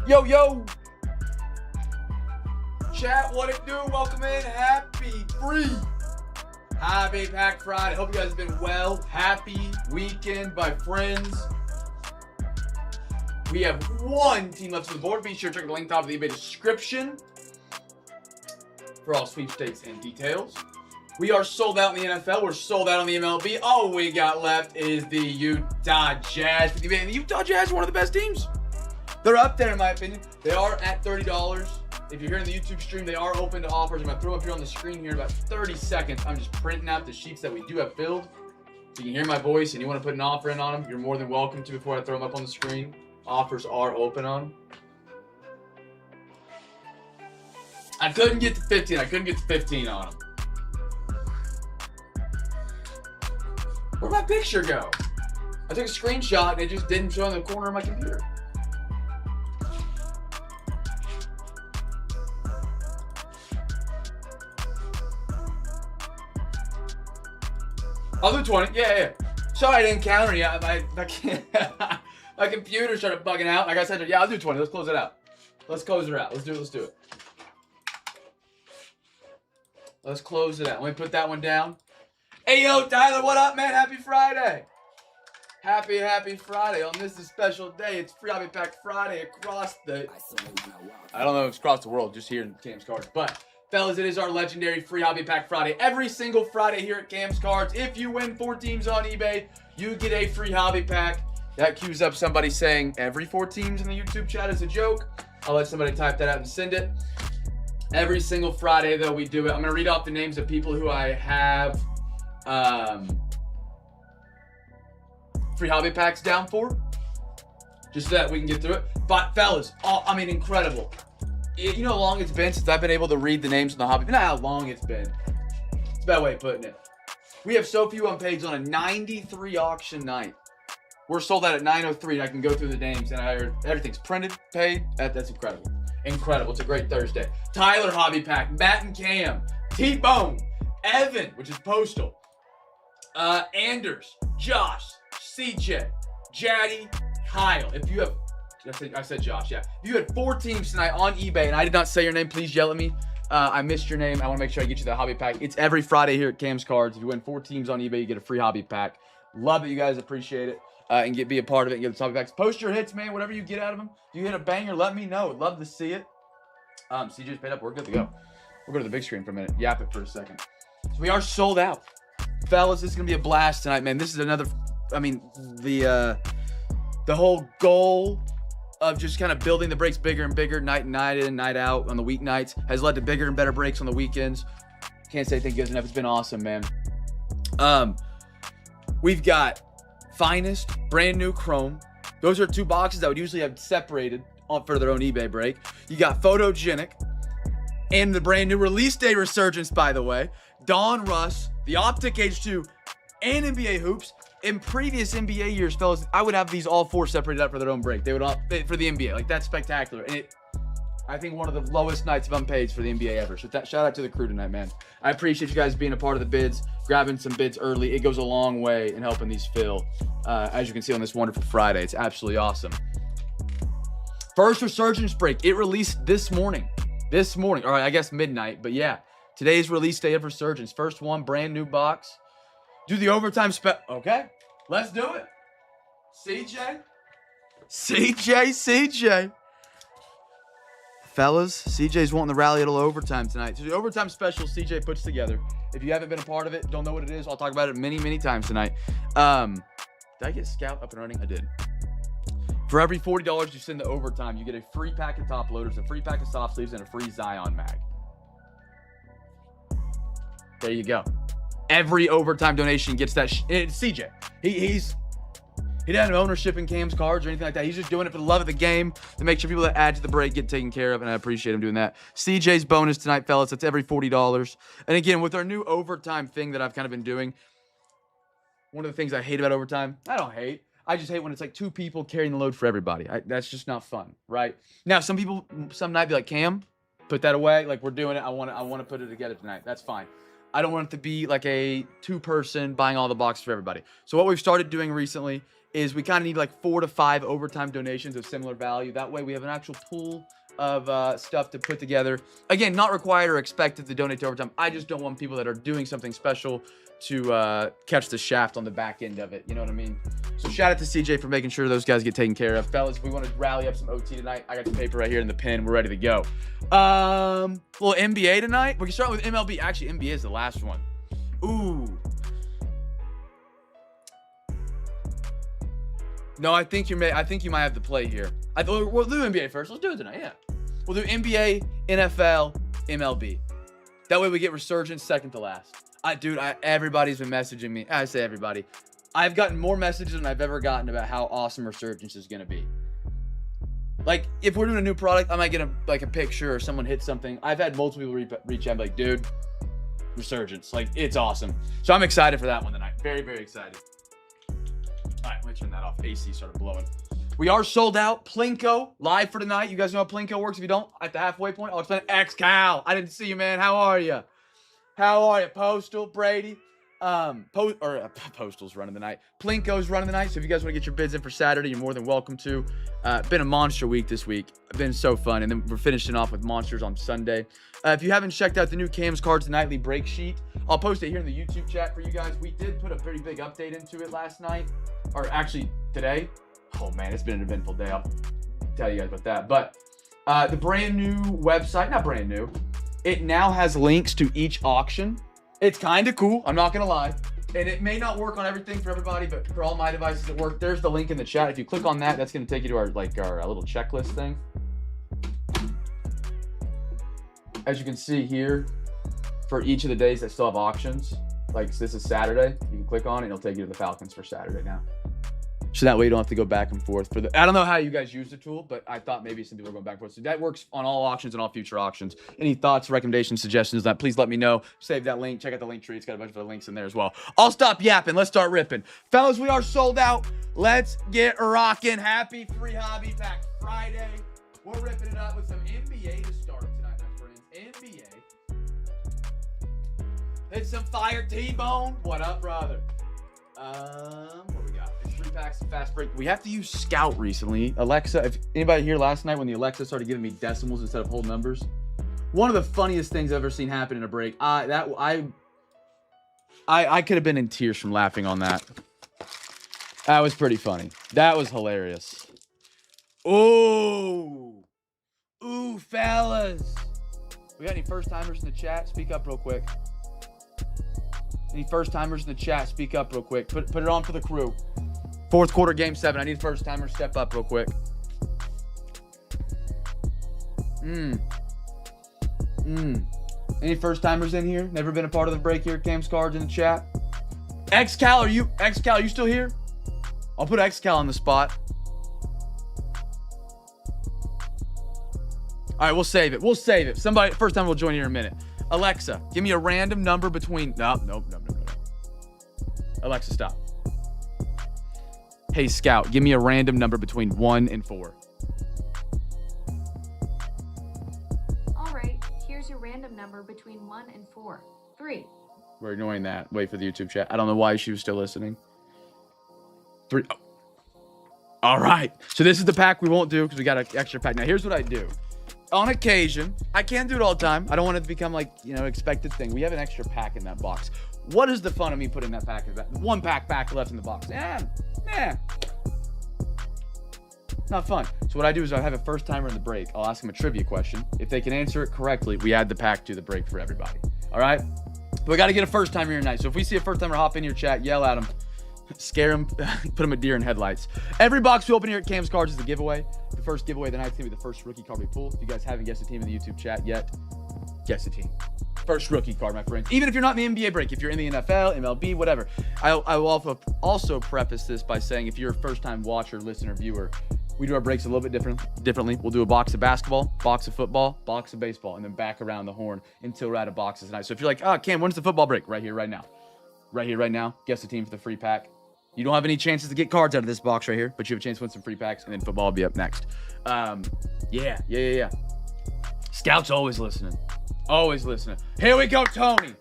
Yo, yo. Chat, what it do? Welcome in. Happy free Hobby Pack Friday. Hope you guys have been well. Happy weekend, my friends. We have one team left on the board. Be sure to check the link top of the eBay description for all sweepstakes and details. We are sold out in the NFL. We're sold out on the MLB. All we got left is the Utah Jazz. The Utah Jazz are one of the best teams. They're up there in my opinion. They are at $30. If you're here in the YouTube stream, they are open to offers. I'm going to throw up here on the screen here in about 30 seconds. I'm just printing out the sheets that we do have filled. So you can hear my voice and you want to put an offer in on them, you're more than welcome to before I throw them up on the screen. Offers are open on them. I couldn't get to 15. I couldn't get to 15 on them. Where'd my picture go? I took a screenshot and it just didn't show in the corner of my computer. I'll do 20. Yeah. Sorry I didn't counter you. My computer started bugging out. Like I said, yeah, I'll do 20. Let's close it out. Let's close it out. Let's do it. Let's close it out. Let me put that one down. Hey, yo, Tyler, what up, man? Happy Friday. Happy Friday. On this special day, it's Free Hobby Pack Friday across the... I don't know if it's across the world, just here in Cam's Cards. But, fellas, it is our legendary Free Hobby Pack Friday. Every single Friday here at Cam's Cards, if you win 4 teams on eBay, you get a free hobby pack. That cues up somebody saying every 4 teams in the YouTube chat is a joke. I'll let somebody type that out and send it. Every single Friday, though, we do it. I'm going to read off the names of people who I have free hobby packs down for, just so that we can get through it. But fellas, incredible. You know how long it's been since I've been able to read the names of the hobby? You know how long it's been. It's a bad way of putting it. We have so few unpaids on a 93 auction night. We're sold out at 9:03. I can go through the names and I heard everything's printed, paid. That's incredible. Incredible. It's a great Thursday. Tyler hobby pack, Matt and Cam, T-Bone, Evan, which is postal, Anders, Josh, CJ, Jaddy, Kyle. If you have, I said Josh, yeah. If you had 4 teams tonight on eBay and I did not say your name, please yell at me. I missed your name. I want to make sure I get you that hobby pack. It's every Friday here at Cam's Cards. If you win 4 teams on eBay, you get a free hobby pack. Love it. You guys appreciate it. And be a part of it and get the hobby packs. Post your hits, man. Whatever you get out of them. If you hit a banger, let me know. I'd love to see it. CJ's paid up. We're good to go. We'll go to the big screen for a minute. Yap it for a second. So we are sold out. Fellas, this is going to be a blast tonight, man. This is another, the whole goal of just kind of building the breaks bigger and bigger night and night in, night out on the weeknights has led to bigger and better breaks on the weekends. Can't say thank you guys enough. It's been awesome, man. We've got Finest, brand new Chrome. Those are 2 boxes that would usually have separated for their own eBay break. You got Photogenic and the brand new release day Resurgence, by the way. Donruss, the Optic H2, and NBA Hoops. In previous NBA years, fellas, I would have these all 4 separated up for their own break. They would all, for the NBA. Like, that's spectacular. And I think one of the lowest nights of unpaids for the NBA ever. So shout out to the crew tonight, man. I appreciate you guys being a part of the bids, grabbing some bids early. It goes a long way in helping these fill, as you can see on this wonderful Friday. It's absolutely awesome. First Resurgence break. It released this morning. Or I guess midnight. But yeah, today's release day of Resurgence. First one, brand new box. Do the overtime Okay, let's do it. CJ. Fellas, CJ's wanting the rally a little overtime tonight. So the overtime special CJ puts together. If you haven't been a part of it, don't know what it is, I'll talk about it many times tonight. Did I get Scout up and running? I did. For every $40 you send to overtime, you get a free pack of top loaders, a free pack of soft sleeves, and a free Zion mag. There you go. Every overtime donation gets that. It's CJ. He doesn't have ownership in Cam's Cards or anything like that. He's just doing it for the love of the game to make sure people that add to the break get taken care of, and I appreciate him doing that. CJ's bonus tonight, fellas. That's every $40. And again, with our new overtime thing that I've kind of been doing, one of the things I hate about overtime, I don't hate. I just hate when it's like 2 people carrying the load for everybody. That's just not fun, right? Now, some people, some night be like, Cam, put that away. Like, we're doing it. I want to put it together tonight. That's fine. I don't want it to be like a 2-person buying all the boxes for everybody. So what we've started doing recently is we kind of need like 4 to 5 overtime donations of similar value. That way we have an actual pool of stuff to put together. Again, not required or expected to donate to overtime. I just don't want people that are doing something special to catch the shaft on the back end of it. You know what I mean? So shout out to CJ for making sure those guys get taken care of. Fellas, if we want to rally up some OT tonight, I got the paper right here in the pen. We're ready to go. Little NBA tonight. We can start with MLB. Actually, NBA is the last one. Ooh. No, I think you might have to play here. We'll do NBA first. Let's do it tonight. Yeah. We'll do NBA, NFL, MLB. That way we get Resurgence second to last. Dude, everybody's been messaging me. I say everybody. I've gotten more messages than I've ever gotten about how awesome Resurgence is going to be. Like, if we're doing a new product, I might get a picture or someone hit something. I've had multiple people reach out and be like, dude, Resurgence. Like, it's awesome. So I'm excited for that one tonight. Very, very excited. All right, let me turn that off. AC started blowing. We are sold out. Plinko, live for tonight. You guys know how Plinko works. If you don't, at the halfway point, I'll explain. X-Cal. I didn't see you, man. How are you? Postal, Brady? Postal's running the night. Plinko's running the night. So if you guys want to get your bids in for Saturday, you're more than welcome to. Been a monster week this week. Been so fun. And then we're finishing off with monsters on Sunday. If you haven't checked out the new Cam's Cards Nightly Break Sheet, I'll post it here in the YouTube chat for you guys. We did put a pretty big update into it last night. Or actually, today. Oh, man, it's been an eventful day. I'll tell you guys about that. But the brand new website, not brand new, it now has links to each auction. It's kind of cool. I'm not going to lie. And it may not work on everything for everybody, but for all my devices it works. There's the link in the chat. If you click on that, that's going to take you to our little checklist thing. As you can see here, for each of the days that still have auctions, like this is Saturday, you can click on it and it'll take you to the Falcons for Saturday now. So that way you don't have to go back and forth for the. I don't know how you guys use the tool, but I thought maybe some people are going back and forth. So that works on all auctions and all future auctions. Any thoughts, recommendations, suggestions? That please let me know. Save that link. Check out the link tree. It's got a bunch of other links in there as well. I'll stop yapping. Let's start ripping, fellas. We are sold out. Let's get rocking. Happy Free Hobby Pack Friday. We're ripping it up with some NBA to start tonight, my friends. NBA. Hit some fire, T-Bone. What up, brother? What we got? It's 3 packs of fast break. We have to use Scout recently. Alexa, if anybody here last night when the Alexa started giving me decimals instead of whole numbers, one of the funniest things I've ever seen happen in a break. I could have been in tears from laughing on that. That was pretty funny. That was hilarious. Ooh, fellas. We got any first timers in the chat? Speak up real quick. Any first timers in the chat? Speak up real quick. Put it on for the crew. Fourth quarter, game 7. I need first timers. Step up real quick. Any first timers in here? Never been a part of the break here. Cam's Cards in the chat. X-Cal, are you still here? I'll put X-Cal on the spot. All right, we'll save it. Somebody first time will join here in a minute. Alexa, give me a random number between. No. Alexa, stop. Hey, Scout, give me a random number between 1 and 4. All right, here's your random number between 1 and 4. 3. We're ignoring that. Wait for the YouTube chat. I don't know why she was still listening. 3. Oh. All right. So this is the pack we won't do because we got an extra pack. Now, here's what I do. On occasion, I can't do it all the time. I don't want it to become like, expected thing. We have an extra pack in that box. What is the fun of me putting that pack in the back? 1 pack back left in the box. Not fun. So what I do is I have a first timer in the break. I'll ask them a trivia question. If they can answer it correctly, we add the pack to the break for everybody. All right? But we got to get a first timer here tonight. So if we see a first timer hop in your chat, yell at them. Scare them, put them a deer in headlights. Every box we open here at Cam's Cards is a giveaway. The first giveaway of the night is going to be the first rookie card we pull. If you guys haven't guessed a team in the YouTube chat yet, guess a team. First rookie card, my friends. Even if you're not in the NBA break, if you're in the NFL, MLB, whatever. I will also preface this by saying if you're a first-time watcher, listener, viewer, we do our breaks a little bit differently. We'll do a box of basketball, box of football, box of baseball, and then back around the horn until we're out of boxes tonight. So if you're like, Cam, when's the football break? Right here, right now. Right here, right now. Guess the team for the free pack. You don't have any chances to get cards out of this box right here, but you have a chance to win some free packs, and then football will be up next. Yeah. Scout's always listening. Always listening. Here we go, Tony.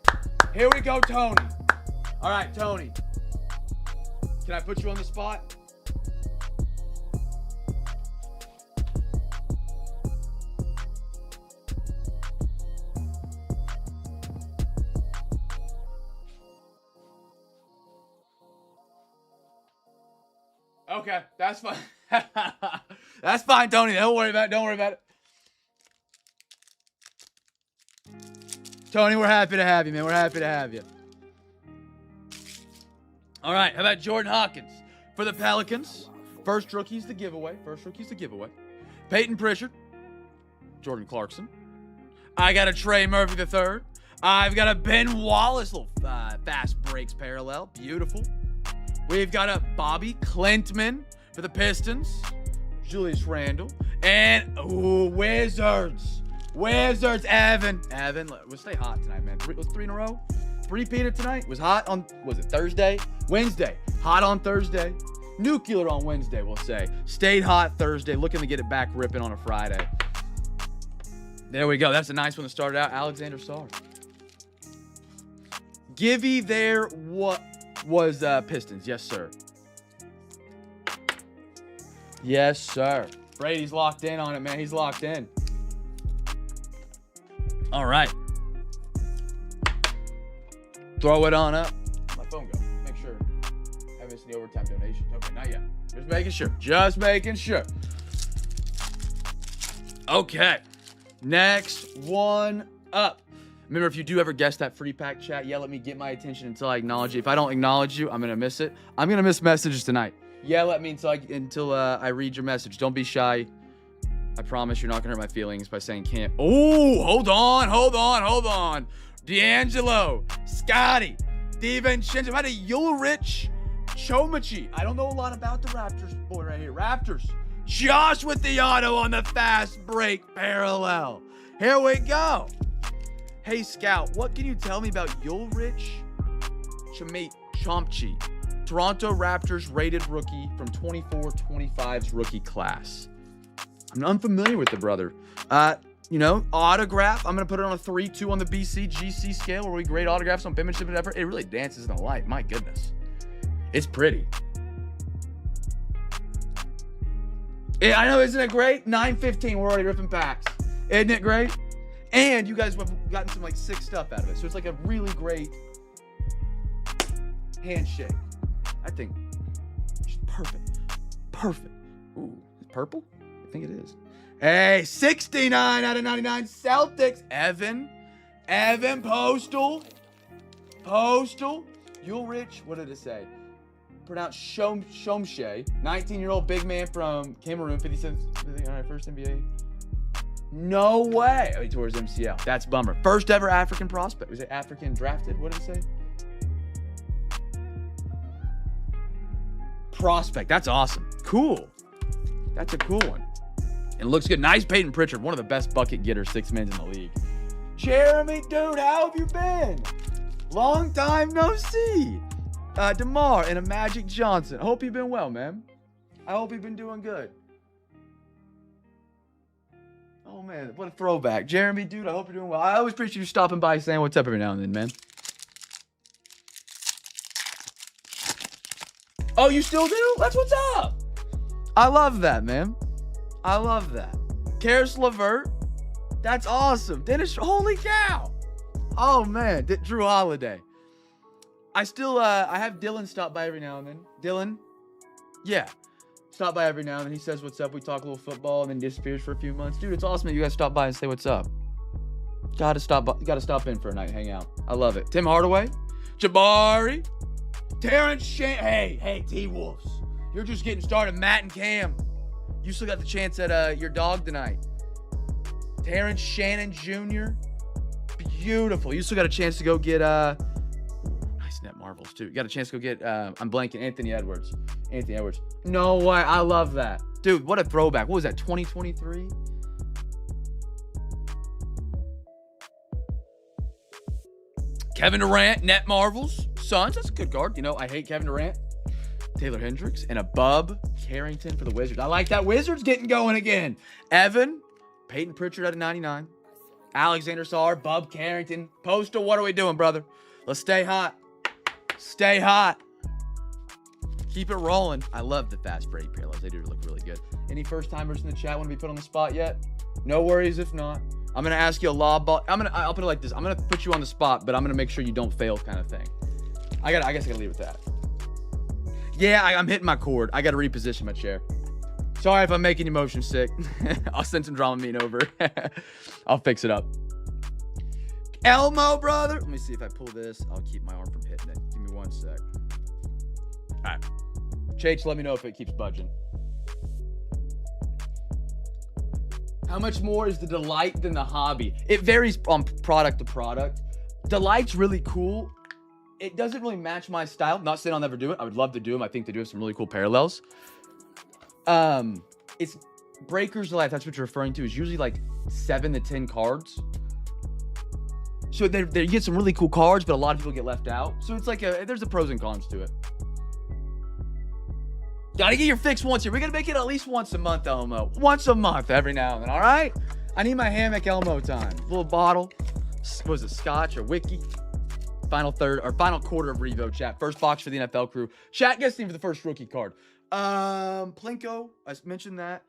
All right, Tony. Can I put you on the spot? Okay, that's fine. That's fine, Tony. Don't worry about it. Don't worry about it. Tony, we're happy to have you, man. We're happy to have you. All right, how about Jordan Hawkins for the Pelicans? First rookie's the giveaway. Peyton Pritchard, Jordan Clarkson. I got a Trey Murphy III. I've got a Ben Wallace, little fast breaks parallel. Beautiful. We've got a Bobby Clintman for the Pistons. Julius Randle. And, Wizards. Evan, we'll stay hot tonight, man. Was 3 in a row? 3-peated tonight. Was hot on, was it Thursday? Wednesday. Hot on Thursday. Nuclear on Wednesday, we'll say. Stayed hot Thursday. Looking to get it back ripping on a Friday. There we go. That's a nice one to start out. Alexander Sarr. Givey there what was Pistons. Yes, sir. Yes, sir. Brady's locked in on it, man. He's locked in. All right. Throw it on up. My phone go. Make sure I haven't missed any overtime donation. Okay, not yet. Just making sure. Okay. Next one up. Remember, if you do ever guess that free pack chat, yell at me, get my attention until I acknowledge you. If I don't acknowledge you, I'm going to miss it. I'm going to miss messages tonight. Yell at me until I read your message. Don't be shy. I promise you're not going to hurt my feelings by saying can't. Oh, hold on. D'Angelo, Scotty, DiVincenzo. How about a Ulrich Chomachi? I don't know a lot about the Raptors boy right here. Raptors. Josh with the auto on the fast break parallel. Here we go. Hey, Scout, what can you tell me about Ulrich Chomachi? Toronto Raptors rated rookie from 24-25's rookie class. I'm unfamiliar with the brother. Autograph. I'm going to put it on a 3-2 on the BC GC scale where we grade autographs on penmanship and effort. It really dances in the light. My goodness. It's pretty. I know, isn't it great? 9:15, we're already ripping packs. Isn't it great? And you guys have gotten some sick stuff out of it. So it's like a really great handshake. I think just perfect. Ooh, is it purple? I think it is. Hey, 69 out of 99 Celtics. Evan Postal. Ulrich, what did it say? Pronounced Shomshe. 19-year-old big man from Cameroon, 57. All right, first NBA. No way. Oh, he tore his MCL. That's bummer. First ever African prospect. Was it African drafted? What did it say? Prospect. That's awesome. Cool. That's a cool one. It looks good. Nice Peyton Pritchard. One of the best bucket getters, 6 men in the league. Jeremy, dude, how have you been? Long time no see. DeMar and a Magic Johnson. Hope you've been well, man. I hope you've been doing good. Oh, man, what a throwback. Jeremy, dude, I hope you're doing well. I always appreciate you stopping by saying what's up every now and then, man. Oh, you still do? That's what's up. I love that, man. I love that. Karis LeVert. That's awesome. Dennis, holy cow. Oh, man. Drew Holiday. I have Dylan stop by every now and then. Dylan? Yeah. Stop by every now and then. He says what's up. We talk a little football and then disappears for a few months. Dude, it's awesome that you guys stop by and say what's up. Gotta stop in for a night, hang out. I love it. Tim Hardaway. Jabari. Terrence Shane. Hey, T-Wolves. You're just getting started. Matt and Cam. You still got the chance at your dog tonight. Terrence Shannon Jr. Beautiful. You still got a chance to go get nice net marbles too. You got a chance to go get I'm blanking, Anthony Edwards. No way. I love that. Dude, what a throwback. What was that, 2023? Kevin Durant, net marvels. Suns, that's a good card. I hate Kevin Durant. Taylor Hendricks and a Bub Carrington for the Wizards. I like that. Wizards getting going again. Evan, Peyton Pritchard out of 99. Alexander Sarr, Bub Carrington. Postal, what are we doing, brother? Let's stay hot. Stay hot. Keep it rolling. I love the fast break parallels. They do look really good. Any first timers in the chat want to be put on the spot yet? No worries if not. I'm going to ask you a lob ball. I'll put it like this. I'm going to put you on the spot, but I'm going to make sure you don't fail kind of thing. I guess I got to leave it at that. Yeah, I'm hitting my cord. I got to reposition my chair. Sorry if I'm making you motion sick. I'll send some Dramamine over. I'll fix it up. Elmo, brother. Let me see if I pull this. I'll keep my arm from hitting it. Give me 1 sec. All right. Chach, let me know if it keeps budging. How much more is the Delight than the Hobby? It varies on product to product. Delight's really cool. It doesn't really match my style. Not saying I'll never do it. I would love to do them. I think they do have some really cool parallels. It's Breakers Delight, if that's what you're referring to, is usually like 7 to 10 cards. So you get some really cool cards, but a lot of people get left out. So it's like there's a pros and cons to it. Gotta get your fix once here. We're gonna make it at least once a month, Elmo. Once a month, every now and then, all right? I need my hammock Elmo time. Little bottle. What was it, scotch or whiskey? Final quarter of Revo, chat. First box for the NFL crew. Chat, guess team for the first rookie card. Plinko, I mentioned that.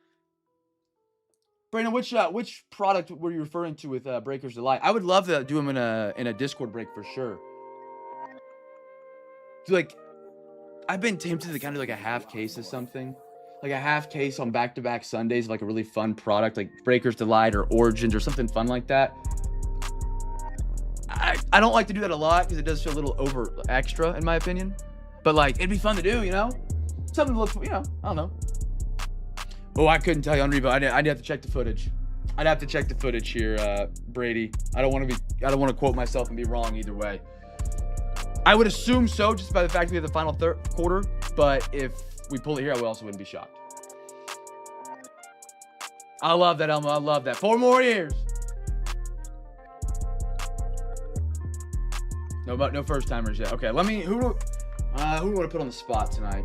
Brandon, which product were you referring to with Breakers Delight? I would love to do them in a Discord break for sure. Like, I've been tempted to kind of do like a half case of something. Like a half case on back-to-back Sundays of like a really fun product like Breakers Delight or Origins or something fun like that. I don't like to do that a lot because it does feel a little over extra in my opinion. But like, it'd be fun to do, you know? Something to look for, you know, I don't know. Oh, I couldn't tell you on Revo. I'd have to check the footage. I'd have to check the footage here, Brady. I don't want to quote myself and be wrong either way. I would assume so, just by the fact we have the final quarter. But if we pull it here, I also wouldn't be shocked. I love that, Elmo. I love that. 4 more years. No first timers yet. Okay, let me. Who do we want to put on the spot tonight?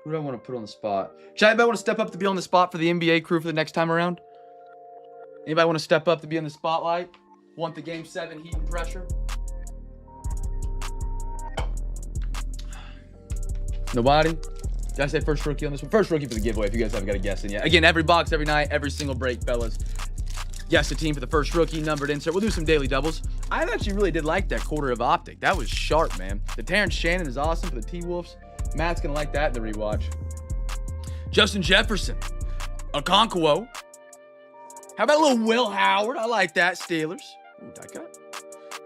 Who do I want to put on the spot? Chat, anybody want to step up to be on the spot for the NBA crew for the next time around? Anybody want to step up to be in the spotlight? Want the Game 7 heat and pressure? Nobody? Did I say first rookie on this one? First rookie for the giveaway if you guys haven't got a guess in yet. Again, every box, every night, every single break, fellas. Guess the team for the first rookie, numbered insert. We'll do some daily doubles. I actually really did like that quarter of optic. That was sharp, man. The Terrence Shannon is awesome for the T-Wolves. Matt's going to like that in the rewatch. Justin Jefferson. Okonkwo. How about a little Will Howard? I like that. Steelers. Ooh, die cut.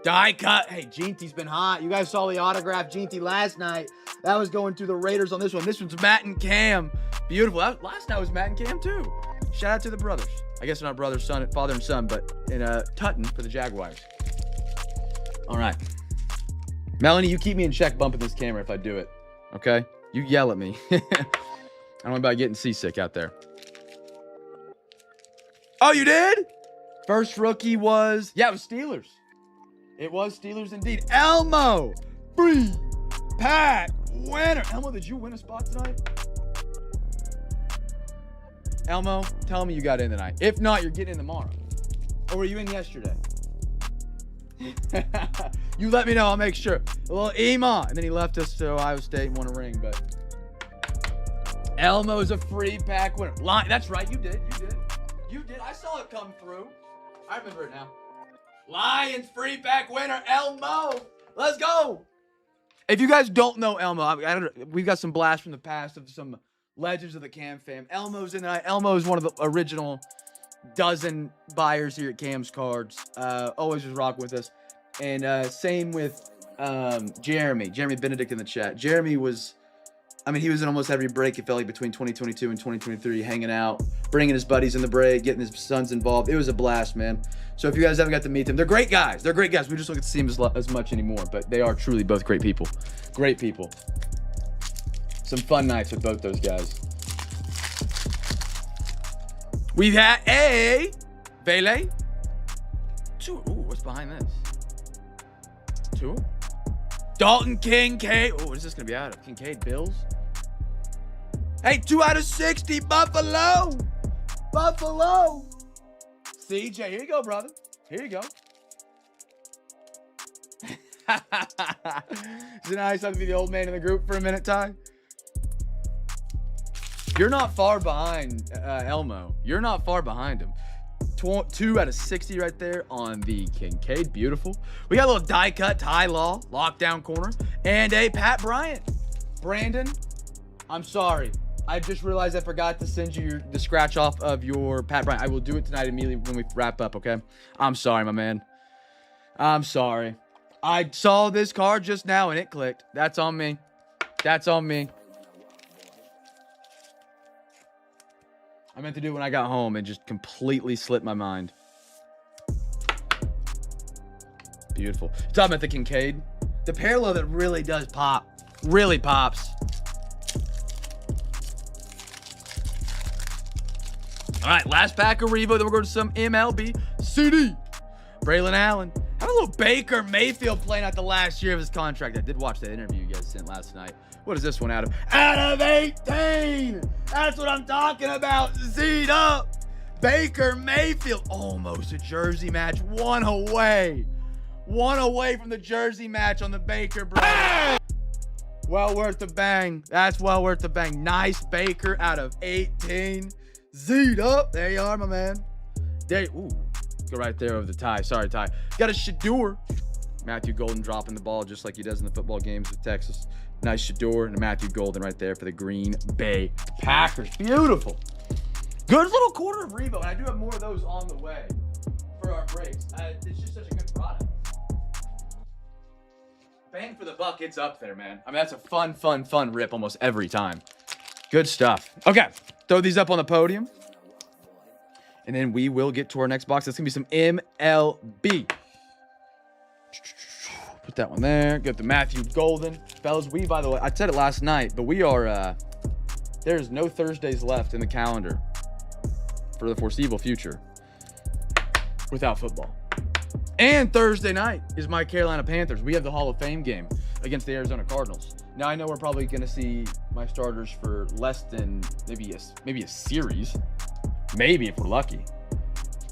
Die cut. Hey, Ginty's been hot. You guys saw the autograph Ginty last night. That was going through the Raiders on this one. This one's Matt and Cam. Beautiful. Last night was Matt and Cam, too. Shout out to the brothers. I guess they're not brothers, father and son, but in Tutton for the Jaguars. All right. Melanie, you keep me in check bumping this camera if I do it. Okay? You yell at me. I don't know about getting seasick out there. Oh, you did? First rookie was... Yeah, it was Steelers. It was Steelers indeed. Elmo! Free pack winner. Elmo, did you win a spot tonight? Elmo, tell me you got in tonight. If not, you're getting in tomorrow. Or were you in yesterday? You let me know. I'll make sure. A little Ema. And then he left us to Ohio State and won a ring. But Elmo's a free pack winner. That's right. You did. You did. I saw it come through. I remember it now. Lions free pack winner. Elmo. Let's go. If you guys don't know Elmo, we've got some blasts from the past of some legends of the Cam fam. Elmo's in tonight. Elmo is one of the original dozen buyers here at Cam's Cards. Always was rocking with us. And same with Jeremy Benedict in the chat. Jeremy was, he was in almost every break, it felt like, between 2022 and 2023, hanging out, bringing his buddies in the break, getting his sons involved. It was a blast, man. So if you guys haven't got to meet them, they're great guys. We just don't get to see them as much anymore, but they are truly both great people. Great people. Some fun nights with both those guys. We've had a Vele. Ooh, what's behind this? 2. Dalton Kincaid. Oh, what is this going to be out of? Kincaid Bills. Hey, 2 out of 60. Buffalo. CJ, here you go, brother. Here you go. Is it nice to be the old man in the group for a minute, Ty? You're not far behind Elmo. You're not far behind him. 2 out of 60 right there on the Kincaid. Beautiful. We got a little die cut Ty Law, lockdown corner, and a Pat Bryant. Brandon, I'm sorry. I just realized I forgot to send you the scratch off of your Pat Bryant. I will do it tonight immediately when we wrap up, okay? I'm sorry, my man. I'm sorry. I saw this card just now and it clicked. That's on me. That's on me. I meant to do it when I got home and just completely slipped my mind. Beautiful. Talking about the Kincaid. The parallel that really does pop. Really pops. All right, last pack of Revo. Then we're going to some MLB CD. Braylon Allen. Had a little Baker Mayfield playing out the last year of his contract. I did watch that interview you guys sent last night. What is this one out of? Out of 18. That's what I'm talking about. Z'd up. Baker Mayfield. Almost a jersey match. One away. One away from the jersey match on the Baker brother. Well worth the bang. That's well worth the bang. Nice Baker out of 18. Z'd up. There you are, my man. There. Ooh. Go right there over the tie. Sorry, Ty. Got a Shador. Matthew Golden dropping the ball just like he does in the football games with Texas. Nice Shador and a Matthew Golden right there for the Green Bay Packers. Beautiful. Good little quarter of Revo. And I do have more of those on the way for our breaks. It's just such a good product. Bang for the buck. It's up there, man. I mean, that's a fun rip almost every time. Good stuff. Okay. Throw these up on the podium. And then we will get to our next box. That's going to be some MLB. Put that one there. Get the Matthew Golden. Fellas, we, by the way, I said it last night, but we are, there's no Thursdays left in the calendar for the foreseeable future without football. And Thursday night is my Carolina Panthers. We have the Hall of Fame game against the Arizona Cardinals. Now, I know we're probably going to see my starters for less than maybe a series. Maybe if we're lucky.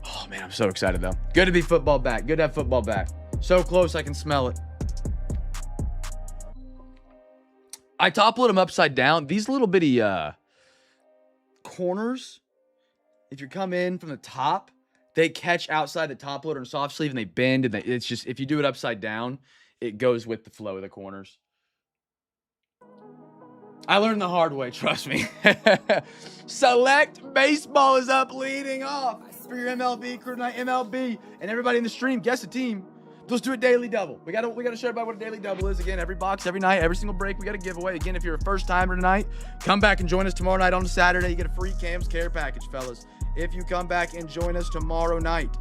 Oh, man, I'm so excited, though. Good to be football back. Good to have football back. So close, I can smell it. I top-load them upside down. These little bitty corners, if you come in from the top, they catch outside the top loader and soft sleeve, and they bend. And it's just, if you do it upside down, it goes with the flow of the corners. I learned the hard way, trust me. Select Baseball is up leading off for your MLB crew tonight. MLB and everybody in the stream, guess a team. Let's do a daily double. We gotta share about what a daily double is. Again, every box, every night, every single break, we got a giveaway. Again, if you're a first timer tonight, come back and join us tomorrow night on Saturday. You get a free Cam's Care package, fellas. If you come back and join us tomorrow night,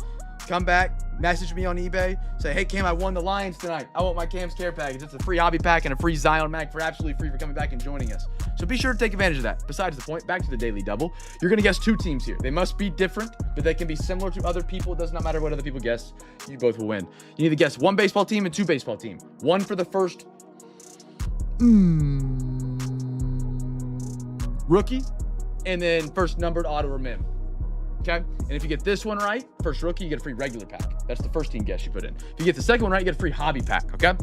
come back, message me on eBay, say, hey, Cam, I won the Lions tonight. I want my Cam's Care package. It's a free hobby pack and a free Zion mag for absolutely free for coming back and joining us. So be sure to take advantage of that. Besides the point, back to the daily double. You're going to guess 2 teams here. They must be different, but they can be similar to other people. It does not matter what other people guess. You both will win. You need to guess 1 baseball team and 2 baseball team. 1 for the first rookie, and then first numbered auto or mem. Okay? And if you get this one right, first rookie, you get a free regular pack. That's the first team guess you put in. If you get the second one right, you get a free hobby pack. Okay? A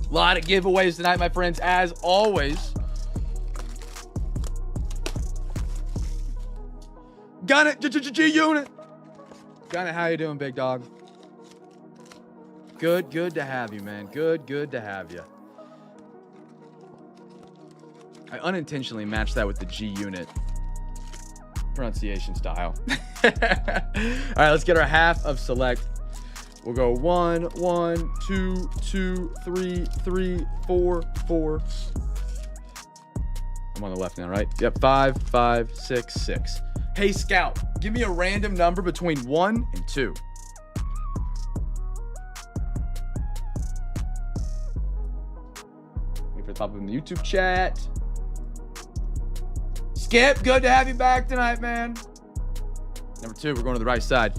lot of giveaways tonight, my friends, as always. Gun it, G-Unit. Gun it, how you doing, big dog? Good to have you, man. Good to have you. I unintentionally matched that with the G-Unit pronunciation style. All right, let's get our half of select. We'll go 1, 1, 2, 2, 3, 3, 4, 4. I'm on the left now, right? Yep, 5, 5, 6, 6. Hey, Scout, give me a random number between 1 and 2. Wait for the pop up in the YouTube chat. Skip, good to have you back tonight, man. Number 2, we're going to the right side.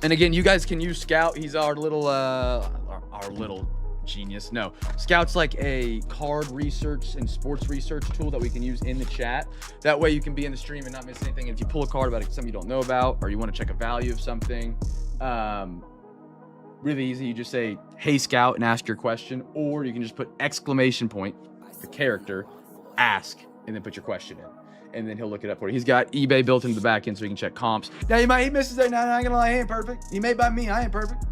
And again, you guys can use Scout. He's our little genius. No, Scout's like a card research and sports research tool that we can use in the chat. That way you can be in the stream and not miss anything. And if you pull a card about something you don't know about, or you want to check a value of something, really easy. You just say, hey, Scout, and ask your question. Or you can just put exclamation point, the character, ask, and then put your question in. And then he'll look it up for you. He's got eBay built into the back end so he can check comps. Now, he misses there. Now, I'm not going to lie. He ain't perfect. He made by me. I ain't perfect.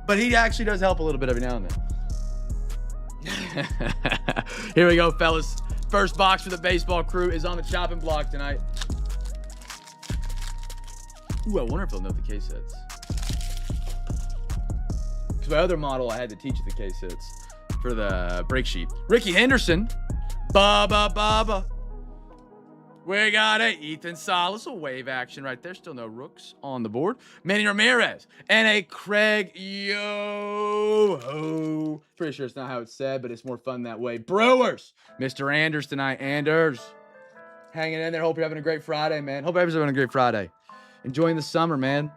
But he actually does help a little bit every now and then. Here we go, fellas. First box for the baseball crew is on the chopping block tonight. Ooh, I wonder if they'll know the case hits. Because my other model, I had to teach the case hits for the break sheet. Ricky Henderson. Bubba. We got a Ethan Salas, a wave action right there. Still no rooks on the board. Manny Ramirez and a Craig Yo-Ho. Pretty sure it's not how it's said, but it's more fun that way. Brewers. Mr. Anders tonight. Anders. Hanging in there. Hope you're having a great Friday, man. Hope everyone's having a great Friday. Enjoying the summer, man.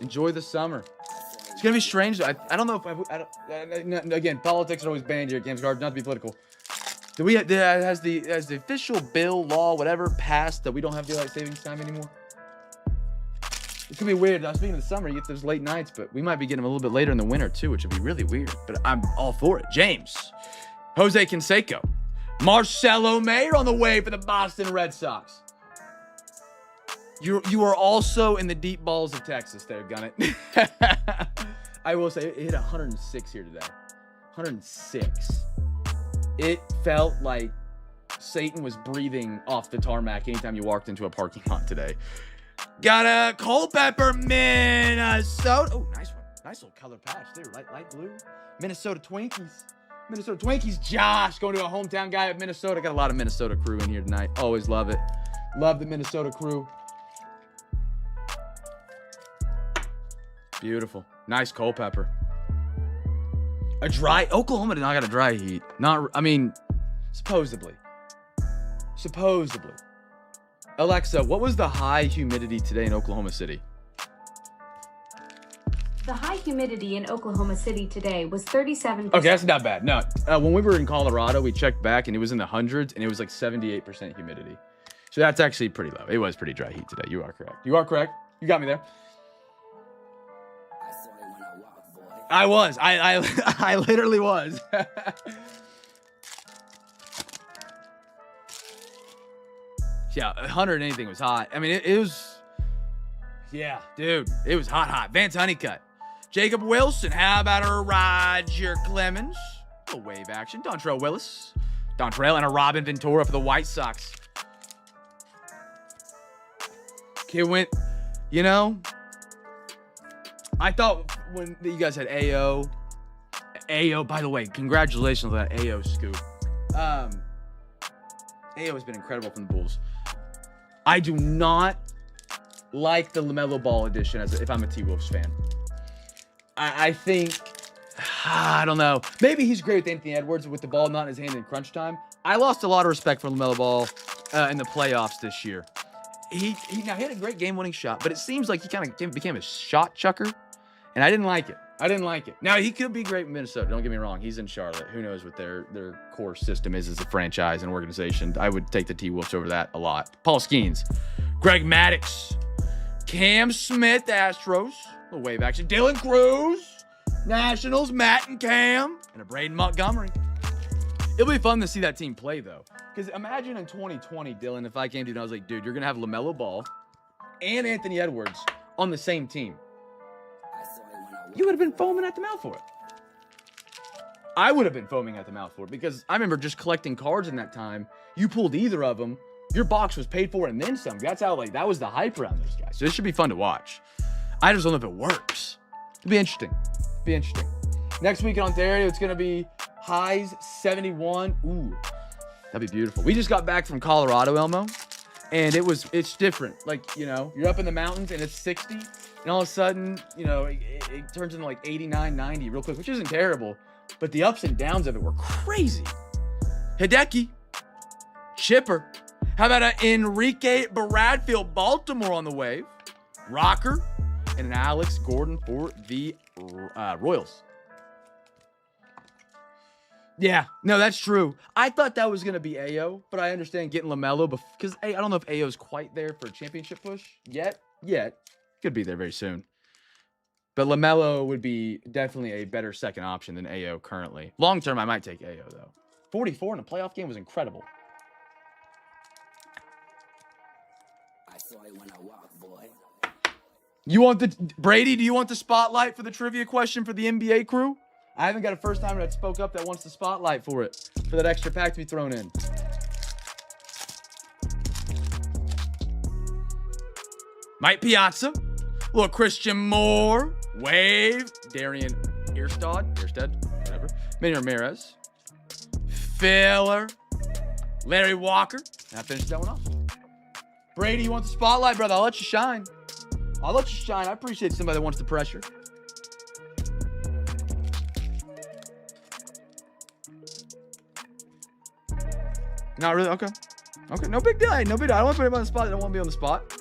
Enjoy the summer. It's going to be strange, though. I don't know if again, politics are always banned here at Games Guard, not to be political. Has the official bill, law, whatever, passed that we don't have daylight savings time anymore? It's going to be weird. Now, speaking of the summer, you get those late nights, but we might be getting them a little bit later in the winter, too, which would be really weird. But I'm all for it. James. Jose Canseco. Marcelo Mayer on the way for the Boston Red Sox. You are also in the deep balls of Texas there, Gunnett. I will say, it hit 106 here today. 106. It felt like Satan was breathing off the tarmac anytime you walked into a parking lot today. Got a Culpepper, Minnesota. Oh, nice one. Nice little color patch there. Light blue. Minnesota Twinkies. Josh going to a hometown guy of Minnesota. Got a lot of Minnesota crew in here tonight. Always love it. Love the Minnesota crew. Beautiful. Nice Culpepper. Oklahoma did not got a dry heat. Supposedly. Alexa, what was the high humidity today in Oklahoma City? The high humidity in Oklahoma City today was 37%. Okay, that's not bad. No, when we were in Colorado, we checked back and it was in the hundreds and it was like 78% humidity. So that's actually pretty low. It was pretty dry heat today. You are correct. You got me there. I was. I literally was. Yeah, 100 anything was hot. I mean, it was. Yeah, dude, it was hot. Vance Honeycutt, Jacob Wilson. How about a Roger Clemens? A wave action. Dontrell Willis, and a Robin Ventura for the White Sox. Kid went. I thought when you guys had AO, by the way, congratulations on that AO scoop. AO has been incredible from the Bulls. I do not like the LaMelo Ball edition if I'm a T-Wolves fan. I think, I don't know. Maybe he's great with Anthony Edwards with the ball not in his hand in crunch time. I lost a lot of respect for LaMelo Ball in the playoffs this year. He had a great game-winning shot, but it seems like he kind of became a shot chucker. And I didn't like it. Now, he could be great in Minnesota. Don't get me wrong. He's in Charlotte. Who knows what their core system is as a franchise and organization. I would take the T-Wolves over that a lot. Paul Skeens. Greg Maddux. Cam Smith, Astros. A little wave action. Dylan Cruz. Nationals, Matt and Cam. And a Braden Montgomery. It'll be fun to see that team play, though. Because imagine in 2020, Dylan, if I came to you and I was like, dude, you're going to have LaMelo Ball and Anthony Edwards on the same team. You would have been foaming at the mouth for it. I would have been foaming at the mouth for it because I remember just collecting cards in that time. You pulled either of them, your box was paid for and then some. That's how, that was the hype around those guys. So this should be fun to watch. I just don't know if it works. It'll be interesting. Next week in Ontario, it's going to be highs 71. Ooh, that'd be beautiful. We just got back from Colorado, Elmo, and it's different. You're up in the mountains and it's 60. And all of a sudden, it turns into 89, 90 real quick, which isn't terrible. But the ups and downs of it were crazy. Hideki. Chipper. How about an Enrique Bradfield, Baltimore on the wave? Rocker. And an Alex Gordon for the Royals. Yeah, no, that's true. I thought that was going to be AO, but I understand getting LaMelo because I don't know if AO's quite there for a championship push yet. Could be there very soon. But LaMelo would be definitely a better second option than AO currently. Long term, I might take AO, though. 44 in a playoff game was incredible. You want the Brady? Do you want the spotlight for the trivia question for the NBA crew? I haven't got a first timer that spoke up that wants the spotlight for it, for that extra pack to be thrown in. Mike Piazza, little Christian Moore, Wave, Darian Earstead, whatever, Manny Ramirez, Filler, Larry Walker. Now finish that one off. Brady, you want the spotlight, brother? I'll let you shine. I appreciate somebody that wants the pressure. Not really? Okay. Okay, no big deal. Hey, no big deal. I don't want to put him on the spot. I don't want to be on the spot.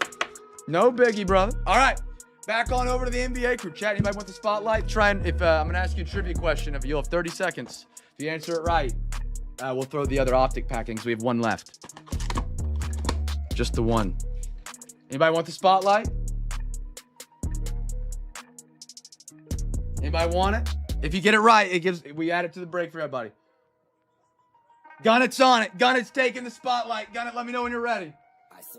No biggie, brother. All right. Back on over to the NBA crew. Chat, anybody want the spotlight? Try and, if I'm going to ask you a trivia question. If you'll have 30 seconds. If you answer it right, we'll throw the other optic packings. We have one left. Just the one. Anybody want the spotlight? Anybody want it? If you get it right, we add it to the break for everybody. Gunnet's on it. Gunnet's taking the spotlight. Gunnet, let me know when you're ready.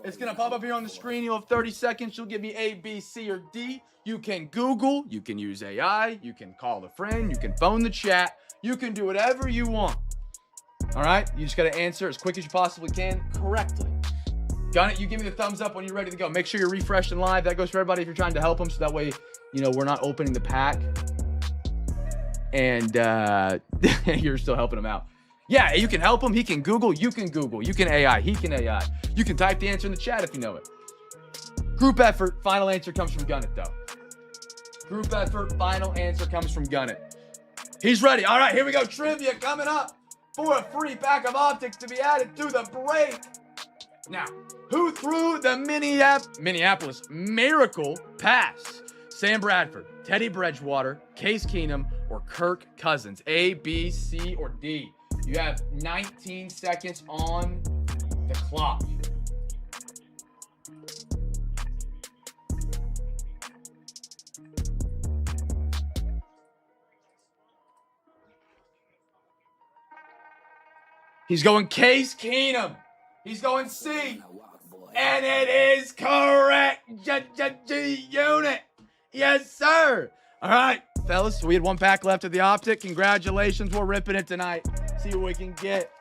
It's going to pop up here on the screen. You'll have 30 seconds. You'll give me A, B, C, or D. You can Google. You can use AI. You can call a friend. You can phone the chat. You can do whatever you want. All right? You just got to answer as quick as you possibly can correctly. Gunnet, you give me the thumbs up when you're ready to go. Make sure you're refreshed and live. That goes for everybody if you're trying to help them. So that way, we're not opening the pack. And you're still helping them out. Yeah, you can help him. He can Google. You can Google. You can AI. He can AI. You can type the answer in the chat if you know it. Group effort. Final answer comes from Gunnet, though. Group effort. Final answer comes from Gunnet. He's ready. All right, here we go. Trivia coming up for a free pack of optics to be added to the break. Now, who threw the Minneapolis Miracle Pass? Sam Bradford, Teddy Bridgewater, Case Keenum, or Kirk Cousins? A, B, C, or D? You have 19 seconds on the clock. He's going Case Keenum. He's going C. And it is correct. Unit. Yes, sir. All right, fellas. We had one pack left of the optic. Congratulations. We're ripping it tonight. See what we can get.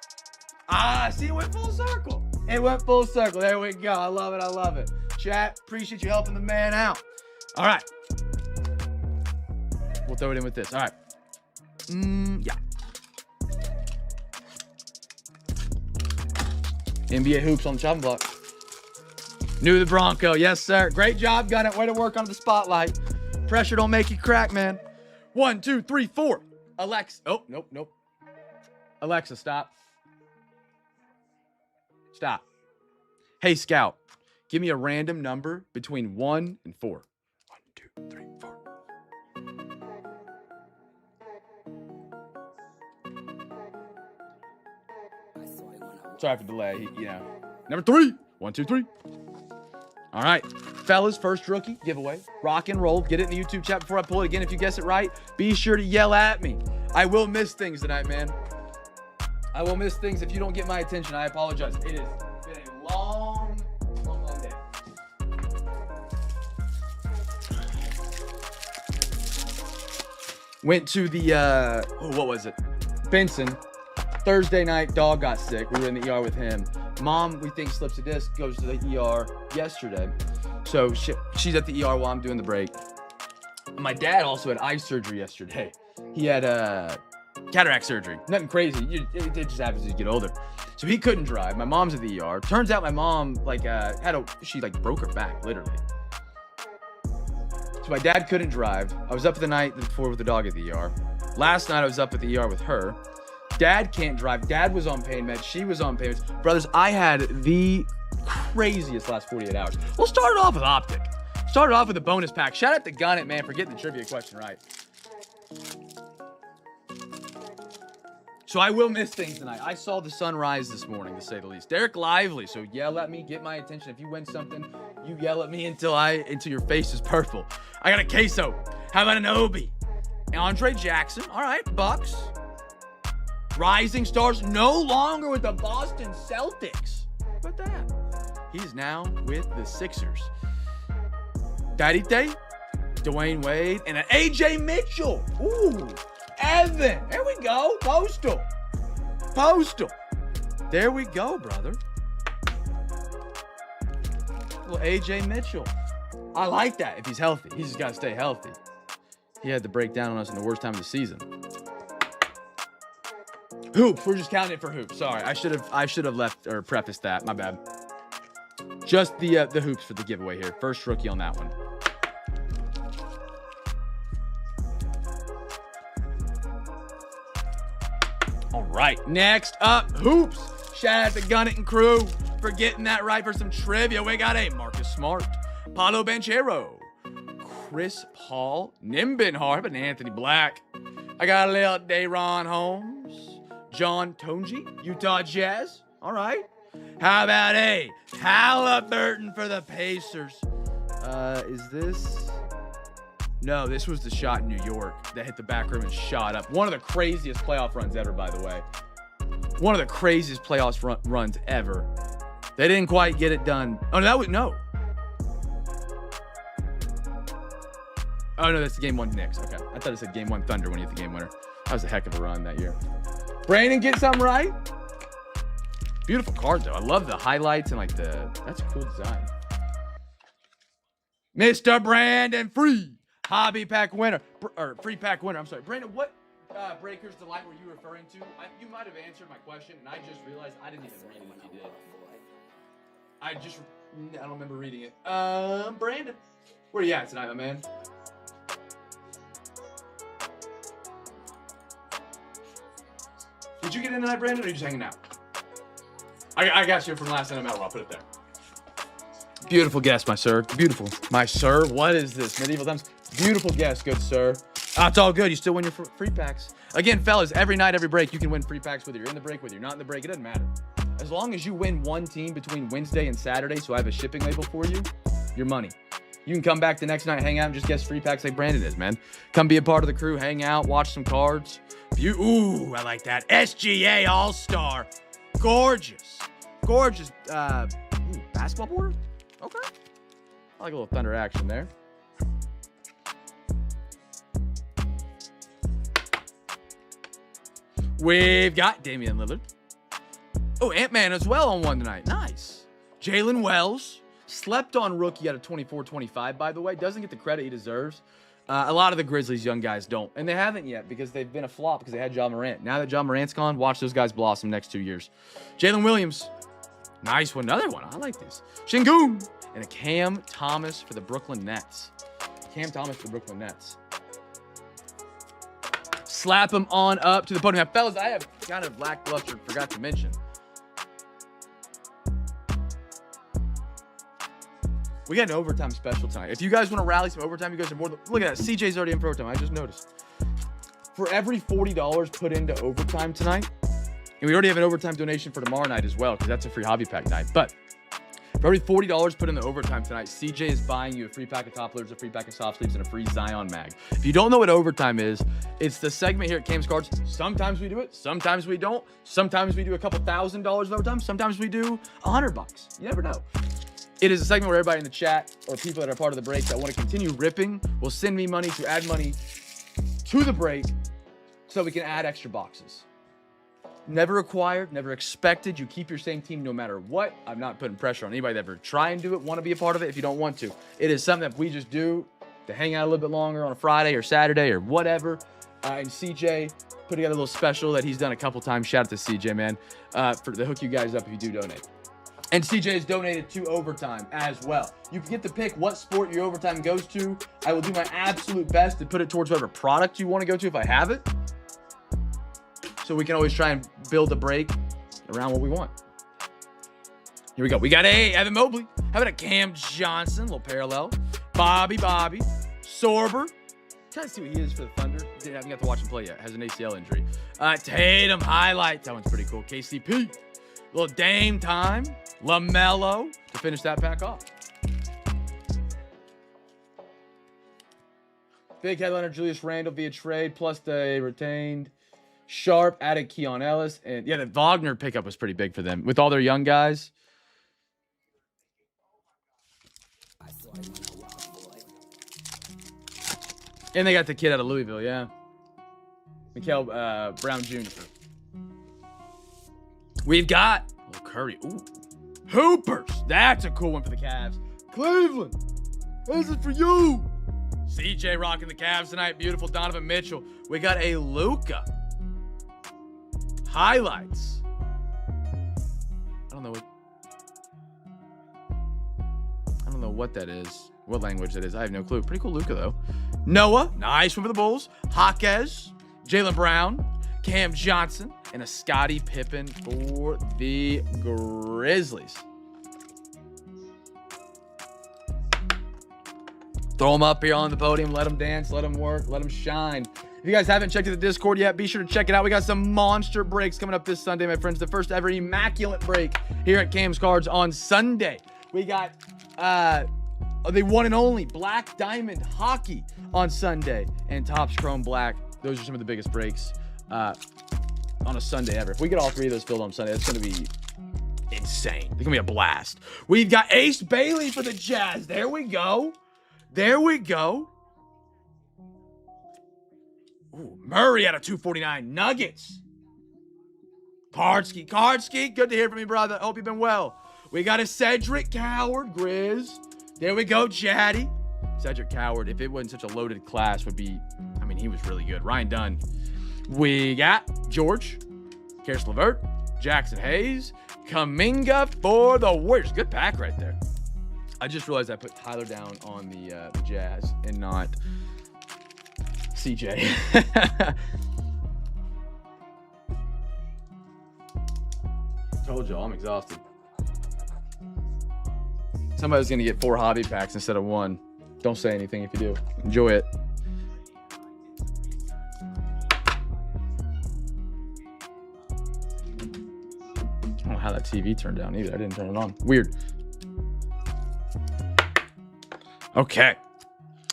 See, it went full circle. It went full circle. There we go. I love it. I love it. Chat, appreciate you helping the man out. All right. We'll throw it in with this. All right. Yeah. NBA hoops on the chopping block. New to the Bronco. Yes, sir. Great job, Gunnet. Way to work on the spotlight. Pressure don't make you crack, man. 1, 2, 3, 4. Alexa. Oh, nope. Alexa, stop. Stop. Hey, Scout. Give me a random number between 1 and 4. 1, 2, 3, 4. Sorry for the delay. Number 3. 1, 2, 3. All right, fellas, first rookie giveaway. Rock and roll. Get it in the YouTube chat before I pull it again. If you guess it right, be sure to yell at me. I will miss things tonight, man. I will miss things if you don't get my attention. I apologize. It has been a long day. Went to the, what was it? Benson. Thursday night, dog got sick. We were in the ER with him. Mom, we think, slips a disc, goes to the ER yesterday. So she's at the ER while I'm doing the break. My dad also had eye surgery yesterday. He had cataract surgery. Nothing crazy. It just happens as you get older. So he couldn't drive. My mom's at the ER. Turns out my mom she broke her back, literally. So my dad couldn't drive. I was up the night before with the dog at the ER. Last night I was up at the ER with her. Dad can't drive. Dad was on pain meds. She was on pain meds. Brothers, I had the craziest last 48 hours. We'll start it off with optic. Started off with a bonus pack. Shout out to Gunnet, man, for getting the trivia question right. So I will miss things tonight. I saw the sunrise this morning, to say the least. Derek Lively, so yell at me, get my attention. If you win something, you yell at me until your face is purple. I got a queso. How about an Obi? Andre Jackson. All right, Bucks. Rising stars no longer with the Boston Celtics. How about that? He's now with the Sixers. Daddy Day, Dwayne Wade, and an A.J. Mitchell. Ooh, Evan. There we go. Postal. There we go, brother. Well, A.J. Mitchell. I like that if he's healthy. He's just got to stay healthy. He had to break down on us in the worst time of the season. Hoops. We're just counting it for hoops. Sorry, I should have left or prefaced that. My bad. Just the hoops for the giveaway here. First rookie on that one. All right, next up, hoops. Shout out to Gunnett and crew for getting that right for some trivia. We got a Marcus Smart, Paulo Banchero, Chris Paul, Nimbenhart, and Anthony Black. I got a little Dayron Holmes, John Tonji, Utah Jazz. All right. How about a Halliburton for the Pacers? Is this? No, this was the shot in New York that hit the back rim and shot up. One of the craziest playoff runs ever, by the way. One of the craziest playoff runs ever. They didn't quite get it done. Oh, that was no. Oh, no, that's the game one Knicks. Okay. I thought it said game one Thunder when you hit the game winner. That was a heck of a run that year. Brandon, get something right. Beautiful card, though. I love the highlights and like that's a cool design. Mr. Brandon Free, hobby pack winner, or free pack winner. I'm sorry. Brandon, what Breakers Delight were you referring to? You might have answered my question, and I just realized I didn't even read it if you did. I don't remember reading it. Brandon, where you at tonight, my man? Did you get in tonight, Brandon, or are you just hanging out? I got you from last night. I'll put it there. Beautiful guess, my sir. Beautiful. My sir, what is this? Medieval times. Beautiful guess, good sir. It's all good. You still win your free packs. Again, fellas, every night, every break, you can win free packs whether you're in the break, whether you're not in the break. It doesn't matter. As long as you win one team between Wednesday and Saturday, so I have a shipping label for you, your money. You can come back the next night, hang out, and just guess free packs like Brandon is, man. Come be a part of the crew, hang out, watch some cards. Ooh, I like that. SGA All-Star. Gorgeous. Gorgeous basketball border? Okay. I like a little Thunder action there. We've got Damian Lillard. Oh, Ant-Man as well on one tonight. Nice. Jalen Wells. Slept on rookie at a 24-25, by the way. Doesn't get the credit he deserves. A lot of the Grizzlies young guys don't. And they haven't yet because they've been a flop because they had Ja Morant. Now that Ja Morant's gone, watch those guys blossom next 2 years. Jalen Williams. Nice one. Another one. I like this. Şengün. And a Cam Thomas for the Brooklyn Nets. Cam Thomas for the Brooklyn Nets. Slap him on up to the podium. Now, fellas, I have kind of lackluster, forgot to mention. We got an overtime special tonight. If you guys want to rally some overtime, you guys are more than... Look at that. CJ's already in for overtime. I just noticed. For every $40 put into overtime tonight, and we already have an overtime donation for tomorrow night as well, because that's a free hobby pack night. But for every $40 put in the overtime tonight, CJ is buying you a free pack of top loaders, a free pack of soft sleeves, and a free Zion mag. If you don't know what overtime is, it's the segment here at Cam's Cards. Sometimes we do it, sometimes we don't. Sometimes we do a couple $1,000 of overtime. Sometimes we do $100. You never know. It is a segment where everybody in the chat or people that are part of the break that want to continue ripping will send me money to add money to the break so we can add extra boxes. Never required, never expected. You keep your same team no matter what. I'm not putting pressure on anybody that ever try and do it, want to be a part of it if you don't want to. It is something that we just do to hang out a little bit longer on a Friday or Saturday or whatever. And CJ put together a little special that he's done a couple times. Shout out to CJ, man, for to hook you guys up if you do donate. And CJ has donated to overtime as well. You get to pick what sport your overtime goes to. I will do my absolute best to put it towards whatever product you want to go to if I have it. So we can always try and build a break around what we want. Here we go. We got Evan Mobley. How about a Cam Johnson? A little parallel. Bobby. Sorber. Trying to see what he is for the Thunder. Haven't got to watch him play yet. Has an ACL injury. Tatum highlight. That one's pretty cool. KCP. Little Dame time. LaMelo to finish that pack off. Big headliner Julius Randle via trade, plus they retained Sharp, added Keon Ellis. And yeah, the Wagner pickup was pretty big for them. With all their young guys, And they got the kid out of Louisville, yeah. Mikael Brown Jr. We've got Curry. Ooh. Hoopers. That's a cool one for the Cavs. Cleveland. This is for you. CJ rocking the Cavs tonight. Beautiful Donovan Mitchell. We got a Luka. Highlights. I don't know what that is. What language that is. I have no clue. Pretty cool Luka, though. Noah. Nice one for the Bulls. Jaquez. Jaylen Brown. Cam Johnson. And a Scottie Pippen for the Grizzlies. Throw them up here on the podium. Let them dance. Let them work. Let them shine. If you guys haven't checked out the Discord yet, be sure to check it out. We got some monster breaks coming up this Sunday, my friends. The first ever immaculate break here at Cam's Cards on Sunday. We got the one and only Black Diamond Hockey on Sunday and Topps Chrome Black. Those are some of the biggest breaks on a Sunday ever. If we get all three of those filled on Sunday, that's going to be insane. It's going to be a blast. We've got Ace Bailey for the Jazz. There we go. There we go. Ooh, Murray out of 249. Nuggets. Kardsky. Good to hear from you, brother. Hope you've been well. We got a Cedric Coward, Grizz. There we go, Chatty. Cedric Coward, if it wasn't such a loaded class, would be, I mean, he was really good. Ryan Dunn. We got George, Karis LeVert, Jackson Hayes, Kuminga for the Warriors. Good pack right there. I just realized I put Tyler down on the Jazz and not CJ. Told y'all, I'm exhausted. Somebody's going to get 4 hobby packs instead of 1. Don't say anything if you do. Enjoy it. I don't know how that TV turned down either. I didn't turn it on. Weird. Okay.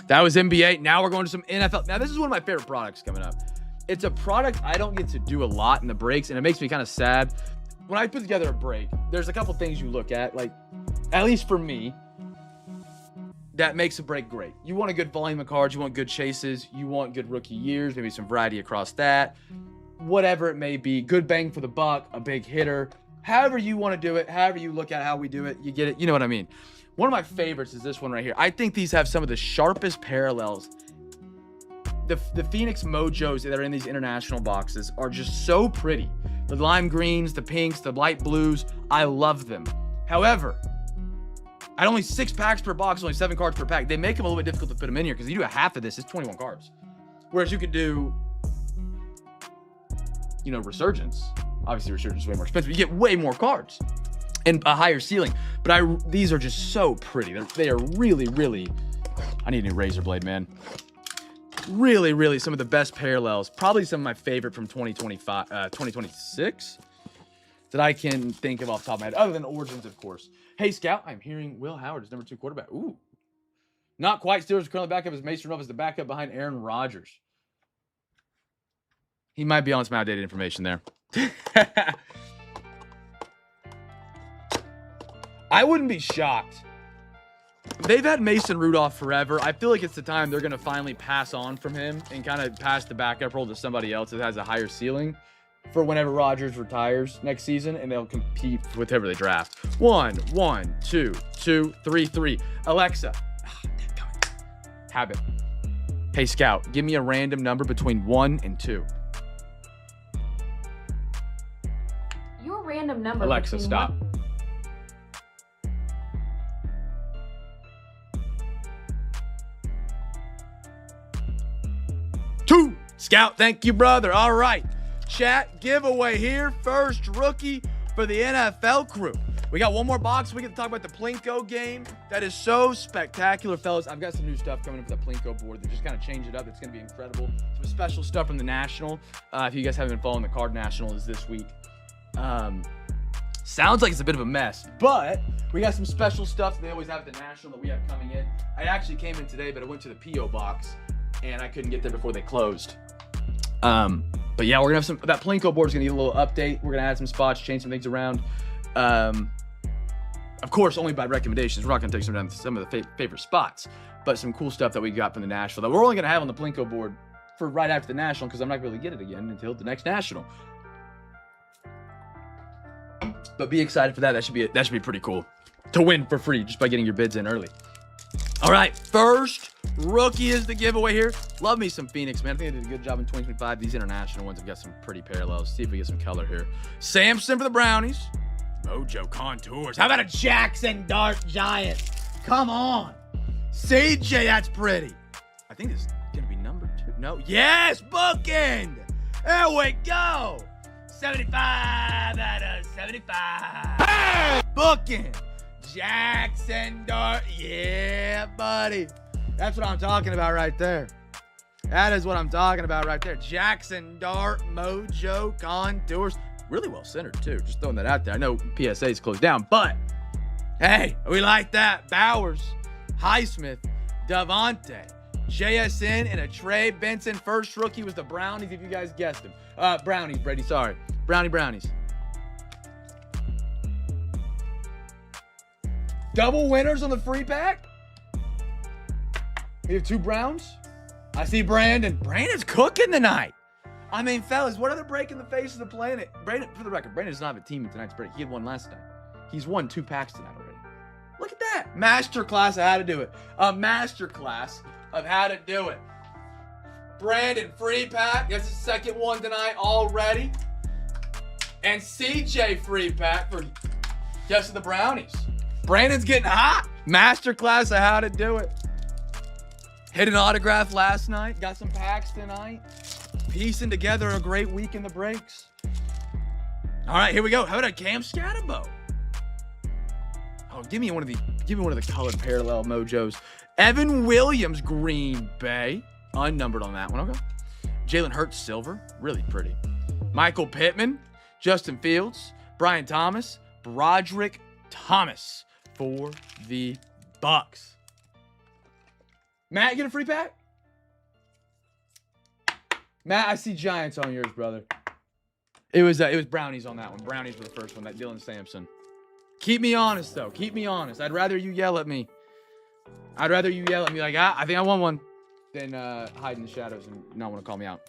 That was NBA. Now we're going to some NFL. Now, this is one of my favorite products coming up. It's a product I don't get to do a lot in the breaks, and it makes me kind of sad. When I put together a break, there's a couple things you look at, like, at least for me, that makes a break great. You want a good volume of cards. You want good chases. You want good rookie years, maybe some variety across that. Whatever it may be. Good bang for the buck, a big hitter. However you want to do it, however you look at how we do it, you get it. You know what I mean? One of my favorites is this one right here. I think these have some of the sharpest parallels. The Phoenix Mojos that are in these international boxes are just so pretty. The lime greens, the pinks, the light blues, I love them. However, at only 6 packs per box, only 7 cards per pack, they make them a little bit difficult to fit them in here because you do a half of this, it's 21 cards. Whereas you could do, you know, Resurgence. Obviously, Resurgence is way more expensive. You get way more cards and a higher ceiling. But these are just so pretty. They are really, really, I need a new razor blade, man. Really, really some of the best parallels. Probably some of my favorite from 2026 that I can think of off the top of my head, other than Origins, of course. Hey, Scout, I'm hearing Will Howard is number 2 quarterback. Ooh. Not quite. Steelers currently backup as Mason Rudolph is the backup behind Aaron Rodgers. He might be on some outdated information there. I wouldn't be shocked. They've had Mason Rudolph forever. I feel like it's the time they're going to finally pass on from him and kind of pass the backup role to somebody else that has a higher ceiling for whenever Rodgers retires next season, and they'll compete with whoever they draft. 1, 1, 2, 2, 3, 3. Alexa. Habit. Hey, Scout, give me a random number between 1 and 2. Your random number. Alexa, stop. 2. Scout, thank you, brother. All right. Chat, giveaway here. First rookie for the NFL crew. We got one more box. We get to talk about the Plinko game. That is so spectacular, fellas. I've got some new stuff coming in for the Plinko board that just kind of change it up. It's going to be incredible. Some special stuff from the National. If you guys haven't been following the Card National, is this week. Sounds like it's a bit of a mess, but we got some special stuff that they always have at the National that we have coming in. I actually came in today, but I went to the P.O. box, and I couldn't get there before they closed. But yeah, we're gonna have some. That Plinko board is gonna need a little update. We're gonna add some spots, change some things around. Of course, only by recommendations. We're not going to take some down some of the favorite spots, but some cool stuff that we got from the National that we're only going to have on the Plinko board for right after the National, because I'm not going to be able to get it again until the next National. But be excited for that. That should be pretty cool to win for free just by getting your bids in early. All right, first rookie is the giveaway here. Love me some Phoenix, man. I think they did a good job in 2025. These international ones have got some pretty parallels. See if we get some color here. Samson for the Brownies. Mojo Contours. How about a Jackson Dart Giant? Come on. CJ, that's pretty. I think this is going to be number 2. No. Yes, bookend. There we go. 75 out of 75. Hey! Bookend. Jackson Dart. Yeah, buddy. That's what I'm talking about right there. That is what I'm talking about right there. Jackson Dart Mojo Contours. Really well centered, too. Just throwing that out there. I know PSA's closed down, but hey, we like that. Bowers, Highsmith, Davante, JSN, and a Trey Benson. First rookie was the Brownies, if you guys guessed him. Brownies, Brady, sorry. Brownies. Double winners on the free pack. We have 2 Browns. I see Brandon. Brandon's cooking tonight. I mean, fellas, what other break in the face of the planet? Brandon, for the record, Brandon does not have a team in tonight's break. He had one last night. He's won 2 packs tonight already. Look at that. Masterclass of how to do it. A masterclass of how to do it. Brandon, free pack. That's his second one tonight already. And CJ, free pack for Guess of the Brownies. Brandon's getting hot. Masterclass of how to do it. Hit an autograph last night. Got some packs tonight. Piecing together a great week in the breaks. All right, here we go. How about a Cam Scatterbo? Oh, give me one of the colored parallel mojos. Evan Williams, Green Bay. Unnumbered on that one. Okay. Jalen Hurts, silver. Really pretty. Michael Pittman, Justin Fields, Brian Thomas, Broderick Thomas for the Bucks. Matt, you get a free pack? Matt, I see Giants on yours, brother. It was Brownies on that one. Brownies were the first one, that Dylan Sampson. Keep me honest, though. Keep me honest. I'd rather you yell at me. I'd rather you yell at me like, I think I won one, than hide in the shadows and not want to call me out.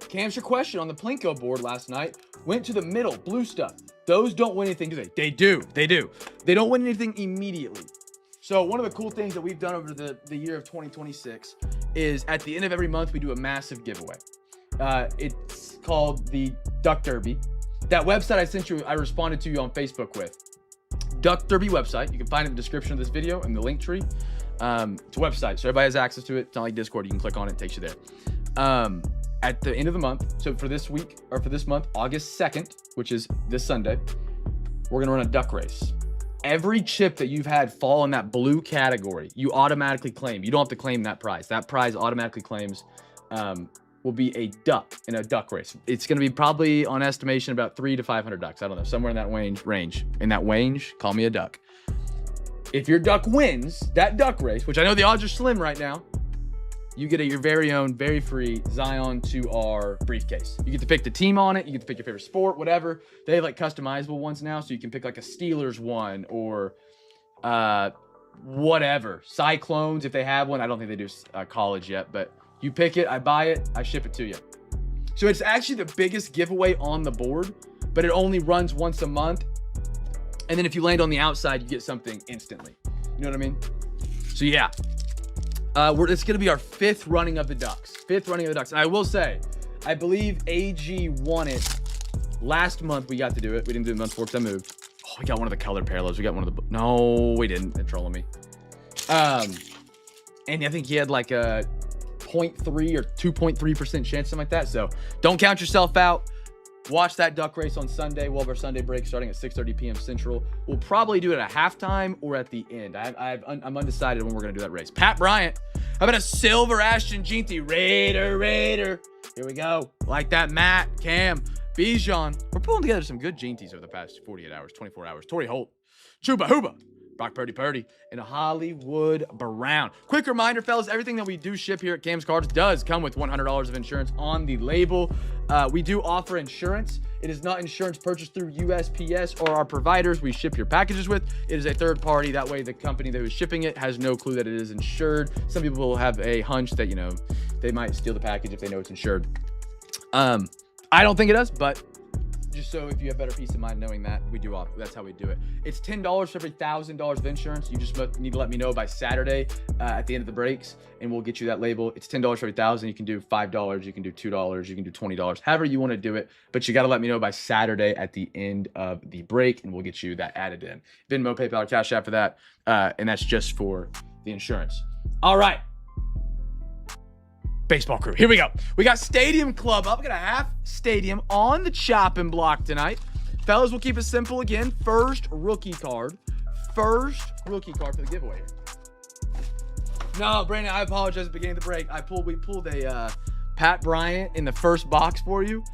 Cam's your question on the Plinko board last night went to the middle, blue stuff. Those don't win anything, do they? They do. They do. They don't win anything immediately. So one of the cool things that we've done over the year of 2026 is at the end of every month, we do a massive giveaway. It's called the Duck Derby. That website I sent you, I responded to you on Facebook with. Duck Derby website. You can find it in the description of this video and the link tree. It's a website, so everybody has access to it. It's not like Discord. You can click on it, it takes you there. At the end of the month, so for this week, or for this month, August 2nd, which is this Sunday, we're going to run a duck race. Every chip that you've had fall in that blue category, you automatically claim. You don't have to claim that prize. That prize automatically claims will be a duck in a duck race. It's going to be probably, on estimation, about 300 to 500 ducks. I don't know, somewhere in that range. In that range, call me a duck. If your duck wins that duck race, which I know the odds are slim right now, you get your very own, very free Zion 2R briefcase. You get to pick the team on it. You get to pick your favorite sport, whatever. They have like customizable ones now, so you can pick like a Steelers one or whatever. Cyclones, if they have one. I don't think they do college yet, but you pick it, I buy it, I ship it to you. So it's actually the biggest giveaway on the board, but it only runs once a month. And then if you land on the outside, you get something instantly. You know what I mean? So yeah. It's going to be our 5th running of the Ducks. 5th running of the Ducks. And I will say, I believe AG won it last month. We got to do it. We didn't do it month 4 because I moved. Oh, we got one of the colored parallels. We got one of the... No, we didn't. They're trolling me. And I think he had like a 0.3 or 2.3% chance, something like that. So don't count yourself out. Watch that duck race on Sunday. We'll have our Sunday break starting at 6:30 p.m. Central. We'll probably do it at halftime or at the end. I'm undecided when we're going to do that race. Pat Bryant. How about a silver Ashton Jeanty? Raider. Here we go. Like that, Matt, Cam, Bijan. We're pulling together some good Jeanties over the past 48 hours, 24 hours. Torrey Holt, Chuba Huba, Brock Purdy, and a Hollywood Brown. Quick reminder, fellas, everything that we do ship here at Cam's Cards does come with $100 of insurance on the label. We do offer insurance. It is not insurance purchased through USPS or our providers we ship your packages with. It is a third party. That way the company that was shipping it has no clue that it is insured. Some people will have a hunch that, they might steal the package if they know it's insured. I don't think it does, but just so if you have better peace of mind knowing that, we do offer. That's how we do it. It's $10 for every $1,000 of insurance. You just need to let me know by Saturday at the end of the breaks, and we'll get you that label. It's $10 for every $1,000. You can do $5. You can do $2. You can do $20. However you want to do it, but you got to let me know by Saturday at the end of the break, and we'll get you that added in. Venmo, PayPal, or Cash App for that, and that's just for the insurance. All right. Baseball crew, here we go. We got Stadium Club up. We got a half stadium on the chopping block tonight. Fellas, we'll keep it simple again. First rookie card for the giveaway. No, Brandon, I apologize at the beginning of the break. We pulled a Pat Bryant in the first box for you.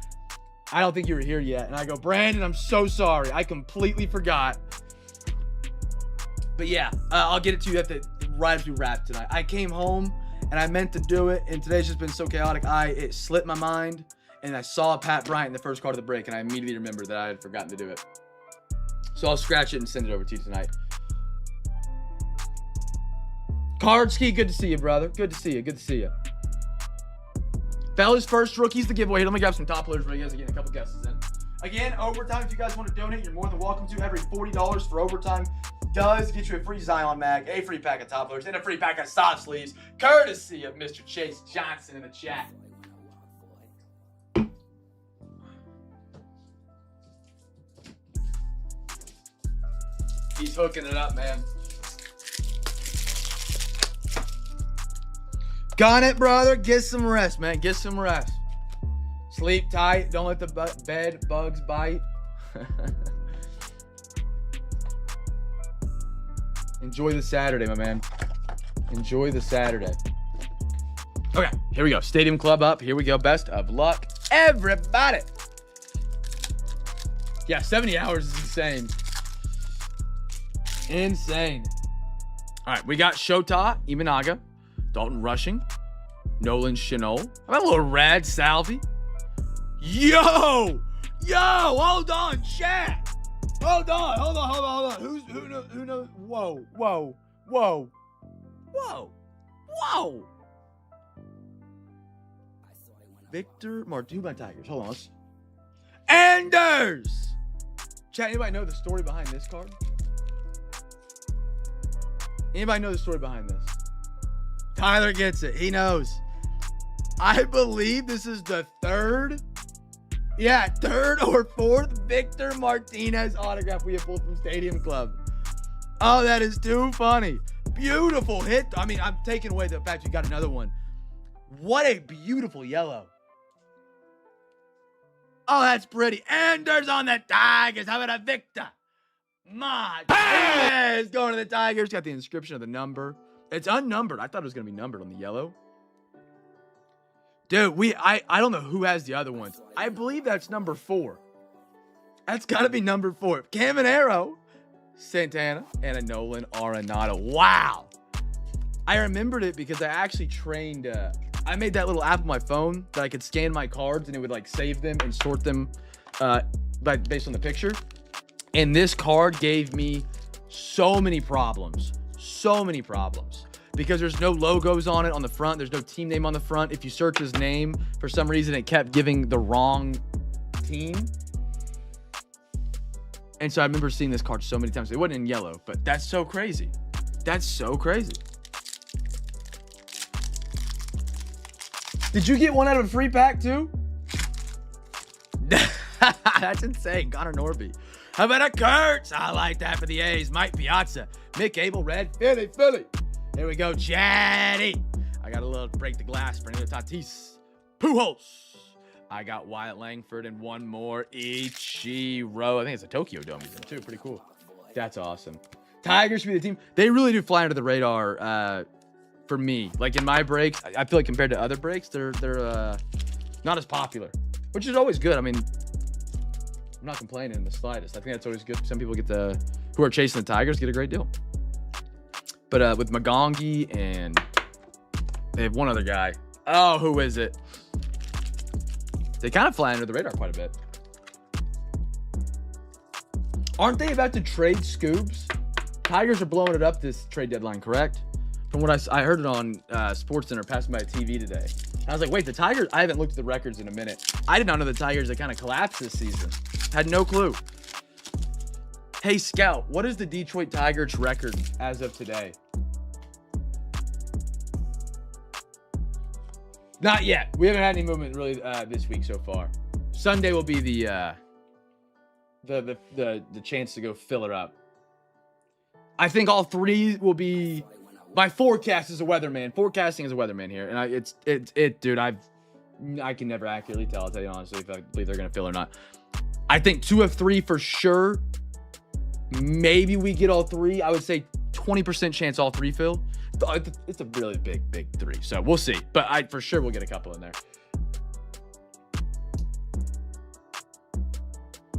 I don't think you were here yet. And I go, Brandon, I'm so sorry. I completely forgot. But yeah, I'll get it to you right as we wrap tonight. I came home and I meant to do it, and today's just been so chaotic. It slipped my mind, and I saw Pat Bryant in the first card of the break, and I immediately remembered that I had forgotten to do it. So I'll scratch it and send it over to you tonight. Cardski, good to see you, brother. Good to see you. Fellas, first rookies the giveaway. Let me grab some top loaders for you guys again. A couple guesses in. Again, overtime, if you guys want to donate, you're more than welcome to. Every $40 for overtime does get you a free Zion mag, a free pack of top loaders, and a free pack of soft sleeves, courtesy of Mr. Chase Johnson in the chat. He's hooking it up, man. Got it, brother. Get some rest, man. Get some rest. Sleep tight. Don't let the bed bugs bite. Enjoy the Saturday, my man. Enjoy the Saturday. Okay, here we go. Stadium Club up. Here we go. Best of luck, everybody. Yeah, 70 hours is insane. Insane. All right, we got Shota Imanaga, Dalton Rushing, Nolan Chenol. How about a little Rad Salvi? Yo, hold on, chat. Hold on. Who knows? Whoa. Victor Martin, my Tigers. Hold on. Anders. Chat, anybody know the story behind this card? Anybody know the story behind this? Tyler gets it. He knows. I believe this is the third or fourth Victor Martinez autograph we have pulled from Stadium Club. Oh, that is too funny. Beautiful hit. I mean, I'm taking away the fact you got another one. What a beautiful yellow. Oh, that's pretty. Anders on the Tigers. How about a Victor Martinez going to the Tigers? Got the inscription of the number. It's unnumbered. I thought it was going to be numbered on the yellow. Dude, I don't know who has the other ones. I believe that's number 4. That's got to be number 4. Caminero, Santana, and a Nolan Arenado. Wow. I remembered it because I actually trained. I made that little app on my phone that I could scan my cards and it would like save them and sort them based on the picture. And this card gave me so many problems. Because there's no logos on it on the front. There's no team name on the front. If you search his name, for some reason, it kept giving the wrong team. And so I remember seeing this card so many times. It wasn't in yellow, but that's so crazy. Did you get one out of a free pack too? That's insane. Connor Norby. How about a Kurtz? I like that for the A's. Mike Piazza. Mick Abel, Red. Philly. Here we go, Chatty. I got a little break the glass for another Tatis. Pujols. I got Wyatt Langford and one more Ichiro. I think it's a Tokyo Dome too. Pretty cool. That's awesome. Tigers should be the team. They really do fly under the radar for me. Like in my breaks, I feel like compared to other breaks, they're not as popular, which is always good. I mean, I'm not complaining in the slightest. I think that's always good. Some people who are chasing the Tigers get a great deal. But with Magongi and they have one other guy. Oh, who is it? They kind of fly under the radar quite a bit. Aren't they about to trade Scoobs? Tigers are blowing it up this trade deadline, correct? From what I heard it on SportsCenter passing by TV today. I was like, wait, the Tigers? I haven't looked at the records in a minute. I did not know the Tigers had kind of collapsed this season. Had no clue. Hey, Scout, what is the Detroit Tigers record as of today? Not yet. We haven't had any movement really this week so far. Sunday will be the chance to go fill her up. I think all three will be. My forecast is a weatherman. Forecasting is a weatherman here, and dude. I can never accurately tell. I'll tell you honestly if I believe they're gonna fill or not. I think 2 of 3 for sure. Maybe we get all 3. I would say 20% chance all 3 fill. It's a really big 3. So we'll see. But I for sure will get a couple in there.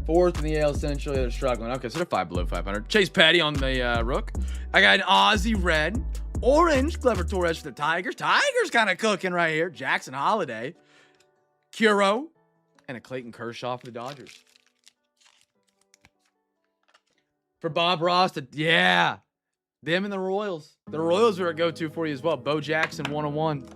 4th in the AL Central, they're struggling. Okay, so they're 5 below 500. Chase Petty on the Rook. I got an Aussie Red. Orange, Clever Torres for the Tigers. Tigers kind of cooking right here. Jackson Holiday. Curo. And a Clayton Kershaw for the Dodgers. For Bob Ross, yeah. Them and the Royals. The Royals are a go-to for you as well. Bo Jackson, 101.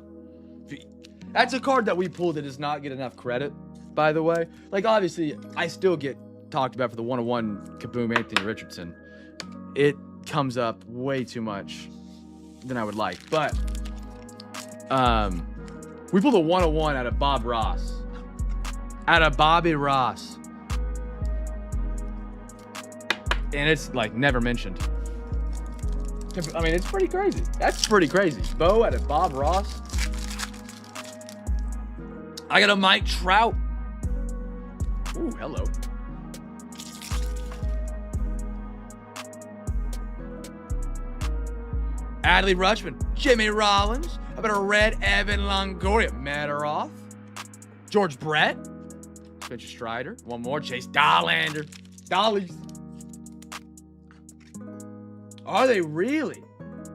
That's a card that we pulled that does not get enough credit, by the way. Like, obviously, I still get talked about for the 101 Kaboom Anthony Richardson. It comes up way too much than I would like. But we pulled a 101 out of Bob Ross. Out of Bobby Ross. And it's, like, never mentioned. I mean, it's pretty crazy. That's pretty crazy. Bo out of Bob Ross. I got a Mike Trout. Ooh, hello. Adley Rutschman. Jimmy Rollins. How about a red Evan Longoria? Mataroff. George Brett. Spencer Strider. One more. Chase Dollander. Dollies. Are they really?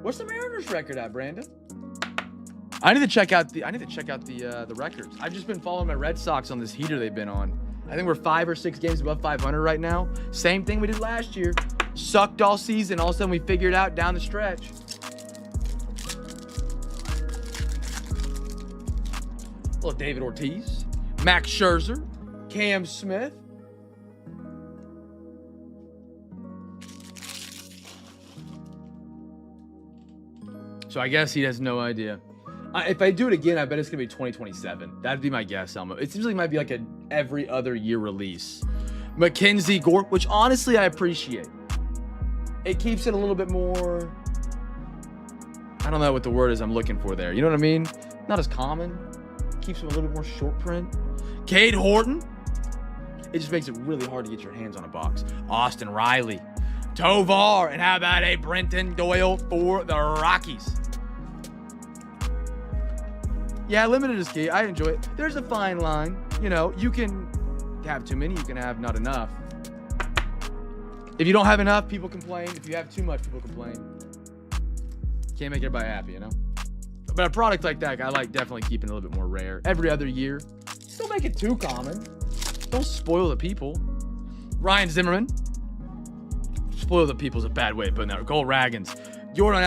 What's the Mariners record at, Brandon? I need to check out the records. I've just been following my Red Sox on this heater they've been on. I think we're 5 or 6 games above 500 right now. Same thing we did last year. Sucked all season. All of a sudden we figured out down the stretch. Little David Ortiz, Max Scherzer, Cam Smith. So I guess he has no idea. If I do it again, I bet it's going to be 2027. That'd be my guess, Elmo. It seems like it might be like an every other year release. Mackenzie Gore, which honestly I appreciate. It keeps it a little bit more... I don't know what the word is I'm looking for there. You know what I mean? Not as common. Keeps it a little bit more short print. Cade Horton. It just makes it really hard to get your hands on a box. Austin Riley. Tovar. And how about a Brenton Doyle for the Rockies? Yeah, limited is key. I enjoy it. There's a fine line. You know, you can have too many. You can have not enough. If you don't have enough, people complain. If you have too much, people complain. Can't make everybody happy, you know? But a product like that, I like definitely keeping it a little bit more rare. Every other year. Still make it too common. Don't spoil the people. Ryan Zimmerman. Spoil the people's a bad way of putting that. Cole Raggins. Jordan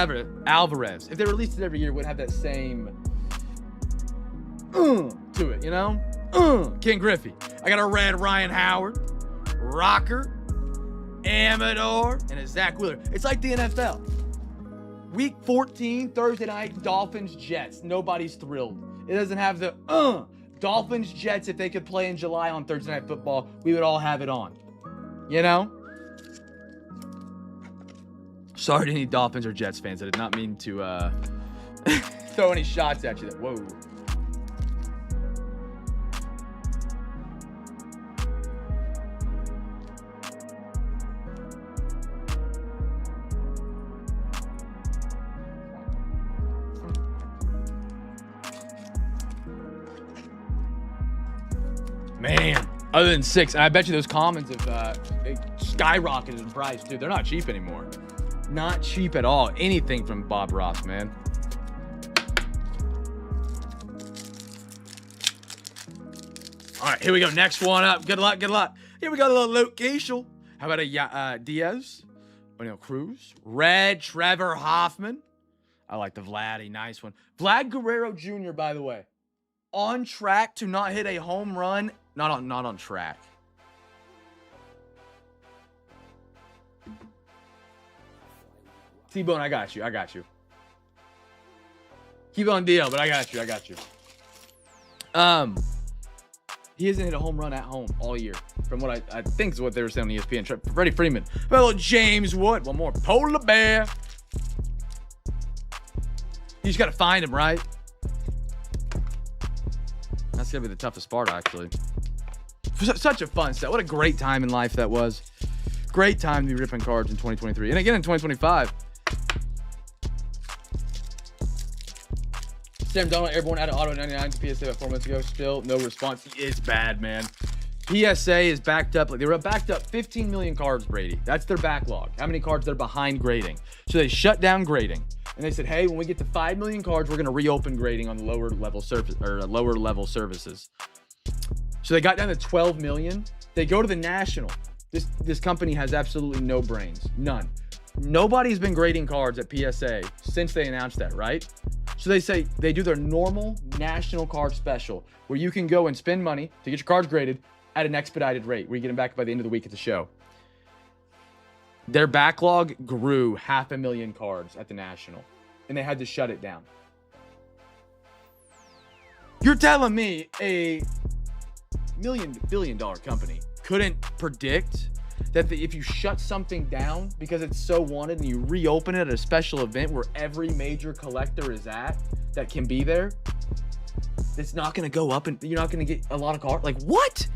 Alvarez. If they released it every year, it would have that same to it, you know? Ken Griffey. I got a red Ryan Howard. Rocker. Amador. And a Zach Wheeler. It's like the NFL. Week 14, Thursday night, Dolphins, Jets. Nobody's thrilled. It doesn't have the Dolphins, Jets. If they could play in July on Thursday Night Football, we would all have it on. You know? Sorry to any Dolphins or Jets fans. I did not mean to throw any shots at you. Whoa. Man, other than 6, and I bet you those commons have skyrocketed in price, dude. They're not cheap anymore. Not cheap at all. Anything from Bob Ross, man. All right, here we go. Next one up. Good luck, good luck. Here we got a little location. How about a Diaz? Cruz. Red Trevor Hoffman. I like the Vladdy. Nice one. Vlad Guerrero Jr., by the way. On track to not hit a home run. Not on track. T-Bone, I got you. Keep on DL, but I got you. He hasn't hit a home run at home all year, from what I think is what they were saying on ESPN. Freddie Freeman. Fellow James Wood. One more. Polar Bear. You just got to find him, right? That's going to be the toughest part, actually. Such a fun set. What a great time in life that was. Great time to be ripping cards in 2023. And again in 2025. Sam Donald, Airborne out of Auto 99 to PSA about 4 months ago. Still no response. It's bad, man. PSA is backed up. Like they were backed up 15 million cards, Brady. That's their backlog. How many cards they're behind grading. So they shut down grading. And they said, hey, when we get to 5 million cards, we're going to reopen grading on the lower level services. So they got down to 12 million. They go to the national. This company has absolutely no brains. None. Nobody's been grading cards at PSA since they announced that, right? So they say they do their normal national card special where you can go and spend money to get your cards graded at an expedited rate where you get them back by the end of the week at the show. Their backlog grew 500,000 cards at the national and they had to shut it down. You're telling me a billion-dollar company couldn't predict that if you shut something down because it's so wanted and you reopen it at a special event where every major collector is at that can be there, it's not going to go up and you're not going to get a lot of cards? Like, what?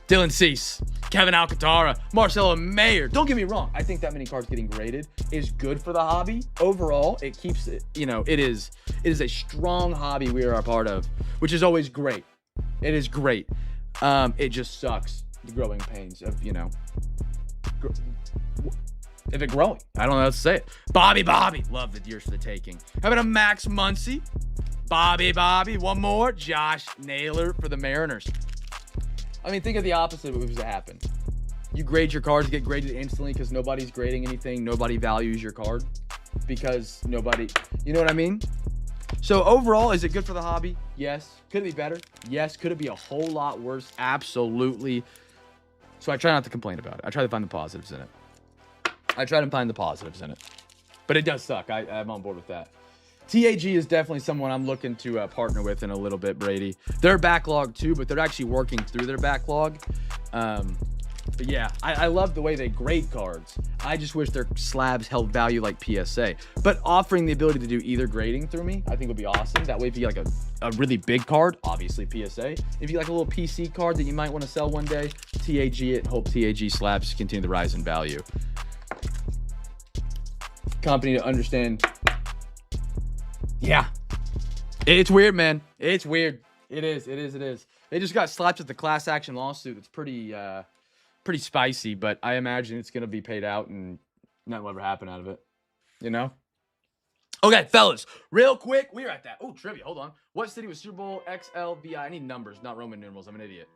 Dylan Cease, Kevin Alcantara, Marcelo Mayer. Don't get me wrong. I think that many cards getting graded is good for the hobby. Overall, it keeps it, it is a strong hobby we are a part of, which is always great. It is great. It just sucks, the growing pains of, if it growing. I don't know how to say it. Bobby. Love the Deers for the taking. How about a Max Muncy? Bobby. One more. Josh Naylor for the Mariners. I mean, think of the opposite of what was happened. You grade your cards, get graded instantly because nobody's grading anything. Nobody values your card because nobody, you know what I mean? So overall, is it good for the hobby? Yes. Could it be better? Yes. Could it be a whole lot worse? Absolutely. So I try not to complain about it. I try to find the positives in it. But it does suck. I'm on board with that. TAG is definitely someone I'm looking to partner with in a little bit, Brady. They're backlog too, but they're actually working through their backlog. But yeah, I love the way they grade cards. I just wish their slabs held value like PSA. But offering the ability to do either grading through me, I think would be awesome. That way, if you get like a really big card, obviously PSA. If you like a little PC card that you might want to sell one day, TAG it and hope TAG slabs continue to rise in value. Company to understand. Yeah. It's weird, man. It's weird. It is. They just got slapped with the class action lawsuit. It's pretty spicy, but I imagine it's going to be paid out and nothing will ever happen out of it. Okay, fellas, real quick. We're at that. Oh, trivia. Hold on. What city was Super Bowl XLVI? I need numbers, not Roman numerals. I'm an idiot.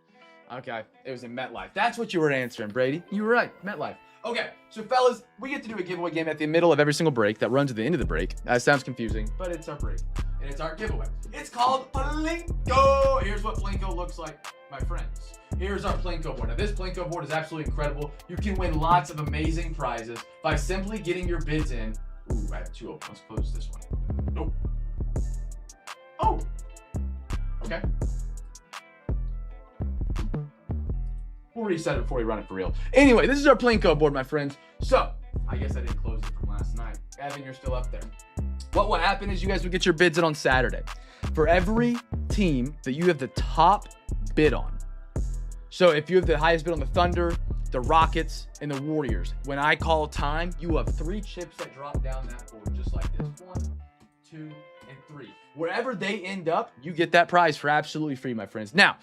Okay, it was in MetLife. That's what you were answering, Brady. You were right. MetLife. Okay, so fellas, we get to do a giveaway game at the middle of every single break that runs to the end of the break. That sounds confusing, but it's our break, and it's our giveaway. It's called Plinko. Here's what Plinko looks like, my friends. Here's our Plinko board. Now, this Plinko board is absolutely incredible. You can win lots of amazing prizes by simply getting your bids in. Ooh, I have two open. Let's close this one. Nope. Oh. Okay. We'll reset it before we run it for real. Anyway, this is our Plinko board, my friends. So, I guess I didn't close it from last night. Evan, you're still up there. What will happen is you guys will get your bids in on Saturday. For every team that you have the top bid on. So if you have the highest bid on the Thunder, the Rockets, and the Warriors, when I call time, you have 3 chips that drop down that board, just like this. 1, 2, and 3. Wherever they end up, you get that prize for absolutely free, my friends. Now,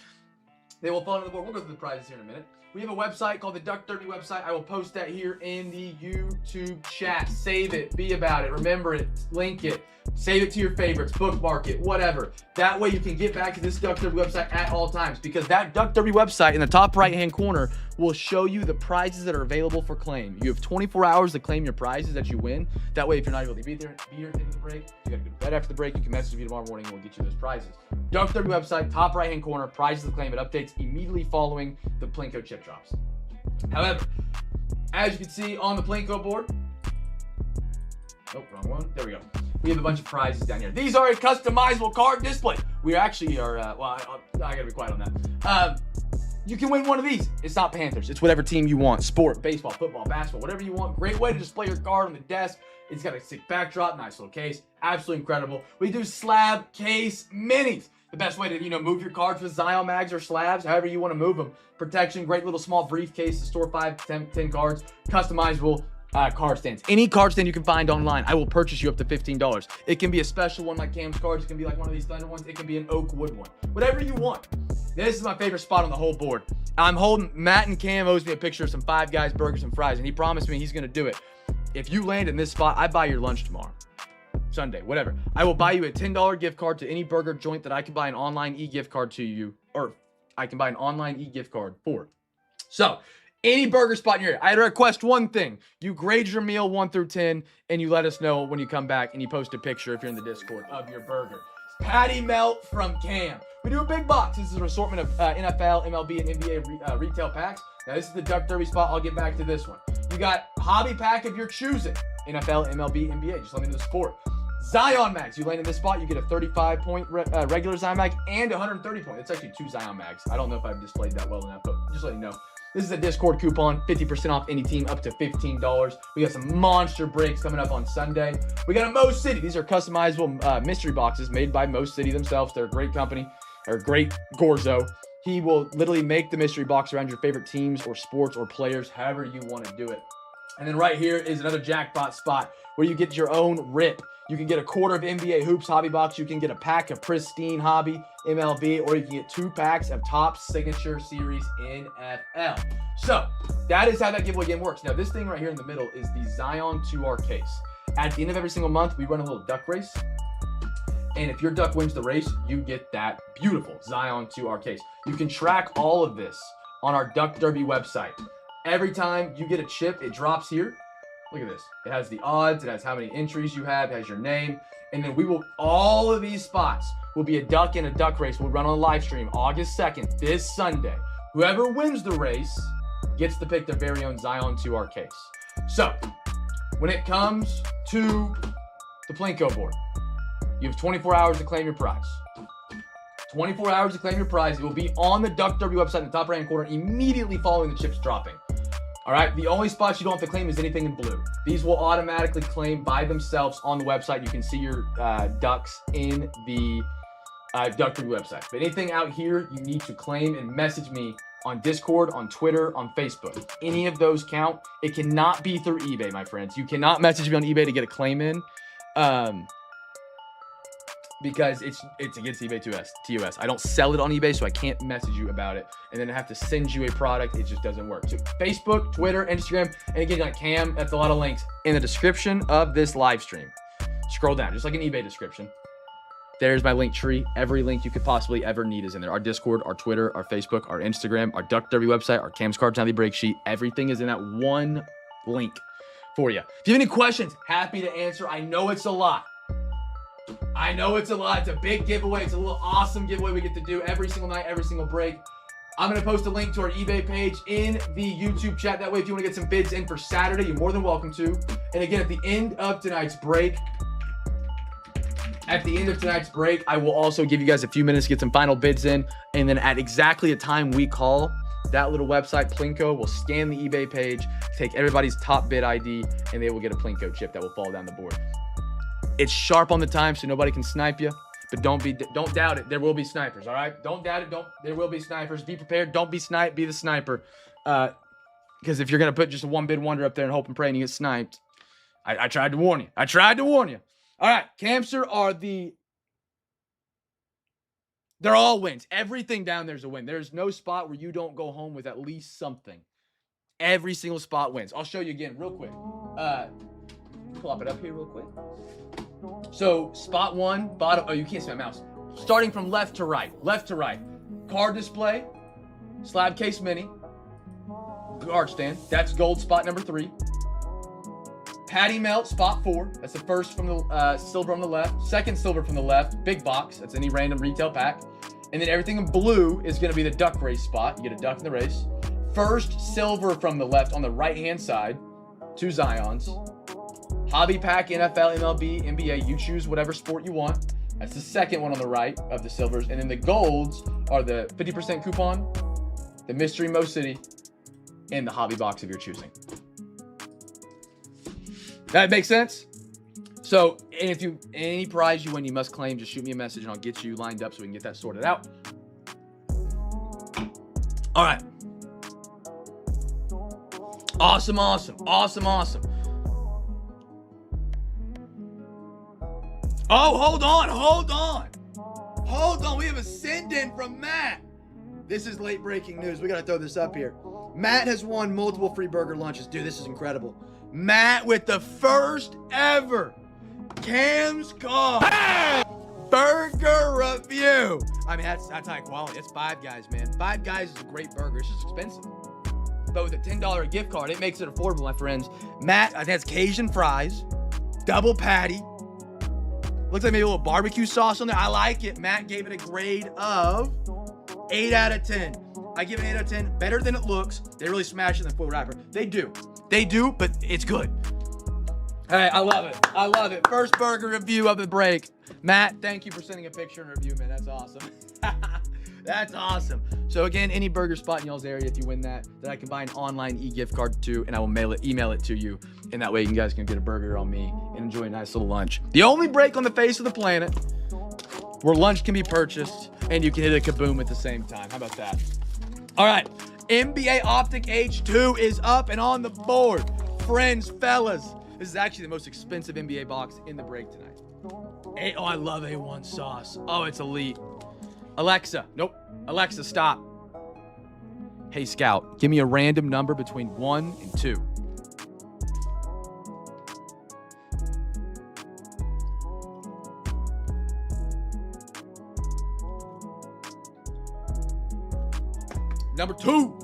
They will fall into the board. We'll go through the prizes here in a minute. We have a website called the Duck Derby website. I will post that here in the YouTube chat. Save it. Be about it. Remember it. Link it. Save it to your favorites. Bookmark it. Whatever. That way you can get back to this Duck Derby website at all times, because that Duck Derby website in the top right-hand corner will show you the prizes that are available for claim. You have 24 hours to claim your prizes that you win. That way, if you're not able to be here at the end of the break, you got to go to bed after the break, you can message me tomorrow morning and we'll get you those prizes. Duck Derby website, top right-hand corner, prizes to claim. It updates immediately following the Plinko chip drops. However, as you can see on the Plinko board, oh, wrong one. There we go. We have a bunch of prizes down here. These are a customizable card display. We actually are, well, I gotta be quiet on that. You can win one of these. It's not Panthers. It's whatever team you want. Sport, baseball, football, basketball, whatever you want. Great way to display your card on the desk. It's got a sick backdrop, nice little case. Absolutely incredible. We do slab case minis. The best way to, move your cards with Zion mags or slabs, however you want to move them. Protection, great little small briefcase to store 5, 10 cards. Customizable card stands. Any card stand you can find online, I will purchase you up to $15. It can be a special one like Cam's cards. It can be like one of these Thunder ones. It can be an oak wood one. Whatever you want. This is my favorite spot on the whole board. I'm holding, Matt and Cam owes me a picture of some Five Guys burgers and fries, and he promised me he's going to do it. If you land in this spot, I buy your lunch tomorrow. Sunday, whatever. I will buy you a $10 gift card to any burger joint that I can buy an online e-gift card to you, or I can buy an online e-gift card for. So, any burger spot in your area, I request one thing. You grade your meal 1 through 10, and you let us know when you come back, and you post a picture if you're in the Discord of your burger. Patty Melt from Cam. We do a big box. This is an assortment of NFL, MLB, and NBA retail packs. Now, this is the Duck Derby spot. I'll get back to this one. You got hobby pack of your choosing. NFL, MLB, NBA. Just let me know the sport. Zion mags. You land in this spot, you get a 35-point regular Zion mag and 130 point. It's actually 2 Zion mags. I don't know if I've displayed that well enough, but just let you know. This is a Discord coupon, 50% off any team up to $15. We got some monster breaks coming up on Sunday. We got a Mo City. These are customizable mystery boxes made by Mo City themselves. They're a great company. They're a great Gorzo. He will literally make the mystery box around your favorite teams or sports or players, however you want to do it. And then right here is another jackpot spot where you get your own rip. You can get a quarter of NBA Hoops hobby box. You can get a pack of Pristine Hobby MLB, or you can get 2 packs of Top Signature Series NFL. So that is how that giveaway game works. Now, this thing right here in the middle is the Zion 2R case. At the end of every single month, we run a little duck race. And if your duck wins the race, you get that beautiful Zion 2R case. You can track all of this on our Duck Derby website. Every time you get a chip, it drops here. Look at this. It has the odds. It has how many entries you have. It has your name. And then all of these spots will be a duck and a duck race. We'll run on a live stream August 2nd, this Sunday. Whoever wins the race gets to pick their very own Zion 2R case. So, when it comes to the Plinko board, you have 24 hours to claim your prize. 24 hours to claim your prize. It will be on the Duck Derby website in the top right-hand corner immediately following the chips dropping. All right, the only spots you don't have to claim is anything in blue. These will automatically claim by themselves on the website. You can see your ducks in the Duck Derby website. But anything out here, you need to claim and message me on Discord, on Twitter, on Facebook. Any of those count. It cannot be through eBay, my friends. You cannot message me on eBay to get a claim in. Because it's against eBay TOS. I don't sell it on eBay, so I can't message you about it. And then I have to send you a product. It just doesn't work. So Facebook, Twitter, Instagram, and again, like Cam, that's a lot of links in the description of this live stream. Scroll down, just like an eBay description. There's my link tree. Every link you could possibly ever need is in there. Our Discord, our Twitter, our Facebook, our Instagram, our Duck Derby website, our Cam's Cards Nightly Break Sheet. Everything is in that one link for you. If you have any questions, happy to answer. I know it's a lot. It's a big giveaway. It's a little awesome giveaway we get to do every single night, every single break. I'm going to post a link to our eBay page in the YouTube chat. That way, if you want to get some bids in for Saturday, you're more than welcome to. And again, at the end of tonight's break, I will also give you guys a few minutes to get some final bids in. And then at exactly the time we call, that little website, Plinko, will scan the eBay page, take everybody's top bid ID, and they will get a Plinko chip that will fall down the board. It's sharp on the time, so nobody can snipe you. But don't doubt it. There will be snipers, all right? Don't doubt it. There will be snipers. Be prepared. Don't be sniped. Be the sniper. Because if you're going to put just a one bid wonder up there and hope and pray and you get sniped, I tried to warn you. All right, Camster are the They're all wins. Everything down there's a win. There's no spot where you don't go home with at least something. Every single spot wins. I'll show you again real quick. Plop it up here real quick. So spot 1, bottom. Oh, you can't see my mouse. Starting from left to right. Left to right. Card display. Slab case mini. Card stand. That's gold spot number 3. Patty melt spot 4. That's the first from the silver on the left. Second silver from the left. Big box. That's any random retail pack. And then everything in blue is going to be the duck race spot. You get a duck in the race. First silver from the left on the right-hand side. 2 Zions. Hobby pack, NFL, MLB, NBA. You choose whatever sport you want. That's the second one on the right of the silvers. And then the golds are the 50% coupon, the Mystery Mo City, and the hobby box of your choosing. That makes sense? So, and if any prize you win, you must claim. Just shoot me a message and I'll get you lined up so we can get that sorted out. All right. Awesome. Oh, hold on. We have a send-in from Matt. This is late breaking news. We got to throw this up here. Matt has won multiple free burger lunches. Dude, this is incredible. Matt with the first ever Cam's Call burger review. I mean, that's high quality. It's Five Guys, man. Five Guys is a great burger. It's just expensive. But with a $10 gift card, it makes it affordable, my friends. Matt, I think that's Cajun fries, double patty. Looks like maybe a little barbecue sauce on there. I like it. Matt gave it a grade of 8 out of 10. I give it an 8 out of 10. Better than it looks. They really smash it in the foil wrapper. They do, but it's good. Hey, I love it. First burger review of the break. Matt, thank you for sending a picture and review, man. That's awesome. That's awesome. So again, any burger spot in y'all's area, if you win that I can buy an online e-gift card to, and I will email it to you. And that way you guys can get a burger on me and enjoy a nice little lunch. The only break on the face of the planet where lunch can be purchased and you can hit a kaboom at the same time. How about that? All right. NBA Optic H2 is up and on the board. Friends, fellas, this is actually the most expensive NBA box in the break tonight. Oh, I love A1 sauce. Oh, it's elite. Alexa, nope. Alexa, stop. Hey, Scout, give me a random number between 1 and 2. Number 2.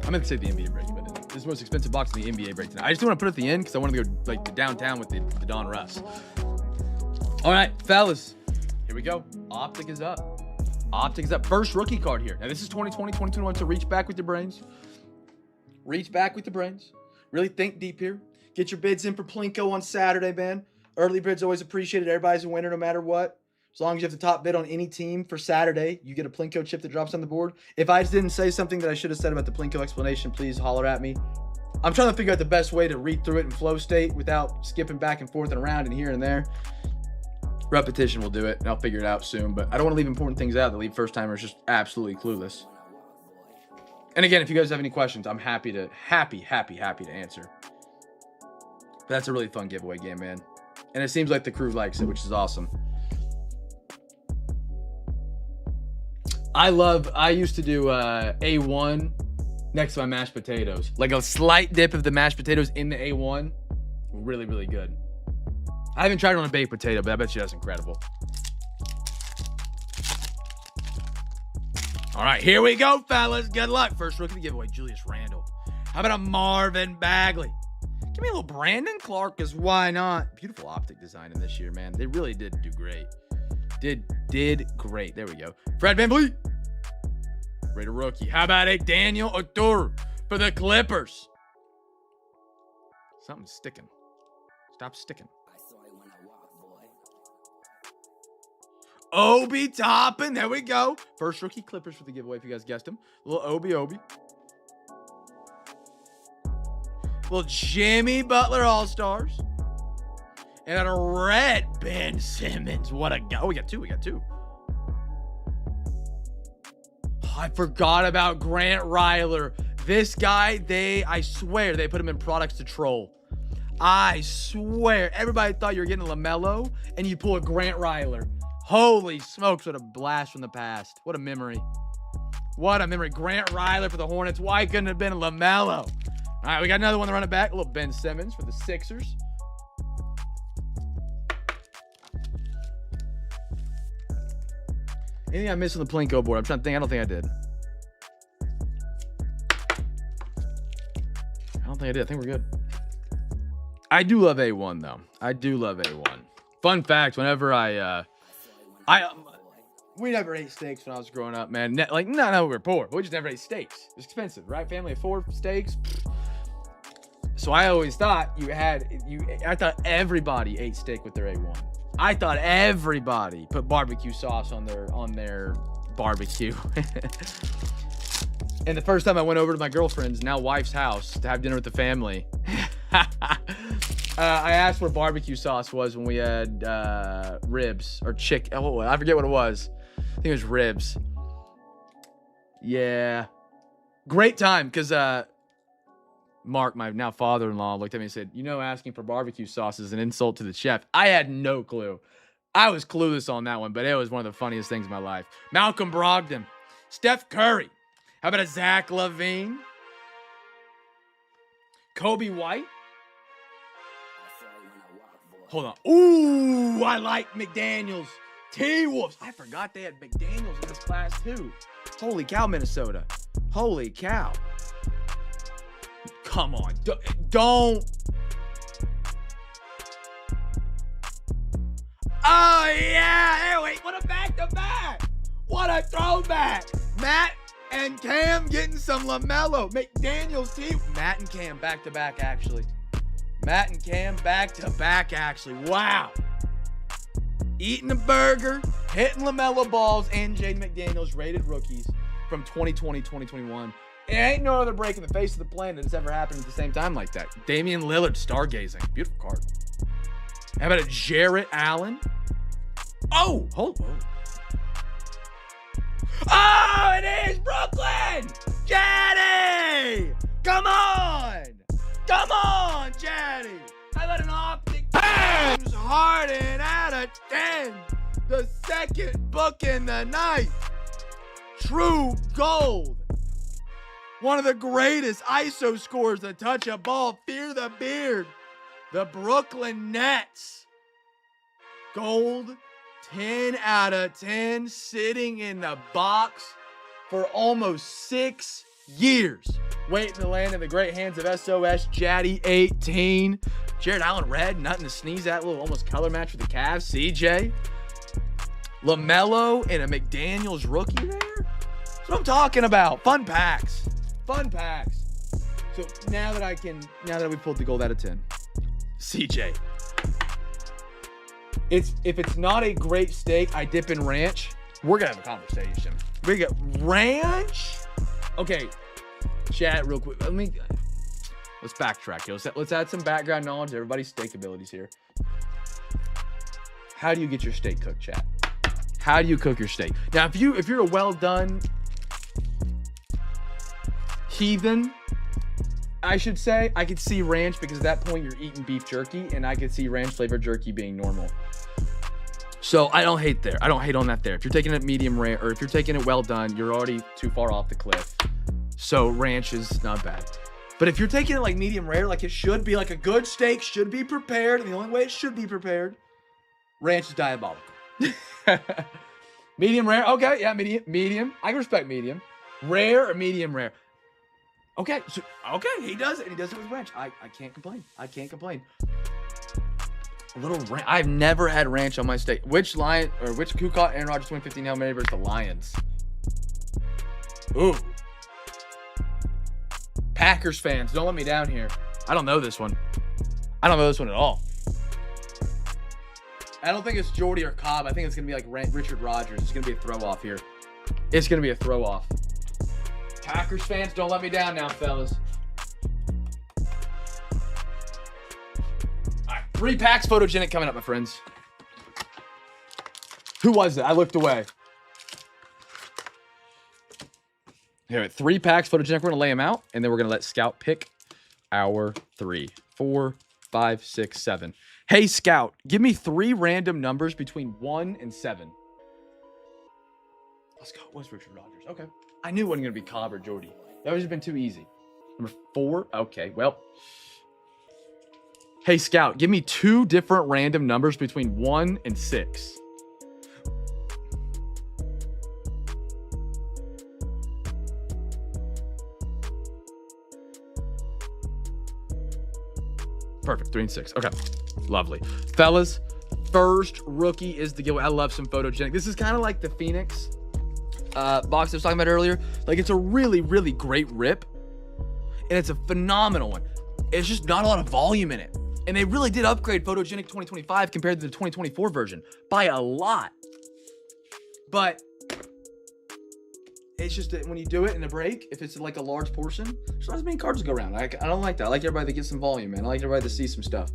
I'm going to say the NBA break, but this is the most expensive box in the NBA break tonight. I just didn't want to put it at the end because I wanted to go like downtown with the Donruss. All right, fellas, here we go. Optic is up. Optic is up. First rookie card here. Now, this is 2020, 2021, so reach back with your brains. Reach back with your brains. Really think deep here. Get your bids in for Plinko on Saturday, man. Early bids always appreciated. Everybody's a winner no matter what. As long as you have the top bid on any team for Saturday, you get a Plinko chip that drops on the board. If I didn't say something that I should have said about the Plinko explanation, please holler at me. I'm trying to figure out the best way to read through it in flow state without skipping back and forth and around and here and there. Repetition will do it, and I'll figure it out soon. But I don't want to leave important things out that leave first-timers just absolutely clueless. And again, if you guys have any questions, I'm happy to answer. But that's a really fun giveaway game, man. And it seems like the crew likes it, which is awesome. I used to do A1 next to my mashed potatoes. Like a slight dip of the mashed potatoes in the A1. Really, really good. I haven't tried it on a baked potato, but I bet you that's incredible. All right, here we go, fellas. Good luck. First rookie giveaway, Julius Randle. How about a Marvin Bagley? Give me a little Brandon Clark, because why not? Beautiful optic design in this year, man. They really did do great. Did great. There we go. Fred VanVleet. Great rookie. How about a Daniel Oturu for the Clippers? Something's sticking. Stop sticking. Obi Toppin. There we go. First rookie Clippers for the giveaway, if you guys guessed him. A little Obi. Little Jimmy Butler All-Stars. And a red Ben Simmons. What a guy. Oh, we got two. I forgot about Grant Ryler. This guy, I swear, they put him in products to troll. I swear. Everybody thought you were getting a LaMelo, and you pull a Grant Ryler. Holy smokes, what a blast from the past. What a memory. What a memory. Grant Ryler for the Hornets. Why couldn't it have been LaMelo? All right, we got another one to run it back. A little Ben Simmons for the Sixers. Anything I missed on the Plinko board? I'm trying to think. I don't think I did. I think we're good. I do love A1 though. I do love A1. Fun fact: whenever we never ate steaks when I was growing up, man. Like, no, we were poor, but we just never ate steaks. It's expensive, right? Family of 4 steaks. So I always thought I thought everybody ate steak with their A1. I thought everybody put barbecue sauce on their barbecue. And the first time I went over to my girlfriend's, now wife's house to have dinner with the family, I asked where barbecue sauce was when we had ribs or chicken. Oh, I forget what it was. I think it was ribs. Yeah. Great time because Mark, my now father-in-law, looked at me and said, you know, asking for barbecue sauce is an insult to the chef. I had no clue. I was clueless on that one, but it was one of the funniest things in my life. Malcolm Brogdon. Steph Curry. How about a Zach LaVine? Kobe White. Hold on. Ooh, I like McDaniels. T-Wolves. I forgot they had McDaniels in this class too. Holy cow, Minnesota. Holy cow. Come on. Don't. Oh, yeah. Hey, wait. What a back-to-back. What a throwback. Matt and Cam getting some LaMelo. McDaniels team. Matt and Cam back-to-back, actually. Matt and Cam back-to-back, actually. Wow. Eating a burger, hitting LaMelo balls, and Jaden McDaniels rated rookies from 2020, 2021. It ain't no other break in the face of the planet that's ever happened at the same time like that. Damian Lillard stargazing. Beautiful card. How about a Jarrett Allen? Oh, hold on. Oh, it is Brooklyn! Jaddy! Come on! Come on, Jaddy! How about an optic James Harden out of 10? The second book in the night. True gold. One of the greatest ISO scorers to touch a ball. Fear the beard. The Brooklyn Nets. Gold. 10 out of 10, sitting in the box for almost 6 years. Waiting to land in the great hands of SOS Jaddy 18. Jared Allen red, nothing to sneeze at. A little almost color match with the Cavs. CJ. LaMelo and a McDaniels rookie there. That's what I'm talking about. Fun packs. Fun packs. So now that we pulled the gold out of 10. CJ. If it's not a great steak, I dip in ranch. We're gonna have a conversation. We got ranch. Okay, chat real quick. Let's backtrack here. Let's add some background knowledge to everybody's steak abilities here. How do you get your steak cooked, chat? How do you cook your steak? Now, if you're a well done heathen, I should say, I could see ranch because at that point you're eating beef jerky, and I could see ranch flavored jerky being normal. So I don't hate there. I don't hate on that there. If you're taking it medium rare, or if you're taking it well done, you're already too far off the cliff. So ranch is not bad. But if you're taking it like medium rare, like it should be, like a good steak should be prepared, and the only way it should be prepared, ranch is diabolical. Medium rare, okay, yeah, medium. I can respect medium. Rare or medium rare. Okay, so he does it, and he does it with ranch. I can't complain. I can't complain. A little ranch. I've never had ranch on my steak. Which who caught Aaron Rodgers 2015 Hail Mary versus the Lions? Ooh. Packers fans, don't let me down here. I don't know this one. I don't know this one at all. I don't think it's Jordy or Cobb. I think it's going to be like Richard Rodgers. It's going to be a throw-off here. It's going to be a throw-off. Packers fans, don't let me down now, fellas. All right, 3 packs photogenic coming up, my friends. Who was it? I looked away. Here, 3 packs photogenic. We're going to lay them out, and then we're going to let Scout pick our 3, 4, 5, 6, 7. Hey, Scout, give me 3 random numbers between 1 and 7. Let's go. What's Richard Rodgers? Okay. I knew it wasn't going to be Cobb or Jordy. That would have been too easy. Number 4. Okay, well. Hey, Scout, give me 2 different random numbers between 1 and 6. Perfect. 3 and 6. Okay. Lovely. Fellas, first rookie is the giveaway. I love some photogenic. This is kind of like the Phoenix box I was talking about earlier. Like, it's a really, really great rip. And it's a phenomenal one. It's just not a lot of volume in it. And they really did upgrade Photogenic 2025 compared to the 2024 version by a lot. But it's just that when you do it in a break, if it's like a large portion, there's not as many cards to go around. I don't like that. I like everybody to get some volume, man. I like everybody to see some stuff.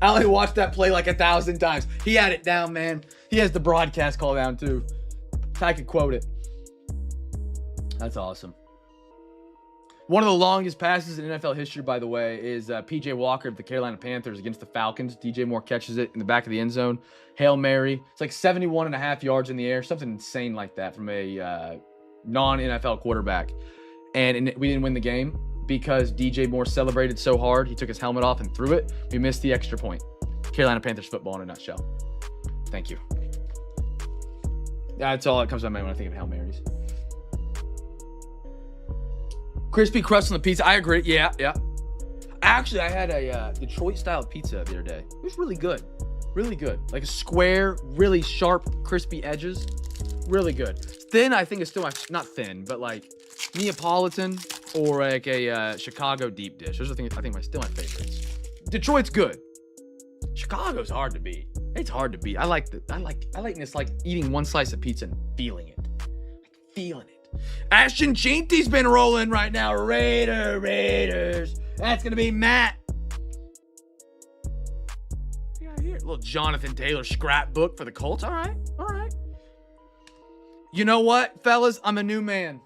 I only watched that play like 1,000 times. He had it down, man. He has the broadcast call down too. I could quote it. That's awesome. One of the longest passes in NFL history, by the way, is P.J. Walker of the Carolina Panthers against the Falcons. DJ Moore catches it in the back of the end zone. Hail Mary. It's like 71.5 yards in the air, something insane like that from a non-NFL quarterback. And we didn't win the game because DJ Moore celebrated so hard, he took his helmet off and threw it. We missed the extra point. Carolina Panthers football in a nutshell. Thank you. That's all that comes to my mind when I think of Hail Marys. Crispy crust on the pizza. I agree. Yeah. Actually, I had a Detroit-style pizza the other day. It was really good. Really good. Like a square, really sharp, crispy edges. Really good. Thin, I think, is still not thin, but like Neapolitan or like a Chicago deep dish. Those are still my favorites. Detroit's good. Chicago's hard to beat. It's hard to beat. I like this, like eating one slice of pizza and feeling it. Like feeling it. Ashton Chinty's been rolling right now. Raiders. That's going to be Matt. What do you got here? A little Jonathan Taylor scrapbook for the Colts. All right. You know what, fellas? I'm a new man.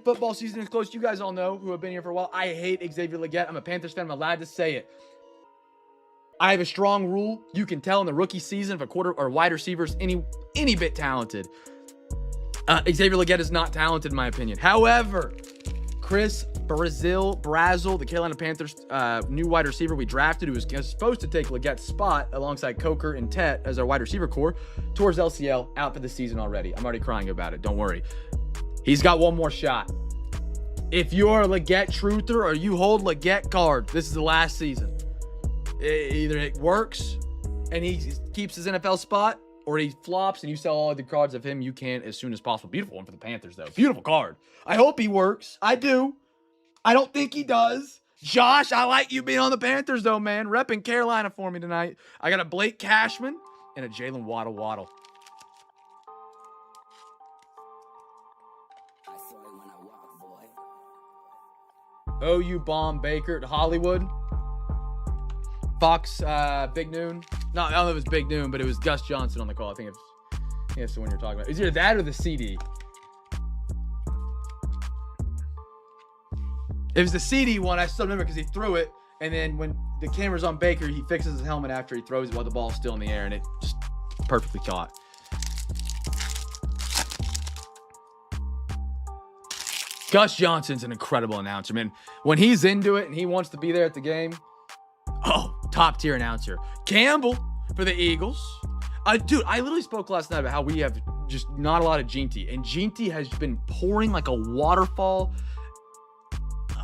Football season is close. You guys all know who have been here for a while. I hate Xavier Legette. I'm a Panthers fan. I'm allowed to say it. I have a strong rule. You can tell in the rookie season if a quarter or wide receiver's any bit talented. Xavier Legette is not talented in my opinion. However, Chris Brazzell, the Carolina Panthers new wide receiver we drafted, who was supposed to take Legette's spot alongside Coker and Tet as our wide receiver core, towards LCL, out for the season already. I'm already crying about it. Don't worry. He's got one more shot. If you're a Legette truther or you hold Legette card, this is the last season. Either it works and he keeps his NFL spot, or he flops and you sell all the cards of him you can as soon as possible. Beautiful one for the Panthers, though. Beautiful card. I hope he works. I do. I don't think he does. Josh, I like you being on the Panthers, though, man. Repping Carolina for me tonight. I got a Blake Cashman and a Jalen Waddle. OU Bomb Baker to Hollywood. Fox Big Noon. No, I don't know if it was Big Noon, but it was Gus Johnson on the call. I think it's the one you're talking about. It's either that or the CD. It was the CD one. I still remember because he threw it, and then when the camera's on Baker, he fixes his helmet after he throws it while the ball's still in the air, and it just perfectly caught. Gus Johnson's an incredible announcer, man. When he's into it and he wants to be there at the game, top tier announcer. Campbell for the Eagles. Dude, I literally spoke last night about how we have just not a lot of Ginty, and Ginty has been pouring like a waterfall.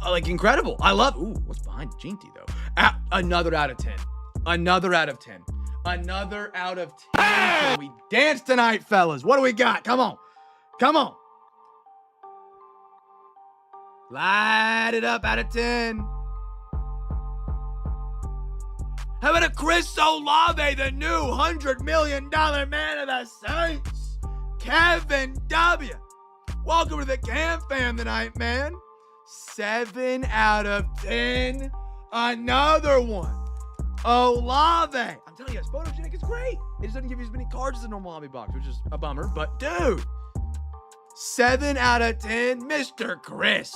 Like incredible. I love. Ooh, what's behind Ginty though? Another out of 10. Another out of 10. Another out of 10. Can we dance tonight, fellas? What do we got? Come on. Light it up out of 10. How about a Chris Olave, the new $100 million man of the Saints? Kevin W. Welcome to the CamFam tonight, man. 7 out of 10. Another one. Olave. I'm telling you guys, photogenic is great. It just doesn't give you as many cards as a normal hobby box, which is a bummer. But, dude, 7 out of 10, Mr. Chris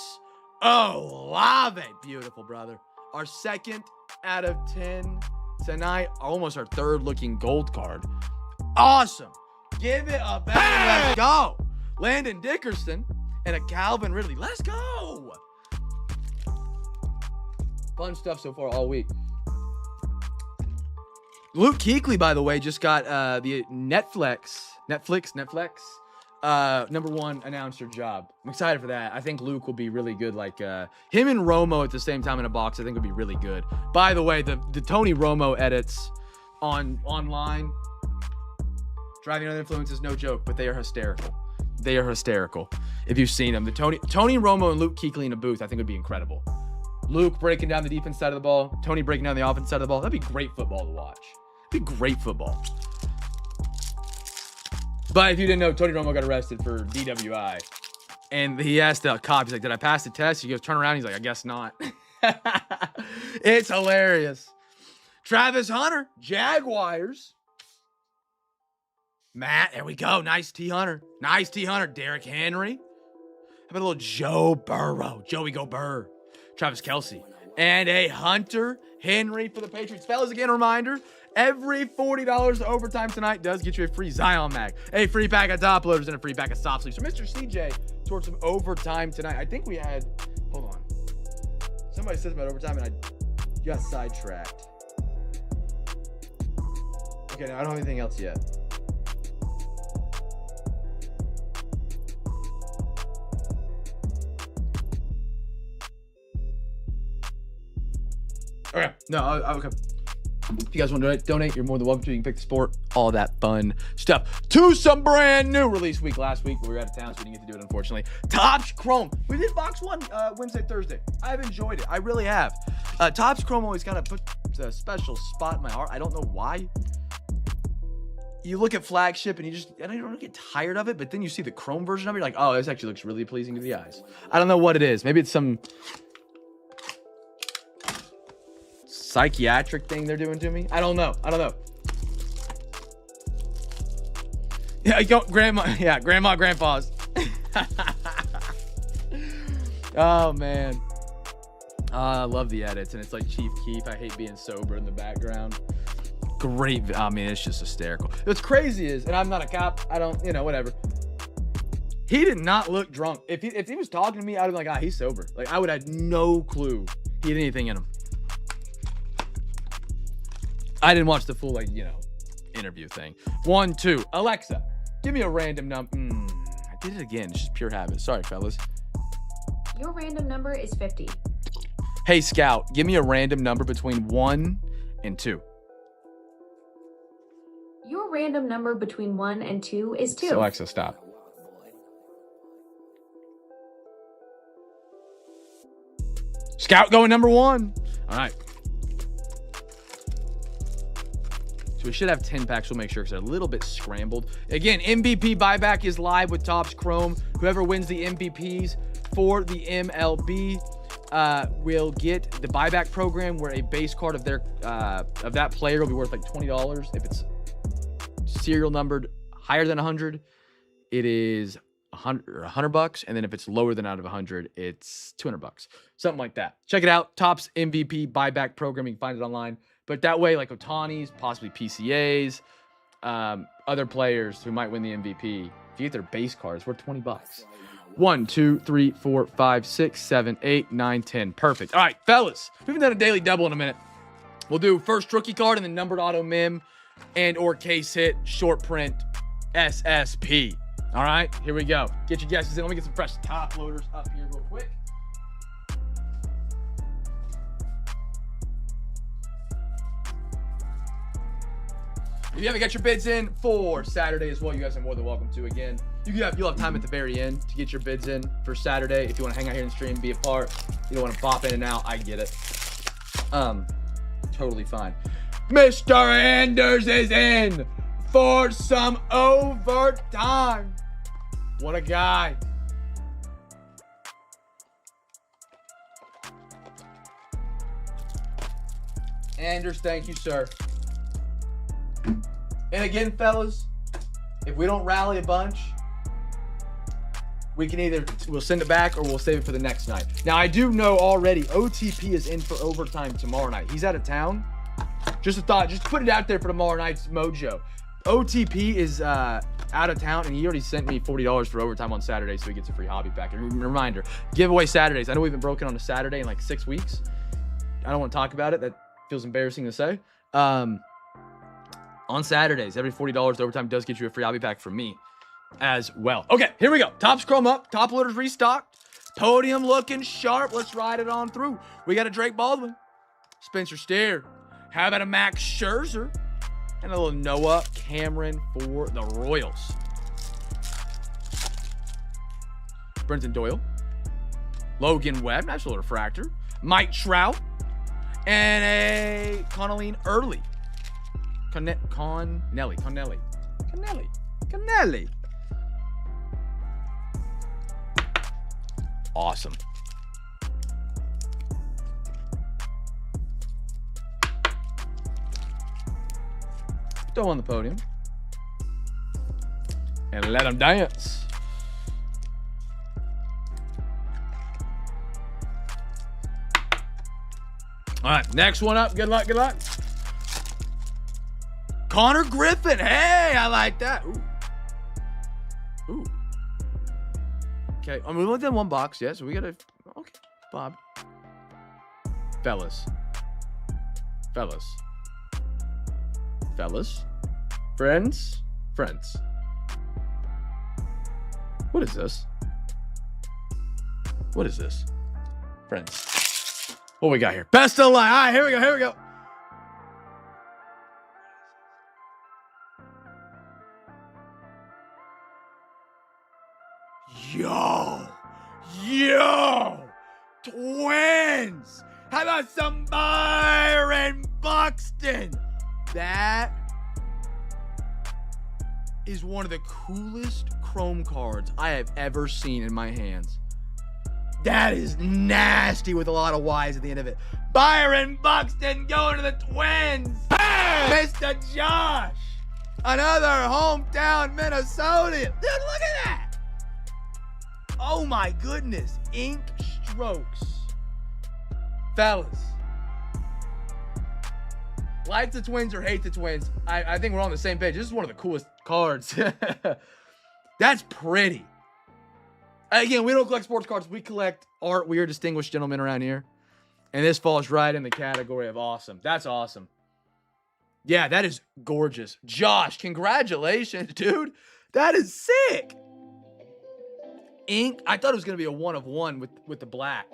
Olave. Beautiful, brother. Our 2nd out of 10 tonight. Almost our 3rd looking gold card. Awesome. Give it a bang. Let's go. Landon Dickerson and a Calvin Ridley. Let's go. Fun stuff so far all week. Luke Kuechly, by the way, just got the Netflix #1 announcer job. I'm excited for that. I think Luke will be really good. Like him and Romo at the same time in a box, I think would be really good. By the way, the Tony Romo edits online, Driving Under the Influence is no joke, but they are hysterical. They are hysterical. If you've seen them, the Tony Romo and Luke Kuechly in a booth, I think would be incredible. Luke breaking down the defense side of the ball, Tony breaking down the offense side of the ball. That'd be great football to watch. It'd be great football. But if you didn't know, Tony Romo got arrested for DWI. And he asked the cop, he's like, did I pass the test? He goes, turn around. He's like, I guess not. It's hilarious. Travis Hunter, Jaguars. Matt, there we go. Nice T. Hunter. Nice T. Hunter. Derrick Henry. How about a little Joe Burrow? Joey go Burr. Travis Kelce. And a Hunter Henry for the Patriots. Fellas, again, a reminder, every $40 to overtime tonight does get you a free Zion mag, a free pack of top loaders, and a free pack of soft sleeves. So Mr. CJ towards some overtime tonight. I think we had, hold on. Somebody said about overtime and I got sidetracked. Okay, no, I don't have anything else yet. Okay. No, okay. If you guys want to donate, you're more than welcome to. You can pick the sport, all that fun stuff. To some brand new release week last week. We were out of town, so we didn't get to do it, unfortunately. Topps Chrome. We did box 1 Wednesday, Thursday. I've enjoyed it. I really have. Topps Chrome always kind of put a special spot in my heart. I don't know why. You look at flagship and I don't get tired of it, but then you see the Chrome version of it, you're like, oh, this actually looks really pleasing to the eyes. I don't know what it is. Maybe it's some psychiatric thing they're doing to me. I don't know. Yeah, grandpa's. Oh man. I love the edits, and it's like Chief Keef. I hate being sober in the background. Great. I mean, it's just hysterical. What's crazy is, and I'm not a cop. I don't, whatever. He did not look drunk. If he was talking to me, I'd be like, he's sober. Like, I would have no clue he had anything in him. I didn't watch the full, interview thing. 1, 2. Alexa, give me a random number. I did it again. It's just pure habit. Sorry, fellas. Your random number is 50. Hey, Scout, give me a random number between 1 and 2. Your random number between 1 and 2 is 2. So, Alexa, stop. Scout going number 1. All right. So we should have 10 packs. We'll make sure because they're a little bit scrambled. Again, MVP buyback is live with Topps Chrome. Whoever wins the MVPs for the MLB will get the buyback program where a base card of that player will be worth like $20. If it's serial numbered higher than 100, it is $100, and then if it's lower than out of 100, it's $200, something like that. Check it out. Topps MVP buyback program. You can find it online. But that way, like Ohtani's, possibly PCAs, other players who might win the MVP, if you get their base cards, worth $20. 1, 2, 3, 4, 5, 6, 7, 8, 9, 10. Perfect. All right, fellas, we haven't done a daily double in a minute. We'll do first rookie card and then numbered auto mem and or case hit short print SSP. All right, here we go. Get your guesses in. Let me get some fresh top loaders up here real quick. If you haven't got your bids in for Saturday as well, you guys are more than welcome to. Again, you'll have time at the very end to get your bids in for Saturday. If you want to hang out here in the stream, be a part. You don't want to pop in and out. I get it. Totally fine. Mr. Anders is in for some overtime. What a guy. Anders, thank you, sir. And again, fellas, if we don't rally a bunch, we'll send it back or we'll save it for the next night. Now, I do know already OTP is in for overtime tomorrow night. He's out of town. Just a thought. Just put it out there for tomorrow night's mojo. OTP is out of town, and he already sent me $40 for overtime on Saturday, so he gets a free hobby pack. And reminder, giveaway Saturdays. I know we haven't broken on a Saturday in like 6 weeks. I don't want to talk about it. That feels embarrassing to say. On Saturdays, every $40 overtime does get you a free hobby pack from me as well. Okay, here we go. Topps Chrome up. Top loaders restocked. Podium looking sharp. Let's ride it on through. We got a Drake Baldwin. Spencer Steer. How about a Max Scherzer? And a little Noah Cameron for the Royals. Brenton Doyle. Logan Webb. Nice little refractor. Mike Trout. And a Connelly Early. Connelly. Awesome. Throw on the podium. And let them dance. All right, next one up. Good luck, good luck. Connor Griffin. Hey, I like that. Ooh. Okay, I mean, we looked at one box, yeah, so we got to... Okay, Bob. Fellas. Friends. What is this? Friends. What we got here? Best of luck. All right, here we go. Yo, Twins. How about some Byron Buxton? That is one of the coolest Chrome cards I have ever seen in my hands. That is nasty with a lot of Y's at the end of it. Byron Buxton going to the Twins. Hey! Mr. Josh. Another hometown Minnesotan. Dude, look at that. Oh my goodness. Ink strokes. Fellas. Like the Twins or hate the Twins, I think we're on the same page. This is one of the coolest cards. That's pretty. Again, we don't collect sports cards. We collect art. We are distinguished gentlemen around here. And this falls right in the category of awesome. That's awesome. Yeah, that is gorgeous. Josh, congratulations, dude. That is sick. Ink. I thought it was going to be a 1 of 1 with the black.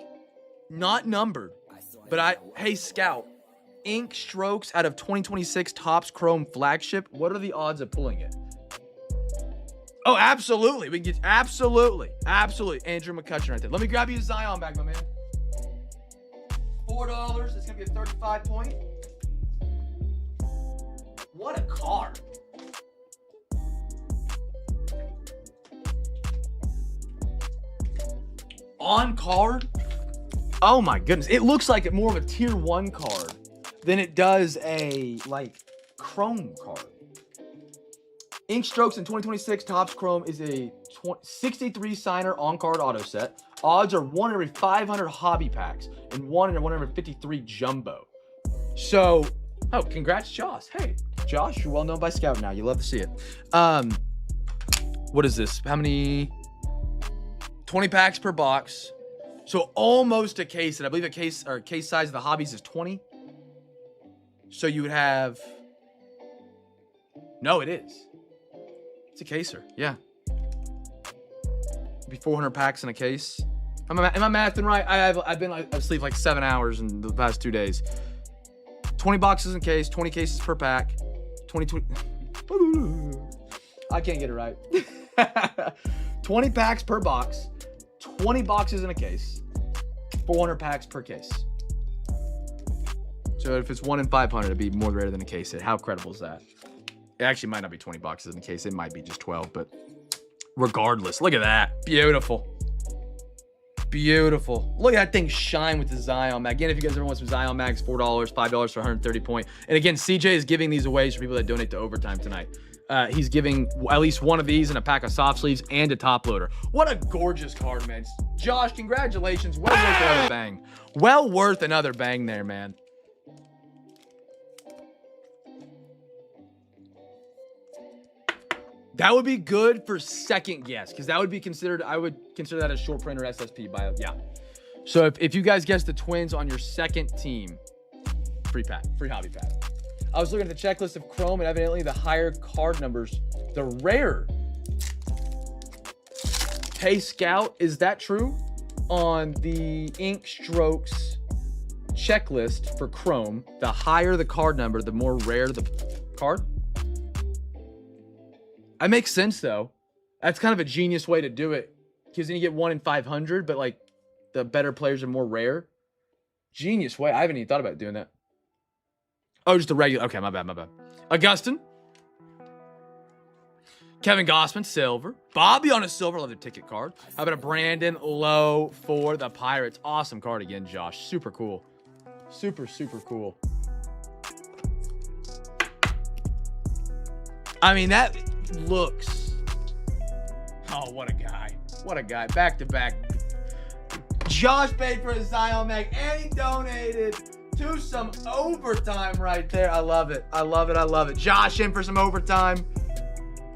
Not numbered. But hey, Scout. Ink strokes out of 2026 Topps Chrome flagship. What are the odds of pulling it? Oh, absolutely. We can get absolutely. Andrew McCutcheon right there. Let me grab you a Zion back, my man. $4. It's gonna be a 35 point. What a card. On card. Oh my goodness. It looks like more of a tier 1 card than it does a Chrome card. Ink strokes in 2026 Topps Chrome is a 63 signer on card auto set. Odds are 1 in every 500 hobby packs and 1 in 153 jumbo. So, oh, congrats, Josh. Hey, Josh, you're well known by Scout now. You love to see it. What is this? How many? 20 packs per box. So almost a case, and I believe a case size of the hobbies is 20. So you would have, no, it is. It's a caser, yeah. It'd be 400 packs in a case. Am I mathing right? I've been asleep like 7 hours in the past 2 days. 20 boxes in case, 20 cases per pack. 20. I can't get it right. 20 packs per box, 20 boxes in a case, 400 packs per case. So if it's 1 in 500, it'd be more rare than a case hit. How credible is that? It actually might not be 20 boxes in a case. It might be just 12, but regardless, look at that. Beautiful. Beautiful. Look at that thing shine with the Zion mag. Again, if you guys ever want some Zion mags, $4, $5 for 130 point. And again, CJ is giving these away for people that donate to overtime tonight. he's giving at least one of these and a pack of soft sleeves and a top loader. What a gorgeous card, man. Josh, congratulations. Well worth another bang. Well worth another bang there, man. That would be good for second guess, because that would be considered, I would consider that a short print or SSP by, yeah. So if you guys guess the Twins on your second team, free pack, free hobby pack. I was looking at the checklist of Chrome, and evidently the higher card numbers, the rare Pay Scout, is that true? On the ink strokes checklist for Chrome, the higher the card number, the more rare the card? That makes sense, though. That's kind of a genius way to do it, because then you get 1 in 500, but like the better players are more rare. Genius way. I haven't even thought about doing that. Oh, just a regular. Okay, my bad. Augustin. Kevin Gossman, silver. Bobby on a silver leather ticket card. How about a Brandon Lowe for the Pirates? Awesome card again, Josh. Super cool. Super cool. I mean, that looks... Oh, what a guy. What a guy. Back to back. Josh paid for his Zion Mag, and he donated to some overtime right there. I love it. Josh in for some overtime.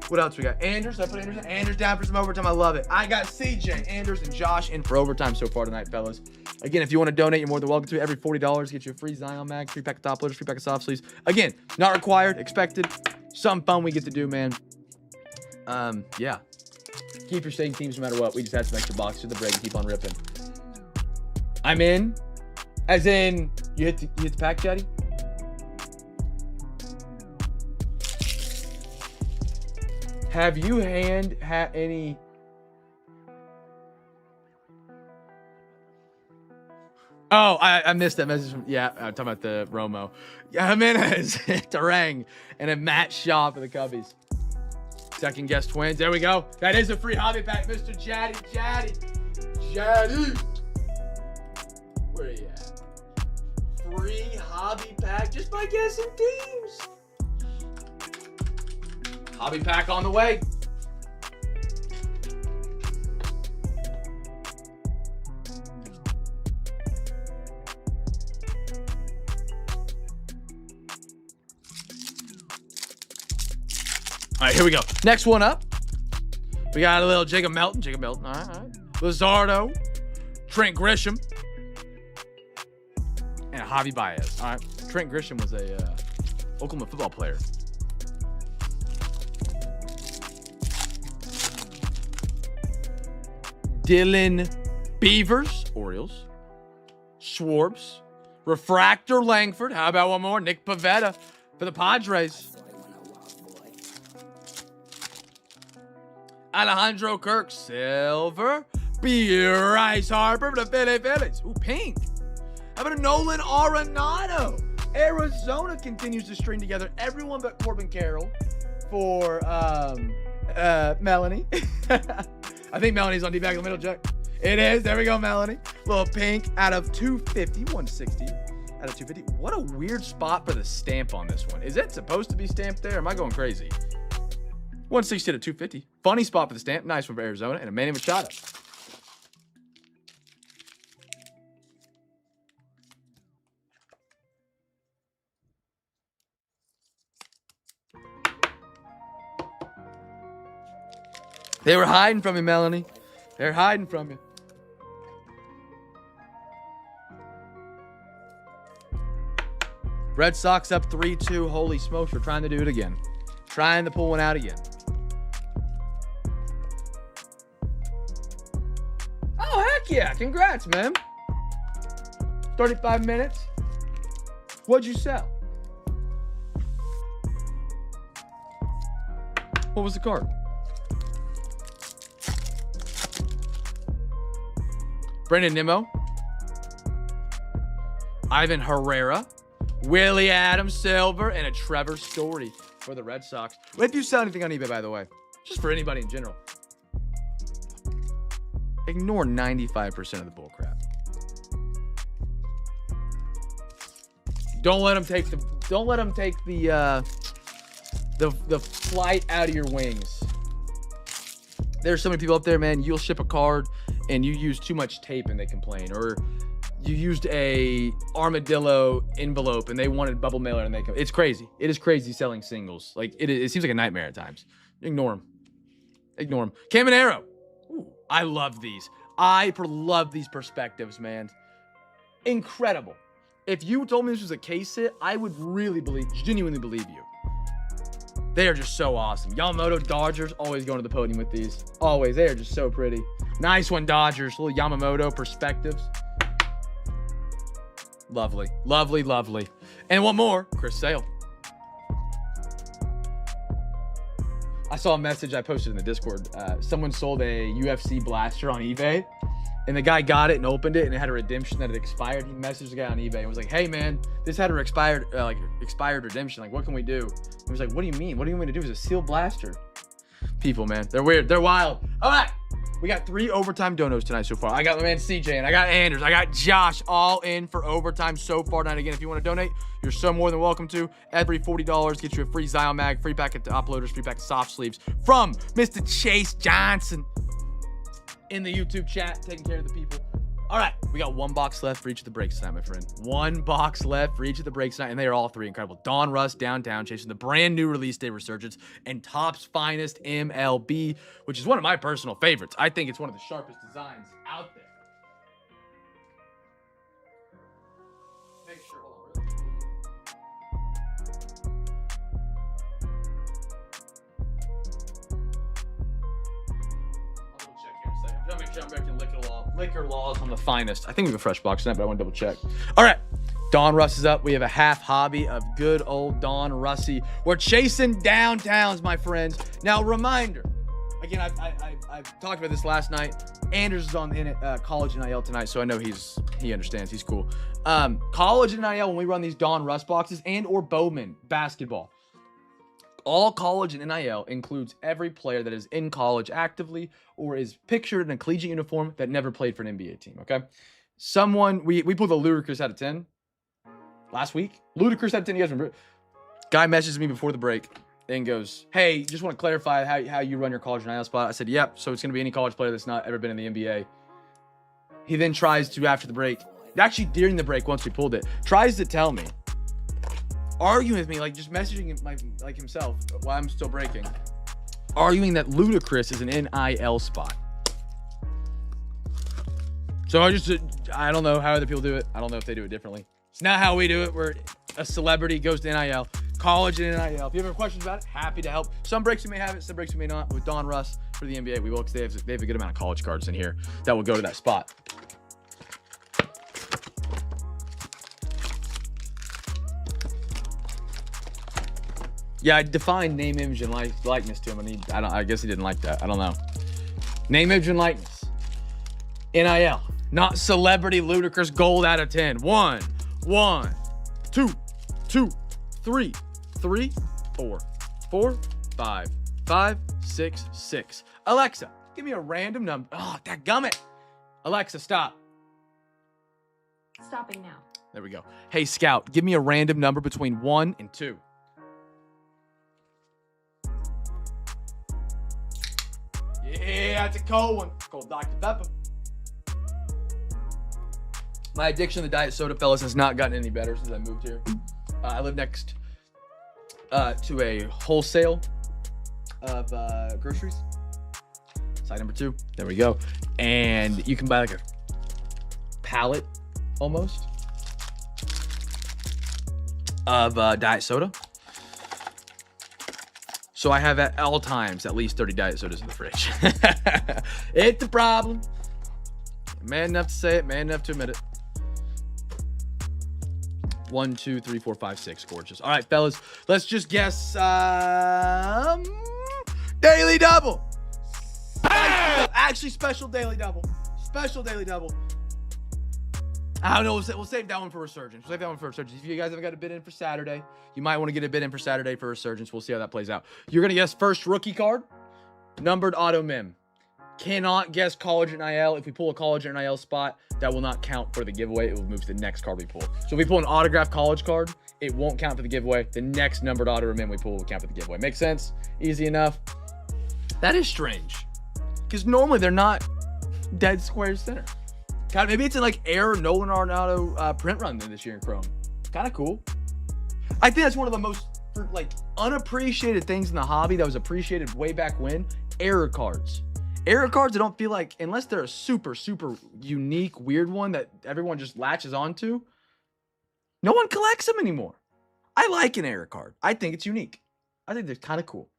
What else we got? Anders. I put Anders in. Anders down for some overtime. I love it. I got CJ, Anders, and Josh in for overtime so far tonight, fellas. Again, if you want to donate, you're more than welcome to. Every $40 gets you a free Zion Mag, free pack of top loaders, free pack of soft sleeves. Again, not required, expected. Something fun we get to do, man. Yeah. Keep your staying teams no matter what. We just had some extra boxes to the break and keep on ripping. I'm in. As in, you hit the pack, Chatty? Have you had any... Oh, I missed that message from... Yeah, I'm talking about the Romo. Jimenez, Terang, and a Matt Shaw for the Cubbies. Second guess Twins. There we go. That is a free hobby pack, Mr. Chatty. Where are you at? Free hobby pack just by guessing teams. Hobby pack on the way. All right, here we go. Next one up. We got a little Jacob Melton. All right. Luzardo. Trent Grisham. And a Javi Baez. All right. Trent Grisham was a Oklahoma football player. Dylan Beavers, Orioles. Schwartz. Refractor Langford. How about one more? Nick Pivetta for the Padres. Alejandro Kirk, silver. Bryce Harper for the Phillies. Ooh, pink. How about a Nolan Arenado? Arizona continues to string together everyone but Corbin Carroll for Melanie. I think Melanie's on D back in the middle, Jack. It is. There we go, Melanie. Little pink out of 250, 160 out of 250. What a weird spot for the stamp on this one. Is it supposed to be stamped there? Am I going crazy? 160 to 250. Funny spot for the stamp. Nice one for Arizona. And a Manny Machado. They were hiding from you, Melanie. They're hiding from you. Red Sox up 3-2. Holy smokes, we're trying to do it again. Trying to pull one out again. Oh, heck yeah. Congrats, man. 35 minutes. What'd you sell? What was the card? Brendan Nimmo. Ivan Herrera. Willie Adams, silver, and a Trevor Story for the Red Sox. If you sell anything on eBay, by the way, just for anybody in general, ignore 95% of the bull crap. Don't let them take the the flight out of your wings. There's so many people up there, man. You'll ship a card and you use too much tape and they complain, or you used a armadillo envelope and they wanted bubble mailer and it's crazy. It is crazy selling singles. Like it seems like a nightmare at times. Ignore them. Cam and Arrow. Ooh, I love these. I love these perspectives, man. Incredible. If you told me this was a case hit, I would genuinely believe you. They are just so awesome. Yamamoto Dodgers, always going to the podium with these. Always. They are just so pretty. Nice one, Dodgers. Little Yamamoto perspectives. Lovely. And one more, Chris Sale. I saw a message I posted in the Discord. Someone sold a UFC blaster on eBay, and the guy got it and opened it, and it had a redemption that had expired. He messaged the guy on eBay and was like, "Hey man, this had a expired redemption. Like, what can we do?" He was like, "What do you mean? What do you want me to do? It's a sealed blaster." People, man, they're weird. They're wild. All right, we got 3 overtime donos tonight so far. I got my man CJ, and I got Anders, I got Josh, all in for overtime so far tonight. Again, if you want to donate, you're so more than welcome to. Every $40 gets you a free Zion mag, free packet to uploaders, free packet of soft sleeves from Mr. Chase Johnson in the YouTube chat, taking care of the people. All right, we got 1 box left for each of the breaks tonight, my friend. 1 box left for each of the breaks tonight, and they are all 3 incredible. Donruss Downtown, chasing the brand new release day Resurgence, and Topps Finest MLB, which is one of my personal favorites. I think it's one of the sharpest designs out there. Make sure, hold on, really? I'll double check here in a second. I'm make sure I'm breaking liquor laws on the finest. I think we have a fresh box tonight, but I want to double check. All right, Donruss is up. We have a half hobby of good old Donrussy. We're chasing downtowns, my friends. Now, reminder. Again, I've talked about this last night. Anders is on college NIL tonight, so I know he understands. He's cool. College NIL, when we run these Donruss boxes and or Bowman basketball, all college and NIL includes every player that is in college actively or is pictured in a collegiate uniform that never played for an NBA team, okay? We pulled a ludicrous out of 10 last week. Ludicrous out of 10, you guys remember? Guy messages me before the break and goes, "Hey, just want to clarify how you run your college NIL spot." I said, "Yep, so it's going to be any college player that's not ever been in the NBA." He then tries to, after the break, actually during the break once we pulled it, tries to tell me, arguing with me, like just messaging him, like himself while I'm still breaking, arguing that ludicrous is an NIL spot. So I don't know how other people do it. I don't know if they do it differently. It's not how we do it, where a celebrity goes to NIL, college and NIL. If you have any questions about it, happy to help. Some breaks you may have it, some breaks you may not. With Donruss for the NBA, we will, because they have a good amount of college cards in here that will go to that spot. Yeah, I defined name, image, and likeness to him, and I guess he didn't like that. I don't know. Name, image, and likeness. NIL, not celebrity, ludicrous, gold out of 10. 1, 2, 3, 4, 5, 6. Alexa, give me a random number. Oh, dadgummit. Alexa, stop. Stopping now. There we go. Hey, Scout, give me a random number between 1 and 2. Yeah, that's a cold one. Cold Dr. Pepper. My addiction to diet soda, fellas, has not gotten any better since I moved here. I live next to a wholesale of groceries. Side number 2. There we go. And you can buy like a pallet almost of diet soda. So I have at all times at least 30 diet sodas in the fridge. It's a problem. Man enough to say it, man enough to admit it. 1, 2, 3, 4, 5, 6. Gorgeous. All right, fellas, let's just guess daily double. Actually, special daily double. Special daily double. I don't know. We'll save that one for Resurgence. If you guys haven't got a bid in for Saturday, you might want to get a bid in for Saturday for Resurgence. We'll see how that plays out. You're going to guess first rookie card, numbered auto mem. Cannot guess college NIL. If we pull a college NIL spot, that will not count for the giveaway. It will move to the next card we pull. So if we pull an autographed college card, it won't count for the giveaway. The next numbered auto remnant we pull will count for the giveaway. Make sense? Easy enough. That is strange. Because normally they're not dead square center. Kind of, maybe it's in like Air Nolan Arenado print run this year in Chrome. Kind of cool. I think that's one of the most like unappreciated things in the hobby that was appreciated way back when. Error cards. Error cards, I don't feel like, unless they're a super, super unique, weird one that everyone just latches onto, no one collects them anymore. I like an error card. I think it's unique. I think they're kind of cool.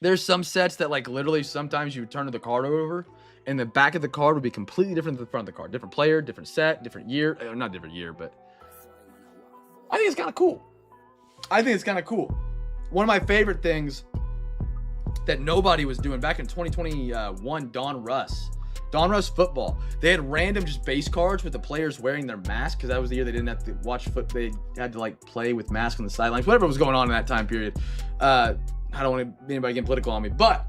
There's some sets that like literally sometimes you turn the card over and the back of the card would be completely different than the front of the card. Different player, different set, different year. Not different year, but I think it's kind of cool. I think it's kind of cool. One of my favorite things that nobody was doing back in 2021, Donruss football. They had random just base cards with the players wearing their mask because that was the year they didn't have to watch foot. They had to like play with masks on the sidelines. Whatever was going on in that time period. I don't want anybody getting political on me, but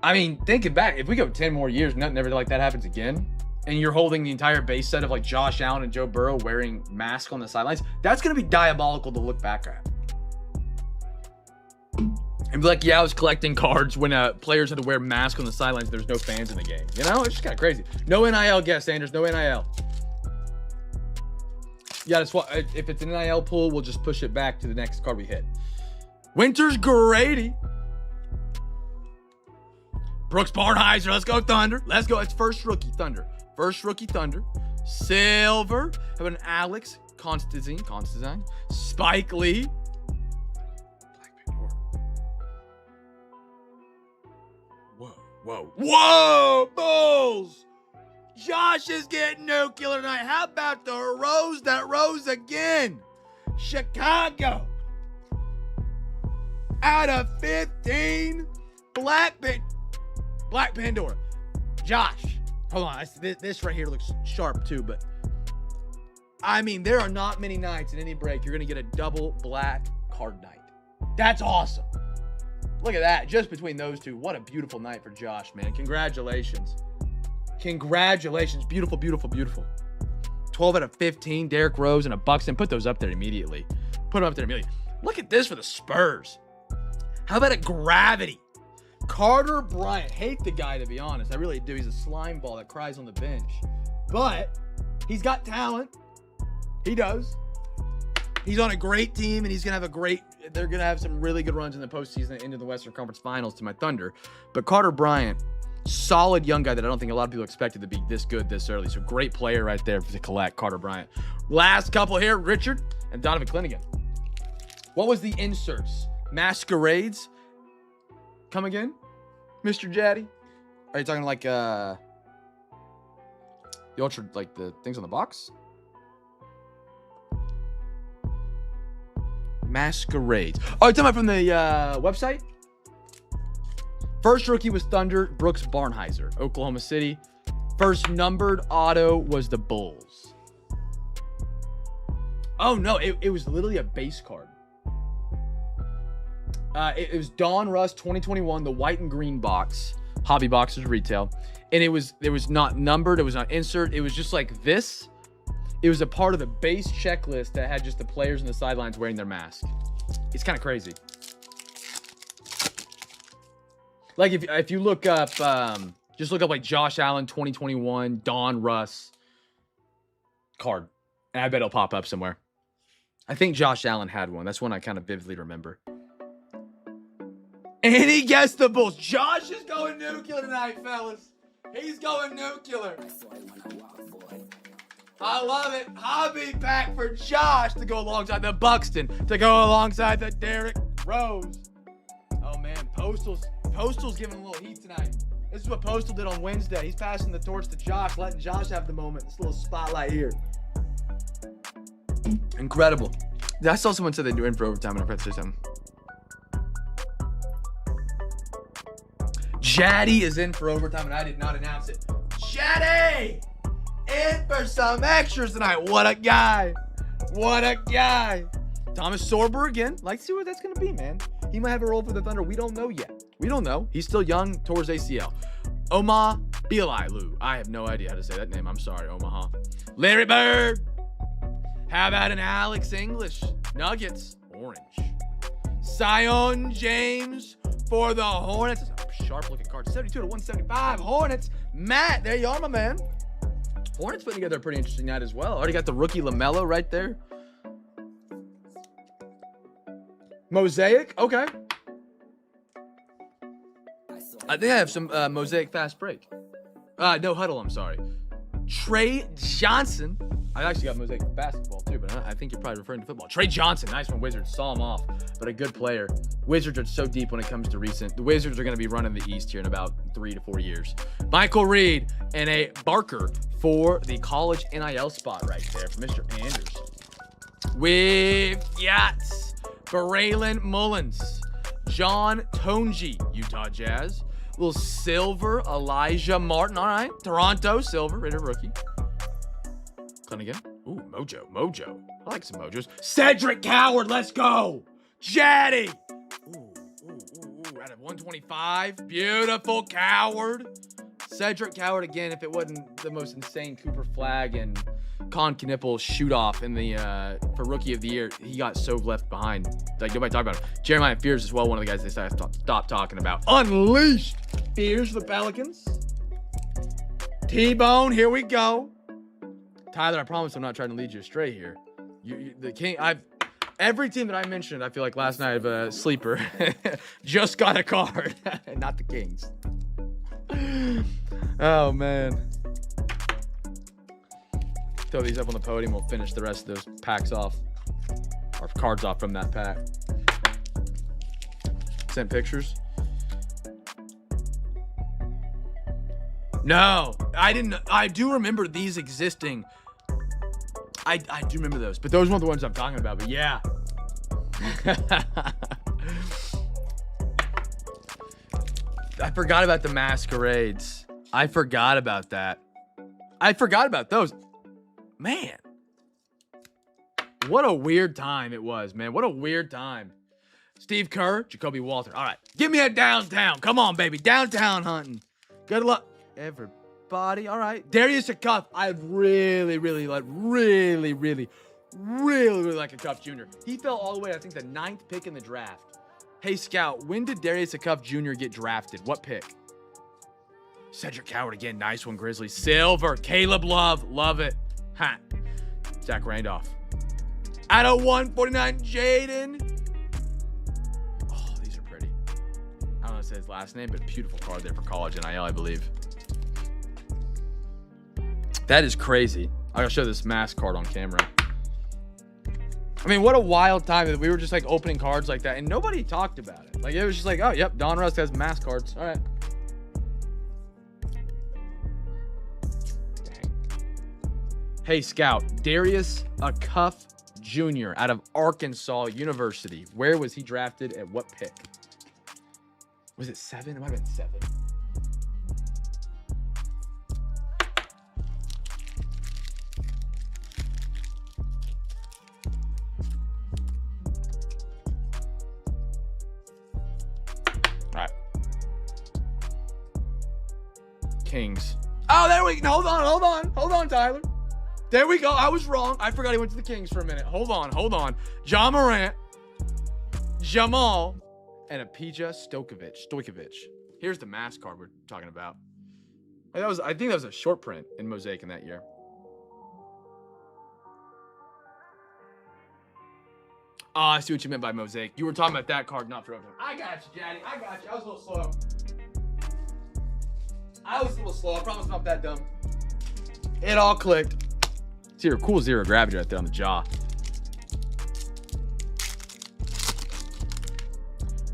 I mean, thinking back, if we go 10 more years, nothing ever like that happens again, and you're holding the entire base set of like Josh Allen and Joe Burrow wearing masks on the sidelines, that's going to be diabolical to look back at. And be like, yeah, I was collecting cards when players had to wear masks on the sidelines. There's no fans in the game. You know, it's just kind of crazy. No NIL, guess, Sanders. No NIL. Yeah, that's what. If it's an NIL pool, we'll just push it back to the next card we hit. Winters Grady. Brooks Barnheiser. Let's go, Thunder. Let's go. It's first rookie Thunder. First rookie Thunder. Silver. Have an Alex Constantine. Spike Lee. Whoa, Bulls! Josh is getting nuclear tonight. How about the rose that rose again? Chicago. Out of 15, Black Pandora. Josh, hold on. This right here looks sharp too, but I mean, there are not many nights in any break you're going to get a double black card night. That's awesome. Look at that. Just between those two. What a beautiful night for Josh, man. Congratulations. Congratulations. Beautiful, beautiful, beautiful. 12 out of 15. Derrick Rose and a Buxton. Put those up there immediately. Put them up there immediately. Look at this for the Spurs. How about a Gravity? Carter Bryant. Hate the guy, to be honest. I really do. He's a slime ball that cries on the bench. But he's got talent. He does. He's on a great team, and he's going to have a great... They're going to have some really good runs in the postseason into the Western Conference Finals to my Thunder. But Carter Bryant, solid young guy that I don't think a lot of people expected to be this good this early. So great player right there to collect, Carter Bryant. Last couple here, Richard and Donovan Clingan. What was the inserts? Masquerades? Come again? Mr. Jaddy? Are you talking like the ultra, like the things on the box? Masquerades. Oh, you're talking about from the website? First rookie was Thunder, Brooks Barnheiser, Oklahoma City. First numbered auto was the Bulls. Oh, no, it was literally a base card. It was Donruss 2021, the white and green box. Hobby boxes retail. And it was not numbered. It was not insert. It was just like this. It was a part of the base checklist that had just the players on the sidelines wearing their mask. It's kind of crazy. Like if you look up, just look up like Josh Allen 2021 Donruss card, and I bet it'll pop up somewhere. I think Josh Allen had one. That's one I kind of vividly remember. And he guessed the Bulls. Josh is going nuclear tonight, fellas. He's going nuclear. I love it. Hobby pack for Josh to go alongside the Buxton, to go alongside the Derrick Rose. Oh, man. Postal's giving a little heat tonight. This is what Postal did on Wednesday. He's passing the torch to Josh, letting Josh have the moment. This little spotlight here. Incredible. I saw someone said they do in for overtime, and I forgot to say something. Jaddy is in for overtime, and I did not announce it. Jaddy! In for some extras tonight. What a guy. What a guy. Thomas Sorber again. Like to see what that's going to be, man. He might have a role for the Thunder. We don't know yet. We don't know. He's still young, towards ACL. Oma Bialilu. I have no idea how to say that name. I'm sorry, Omaha. Larry Bird. How about an Alex English? Nuggets. Orange. Zion James for the Hornets. That's a sharp-looking card. 72 to 175. Hornets. Matt, there you are, my man. Hornets putting together a pretty interesting night as well. Already got the rookie LaMelo right there. Mosaic. Okay. I think I have some Mosaic fast break. No huddle, I'm sorry. Trey Johnson. I actually got Mosaic for basketball too, but I think you're probably referring to football. Trey Johnson, nice one, Wizards. Saw him off, but a good player. Wizards are so deep when it comes to recent. The Wizards are going to be running the East here in about 3 to 4 years. Michael Reed and a Barker for the college NIL spot right there for Mr. Anderson. We've got Braylon Mullins, John Tonji, Utah Jazz. Little silver, Elijah Martin. All right. Toronto, silver, rated rookie. Again. Ooh, Mojo. I like some Mojos. Cedric Coward, let's go. Jaddy. Ooh. Out of 125. Beautiful Coward. Cedric Coward again, if it wasn't the most insane Cooper Flag and Con Knipple shoot off in the for Rookie of the Year, he got so left behind. Like nobody talked about him. Jeremiah Fears as well, one of the guys they stopped talking about. Unleashed. Fears the Pelicans. T-Bone, here we go. Tyler, I promise I'm not trying to lead you astray here. The King, every team that I mentioned, I feel like last night of a sleeper just got a card, not the Kings. Oh man. Throw these up on the podium. We'll finish the rest of those packs off, or cards off from that pack. Sent pictures. No, I didn't. I do remember these existing. I do remember those, but those weren't the ones I'm talking about. But yeah. I forgot about the masquerades. I forgot about that. I forgot about those. Man. What a weird time it was, man. What a weird time. Steve Kerr, Jacoby Walter. All right. Give me a downtown. Come on, baby. Downtown hunting. Good luck, everybody. All right. Darius Cuff. I really like a Cuff Jr. He fell all the way, I think, the 9th pick in the draft. Hey, Scout, when did Darius Cuff Jr. get drafted? What pick? Cedric Coward again. Nice one, Grizzlies. Silver. Caleb Love it. Ha. Zach Randolph. Out of 149, Jaden. Oh, these are pretty. I don't know if it says his last name, but beautiful card there for college NIL, I believe. That is crazy. I'll show this mask card on camera. I mean, what a wild time that we were just like opening cards like that and nobody talked about it. Like it was just like, oh, yep, Donruss has mask cards. All right. Dang. Hey, Scout, Darius Cuff Jr. out of Arkansas University. Where was he drafted at what pick? Was it 7? It might have been 7. Kings. Oh, there we go. Hold on, Tyler. There we go. I was wrong. I forgot he went to the Kings for a minute. Hold on. John Morant, Jamal, and a Peja Stojkovic. Here's the mask card we're talking about. I think that was a short print in Mosaic in that year. Oh, I see what you meant by Mosaic. You were talking about that card, not for opening. I got you, Daddy. I got you. I was a little slow. I promise I'm not that dumb. It all clicked. Cool zero gravity right there on the jaw.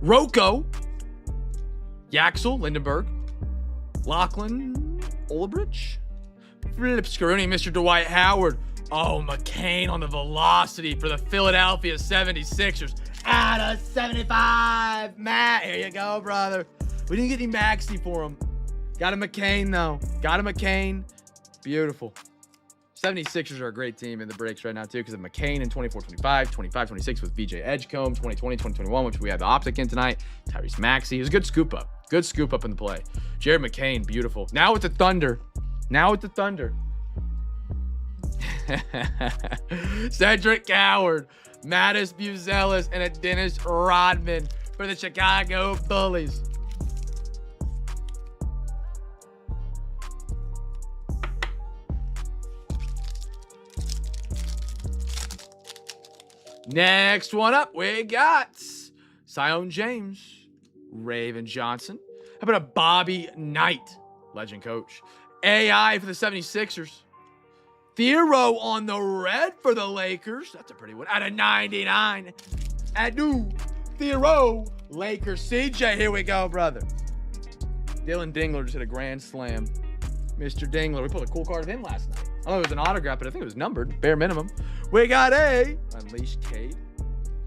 Rocco. Yaxel, Lindenberg. Lachlan, Olbrich. Philip Scaroni, Mr. Dwight Howard. Oh, McCain on the velocity for the Philadelphia 76ers. Out of 75. Matt, here you go, brother. We didn't get any Maxey for him. Got a McCain, though. Beautiful. 76ers are a great team in the breaks right now, too, because of McCain in 24-25, 25-26 with VJ Edgecombe, 2020, 2021, which we have the optic in tonight. Tyrese Maxey. It was a good scoop up. Good scoop up in the play. Jared McCain, beautiful. Now with the Thunder. Cedric Coward, Mattis Buzelis, and a Dennis Rodman for the Chicago Bullies. Next one up, we got Sion James, Raven Johnson. How about a Bobby Knight, legend coach. AI for the 76ers. Theoro on the red for the Lakers. That's a pretty one. Out of 99. Adu. Theoro. Lakers. CJ, here we go, brother. Dylan Dingler just hit a grand slam. Mr. Dingler. We pulled a cool card of him last night. I don't know if it was an autograph, but I think it was numbered. Bare minimum. We got a Unleashed Cade,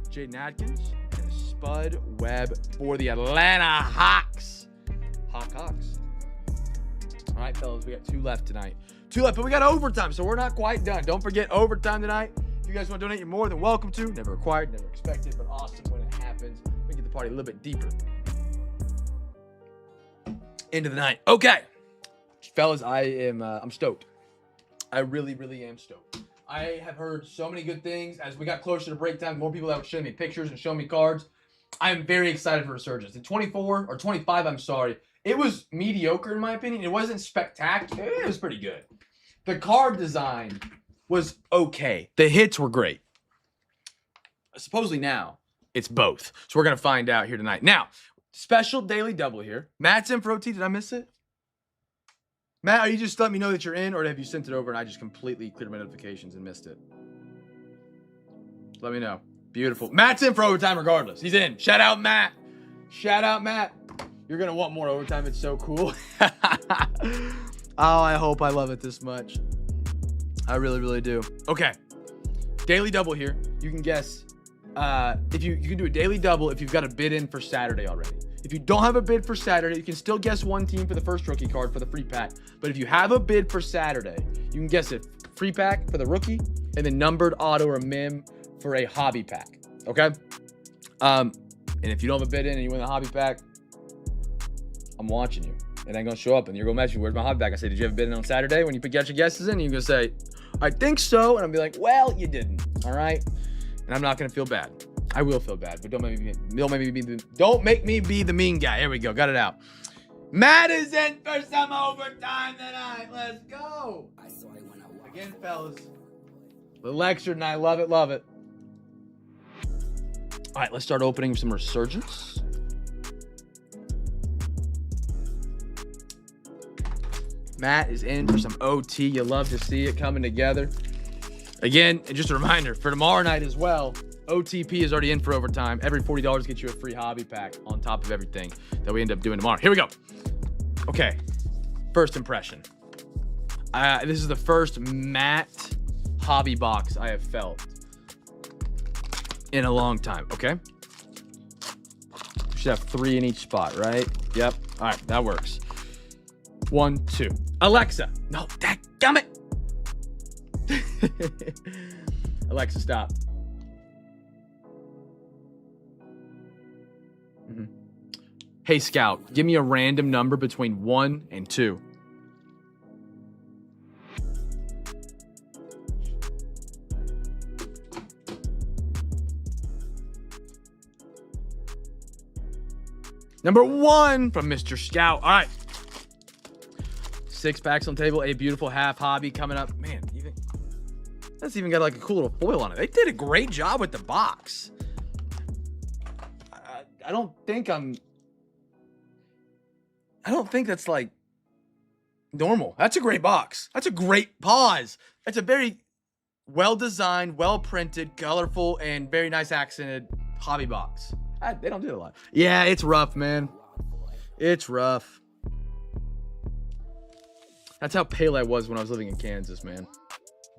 Jaden Adkins, and a Spud Webb for the Atlanta Hawks. Hawks. All right, fellas, we got 2 left tonight. 2 left, but we got overtime, so we're not quite done. Don't forget overtime tonight. If you guys want to donate, you're more than welcome to. Never required, never expected, but awesome when it happens. We get the party a little bit deeper into the night. Okay, fellas, I'm stoked. I really, really am stoked. I have heard so many good things. As we got closer to break time, more people that were showing me pictures and showing me cards. I am very excited for Resurgence. In 24 or 25, I'm sorry. It was mediocre in my opinion. It wasn't spectacular. It was pretty good. The card design was okay. The hits were great. Supposedly now, it's both. So we're going to find out here tonight. Now, special daily double here. Matt's in for OT. Did I miss it? Matt, are you just letting me know that you're in, or have you sent it over and I just completely cleared my notifications and missed it? Let me know. Beautiful. Matt's in for overtime regardless. He's in. Shout out, Matt. Shout out, Matt. You're going to want more overtime. It's so cool. Oh, I hope I love it this much. I really, really do. Okay. Daily double here. You can guess. If you can do a daily double if you've got a bid in for Saturday already. If you don't have a bid for Saturday, you can still guess one team for the first rookie card for the free pack. But if you have a bid for Saturday, you can guess it free pack for the rookie and then numbered auto or mim for a hobby pack. Okay? And if you don't have a bid in and you win the hobby pack, I'm watching you. It ain't gonna show up and you're gonna message me, where's my hobby pack? I say, did you have a bid in on Saturday? When you pick out your guesses in, you're gonna say, I think so. And I'll be like, well, you didn't. All right? And I'm not gonna feel bad. I will feel bad, but don't make me be the mean guy. Here we go. Got it out. Matt is in for some overtime tonight. Let's go. Again, fellas. Little extra tonight. Love it. Love it. All right, let's start opening some Resurgence. Matt is in for some OT. You love to see it coming together. Again, just a reminder, for tomorrow night as well, OTP is already in for overtime. Every $40 gets you a free hobby pack on top of everything that we end up doing tomorrow. Here we go. Okay. First impression. This is the first matte hobby box I have felt in a long time. Okay. We should have 3 in each spot, right? Yep. All right. That works. 1, 2. Alexa. No, dadgummit. Alexa, stop. Hey, Scout, give me a random number between 1 and 2. Number 1 from Mr. Scout. All right. 6 packs on the table. A beautiful half hobby coming up. Man, that's even got like a cool little foil on it. They did a great job with the box. I don't think that's like normal. That's a great box. That's a great pause. That's a very well-designed, well-printed, colorful, and very nice accented hobby box. They don't do it a lot. Yeah, it's rough, man. It's rough. That's how pale I was when I was living in Kansas, man.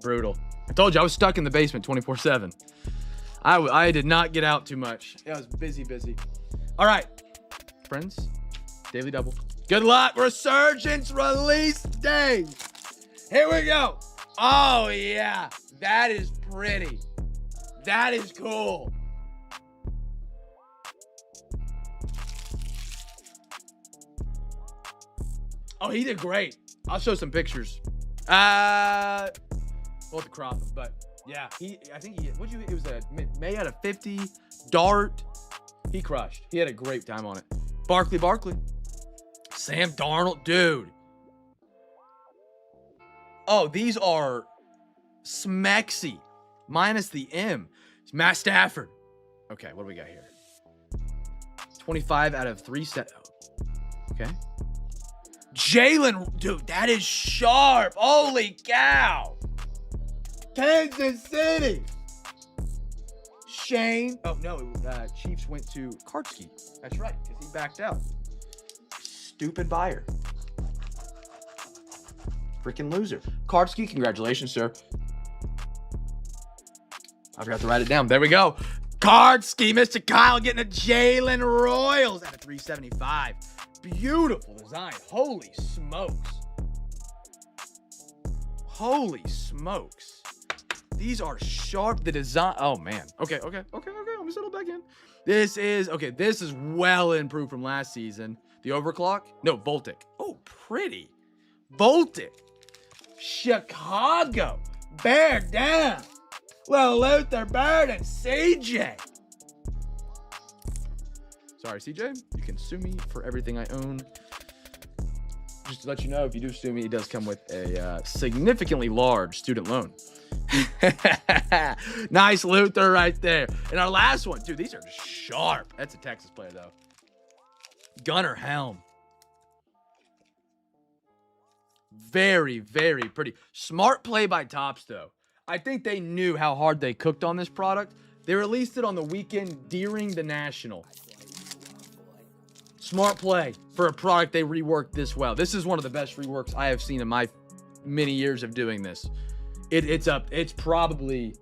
Brutal. I told you I was stuck in the basement 24/7. I did not get out too much. Yeah, I was busy. All right, friends. Daily double. Good luck. Resurgence release day. Here we go. Oh, yeah. That is pretty. That is cool. Oh, he did great. I'll show some pictures. We'll have to crop him, but yeah, I think it was a May out of 50 dart. He crushed. He had a great time on it. Barkley. Sam Darnold, dude. Oh, these are smexy. Minus the M. Matt Stafford. Okay, what do we got here? 25 out of 3 set. Okay. Jalen, dude, that is sharp. Holy cow. Kansas City. Shane. Oh, no. Chiefs went to Kartsky. That's right, because he backed out. Stupid buyer. Freaking loser. Kartsky, congratulations, sir. I forgot to write it down. There we go. Kartsky, Mr. Kyle getting a Jalen Royals out of 375. Beautiful design. Holy smokes. Holy smokes. These are sharp. The design. Oh, man. Okay. Let me settle back in. This is well improved from last season. The overclock? No, Voltic. Oh, pretty. Voltic. Chicago. Bear down. Little Luther Bird and CJ. Sorry, CJ. You can sue me for everything I own. Just to let you know, if you do sue me, it does come with a significantly large student loan. Nice Luther right there. And our last one. Dude, these are sharp. That's a Texas player, though. Gunnar Helm. Very, very pretty. Smart play by Topps, though. I think they knew how hard they cooked on this product. They released it on the weekend during the National. Smart play for a product they reworked this well. This is one of the best reworks I have seen in my many years of doing this. It's probably,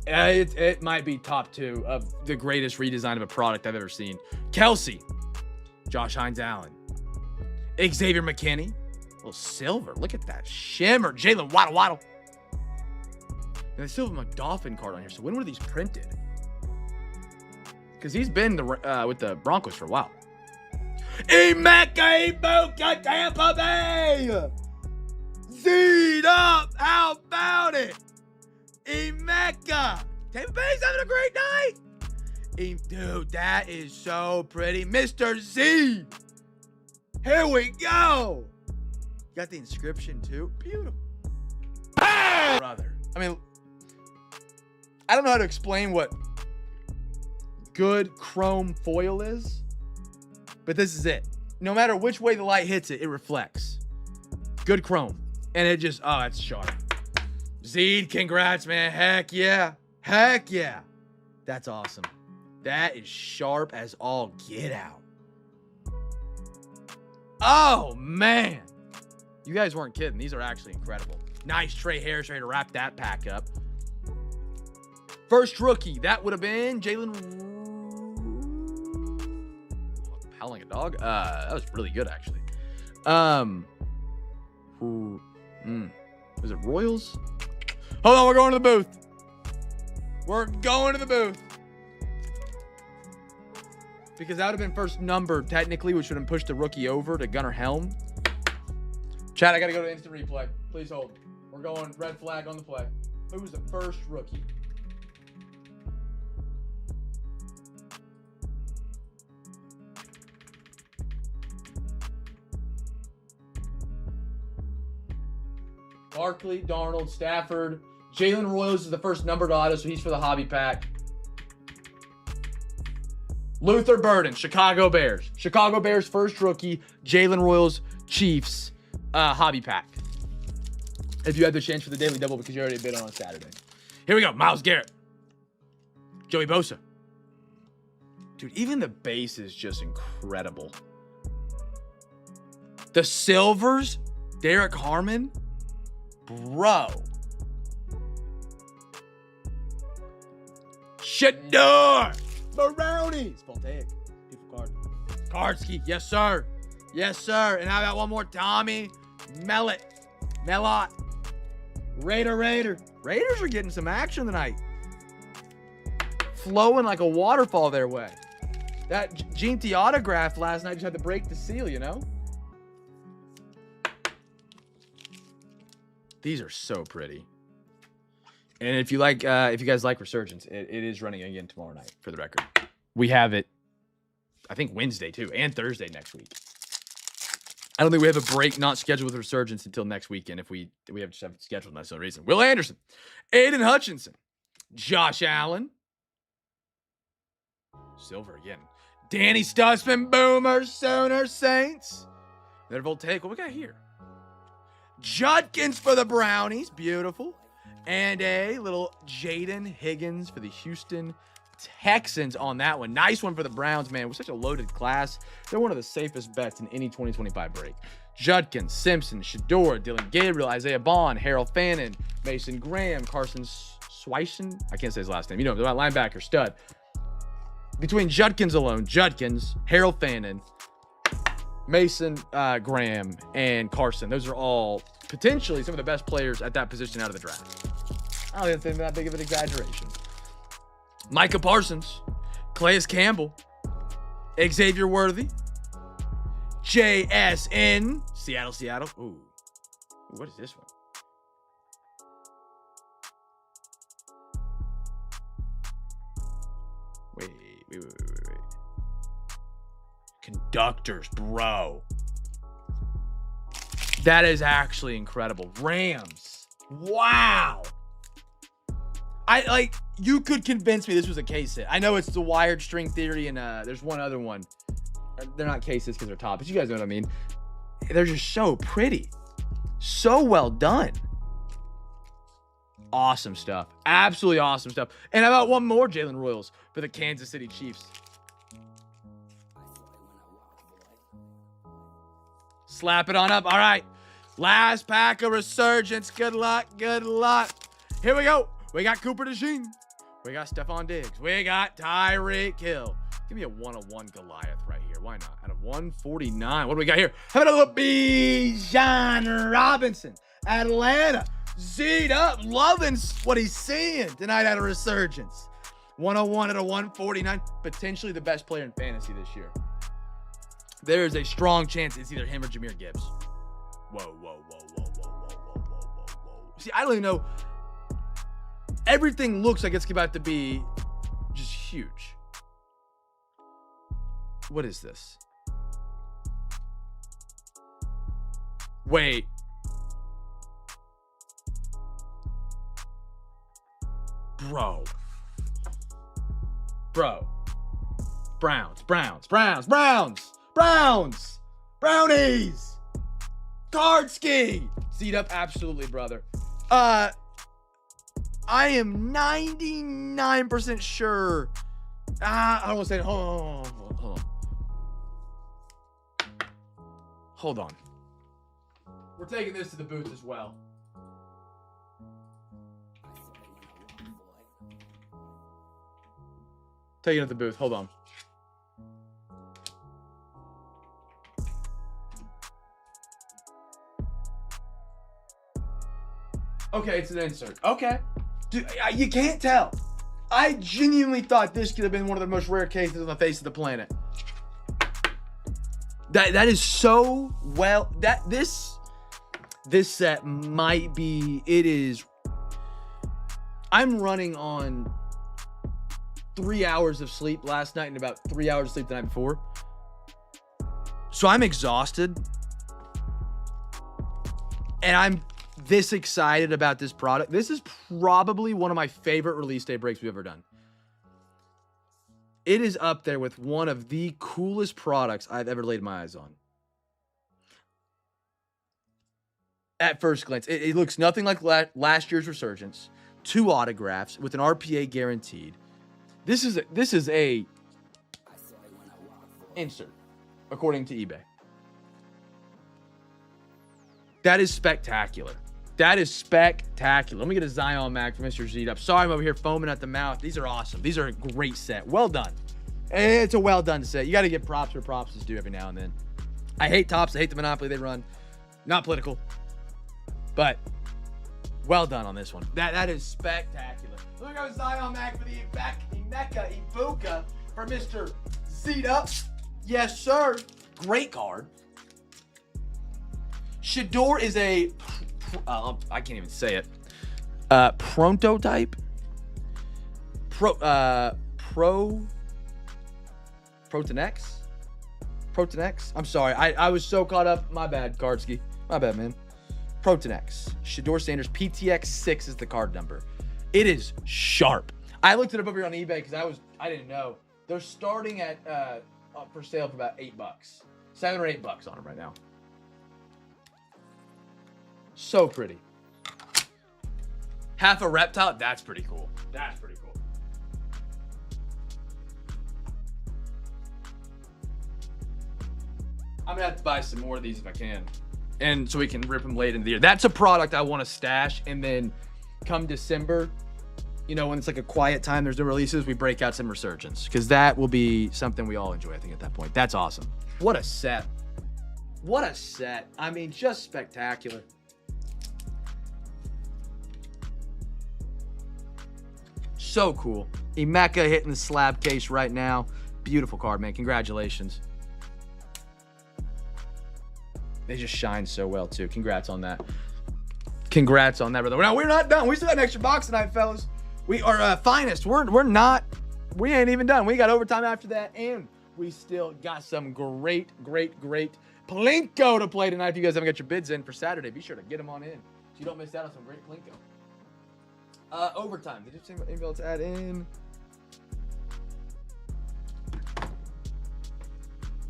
it might be top 2 of the greatest redesign of a product I've ever seen. Kelsey, Josh Hines-Allen, Xavier McKinney, little silver. Look at that shimmer. Jalen Waddle. And they still have a McDolphin card on here. So when were these printed? Because he's been with the Broncos for a while. Emeka Ibuka, Tampa Bay! Z'd up! How about it? Emeka! Tampa Bay's having a great night! Dude, that is so pretty. Mr. Z! Here we go! Got the inscription, too. Beautiful. Brother. I mean, I don't know how to explain what good chrome foil is, but this is it. No matter which way the light hits it, it reflects. Good chrome. And it just, oh, that's sharp. Zed, congrats, man. Heck yeah. That's awesome. That is sharp as all get out. Oh, man. You guys weren't kidding. These are actually incredible. Nice Trey Harris ready to wrap that pack up. First rookie, that would have been Jalen. Howling a dog. That was really good, actually. Was it Royals? Hold on, we're going to the booth. Because that would have been first number, technically, which would have pushed the rookie over to Gunnar Helm. Chad, I got to go to instant replay. Please hold. We're going red flag on the play. Who was the first rookie? Barkley, Darnold, Stafford. Jalen Royals is the first numbered auto, so he's for the hobby pack. Luther Burden, Chicago Bears. Chicago Bears first rookie. Jalen Royals, Chiefs, hobby pack. If you had the chance for the daily double because you already bid on Saturday. Here we go. Myles Garrett. Joey Bosa. Dude, even the base is just incredible. The silvers, Derek Harmon. Bro. Shador. Brownies. Voltaic. Beautiful card. Kartsky. Yes, sir. And how about one more? Tommy Mellott. Raiders are getting some action tonight. Flowing like a waterfall their way. That Jinty autograph last night just had to break the seal, you know? These are so pretty. And if you guys like Resurgence, it is running again tomorrow night, for the record. We have it, I think, Wednesday too, and Thursday next week. I don't think we have a break not scheduled with Resurgence until next weekend. If we have just have it scheduled, that's no reason. Will Anderson, Aiden Hutchinson, Josh Allen, silver again. Danny Stutzman, Boomer, Sooner Saints. Their Voltaic. What we got here? Judkins for the Brownies. Beautiful. And a little Jaden Higgins for the Houston Texans on that one. Nice one for the Browns, man. With such a loaded class, they're one of the safest bets in any 2025 break. Judkins, Simpson, Shador, Dylan Gabriel, Isaiah Bond, Harold Fannin, Mason Graham, Carson Swishen. I can't say his last name. You know, the linebacker, stud. Between Judkins alone, Harold Fannin, Mason Graham, and Carson, those are all potentially some of the best players at that position out of the draft. I don't think that's that big of an exaggeration. Micah Parsons, Calais Campbell, Xavier Worthy, JSN, Seattle. Ooh, what is this one? Wait. Conductors, bro. That is actually incredible. Rams. Wow. You could convince me this was a case hit. I know it's the wired string theory, and there's one other one. They're not cases because they're top, but you guys know what I mean. They're just so pretty. So well done. Awesome stuff. Absolutely awesome stuff. And how about one more Jalen Royals for the Kansas City Chiefs? Slap it on up. All right. Last pack of Resurgence. Good luck. Here we go. We got Cooper DeJean. We got Stephon Diggs. We got Tyreek Hill. Give me a 101 Goliath right here. Why not? Out of 149. What do we got here? How about a little Bijan Robinson? Atlanta. Z'd up. Loving what he's seeing tonight out of Resurgence. 101 out of 149. Potentially the best player in fantasy this year. There is a strong chance it's either him or Jahmyr Gibbs. Whoa. See, I don't even know. Everything looks like it's about to be just huge. What is this? Wait. Bro. Browns. Brownies. Card ski. Z'd up, absolutely, brother. I am 99% sure. I don't want to say it. Hold on. We're taking this to the booth as well. Taking it to the booth. Hold on. Okay, it's an insert. Okay. Dude, you can't tell. I genuinely thought this could have been one of the most rare cases on the face of the planet. That is so well. This set might be. It is. I'm running on 3 hours of sleep last night and about 3 hours of sleep the night before. So I'm exhausted. And I'm this excited about this product. This is probably one of my favorite release day breaks we've ever done. It is up there with one of the coolest products I've ever laid my eyes on. At first glance, it looks nothing like last year's Resurgence. 2 autographs with an RPA guaranteed. This is a insert, according to eBay. That is spectacular. Let me get a Zion mag for Mr. Z'd up. Sorry, I'm over here foaming at the mouth. These are awesome. These are a great set. Well done. It's a well done set. You got to give props where props is due every now and then. I hate Topps. I hate the monopoly they run. Not political. But Well done on this one. That is spectacular. Look at Zion Mac for the Emeka Ibuka for Mr. Zeta. Yes, sir. Great card. Shador is a, I can't even say it. Prototype. Protonex. I'm sorry. I was so caught up. My bad, Kardsky. My bad, man. Protonex. Shador Sanders. PTX 6 is the card number. It is sharp. I looked it up over here on eBay because I didn't know. They're starting at for sale for about $8. $7 or $8 on them right now. So pretty. Half a reptile. That's pretty cool. That's pretty cool. I'm gonna have to buy some more of these if I can, and so we can rip them late in the year. That's a product I want to stash, and then come December, you know, when it's like a quiet time, there's no releases, we break out some Resurgence, because that will be something we all enjoy, I think, at that point. That's awesome. What a set. What a set. I mean, just spectacular. So cool. Emeka hitting the slab case right now. Beautiful card, man. Congratulations. They just shine so well, too. Congrats on that. Congrats on that, brother. Now, we're not done. We still got an extra box tonight, fellas. We are finest. We ain't even done. We got overtime after that, and we still got some great Plinko to play tonight. If you guys haven't got your bids in for Saturday, be sure to get them on in so you don't miss out on some great Plinko. Overtime. Did you see anybody else add in?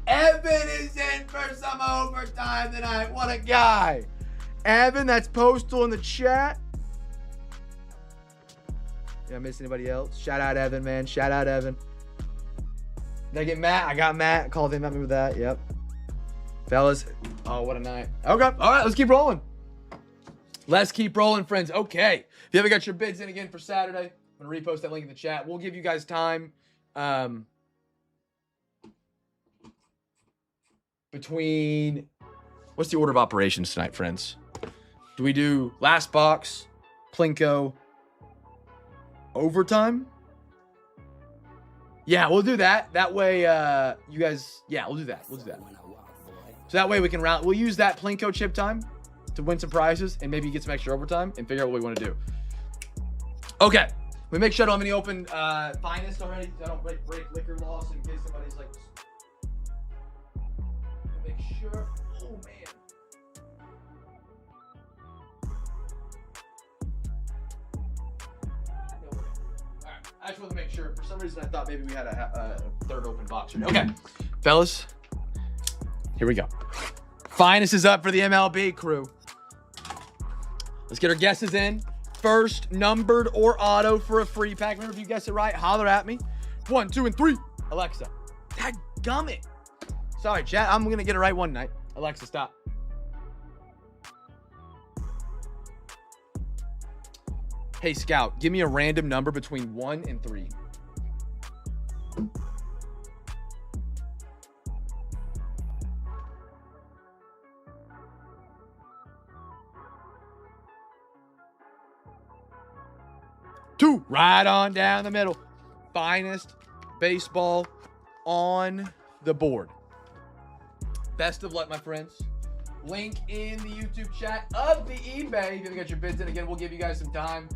Evan is in for some overtime tonight. What a guy. Evan, that's Postal in the chat. Did I miss anybody else? Shout out Evan, man. Shout out Evan. Did I get Matt? I got Matt. Called him. Help me with that. Yep. Fellas. Oh, what a night. Okay. All right. Let's keep rolling. Let's keep rolling, friends. Okay. If you haven't got your bids in again for Saturday, I'm going to repost that link in the chat. We'll give you guys time. Between, what's the order of operations tonight, friends? Do we do last box, Plinko, overtime? Yeah, we'll do that. That way, you guys, yeah, we'll do that. We'll do that. So that way we can round, we'll use that Plinko chip time to win some prizes and maybe get some extra overtime and figure out what we want to do. Okay. We make sure I don't have any open finest already, so I don't break liquor laws in case somebody's like, make sure. Oh man. Alright. I just want to make sure. For some reason I thought maybe we had a third open box. Okay. Fellas. Here we go. Finest is up for the MLB crew. Let's get our guesses in. First, numbered or auto for a free pack. Remember, if you guess it right, holler at me. 1, 2, and 3. Alexa. Dadgummit. Sorry, chat. I'm going to get it right one night. Alexa, stop. Hey, Scout, give me a random number between 1 and 3. Two. Right on down the middle. Finest baseball on the board. Best of luck, my friends. Link in the YouTube chat of the eBay. If you haven't got your bids in, again, we'll give you guys some time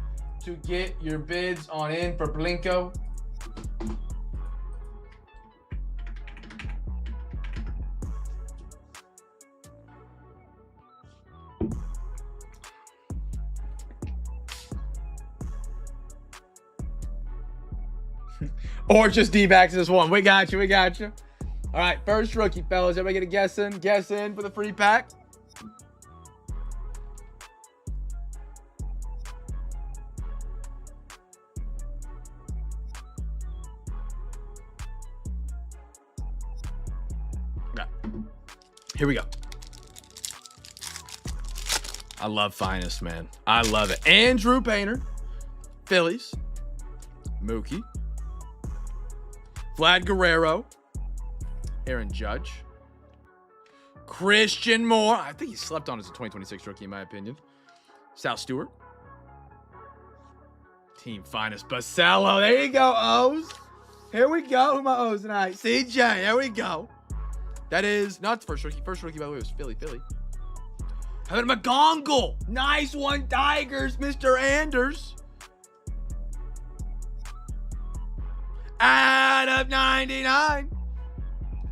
to get your bids on in for Plinko. Or just D-backs this one. We got you. We got you. All right, first rookie, fellas. Everybody get a guess in? Guess in for the free pack. Okay. Here we go. I love finest, man. I love it. Andrew Painter, Phillies, Mookie, Vlad Guerrero, Aaron Judge, Christian Moore. I think he slept on as a 2026 rookie, in my opinion. Sal Stewart, Team Finest Basello. There you go, O's. Here we go. Who my O's tonight? CJ. There we go. That is not the first rookie. First rookie, by the way, was Philly. How about McGongle? Nice one, Tigers, Mr. Anders. Out of 99.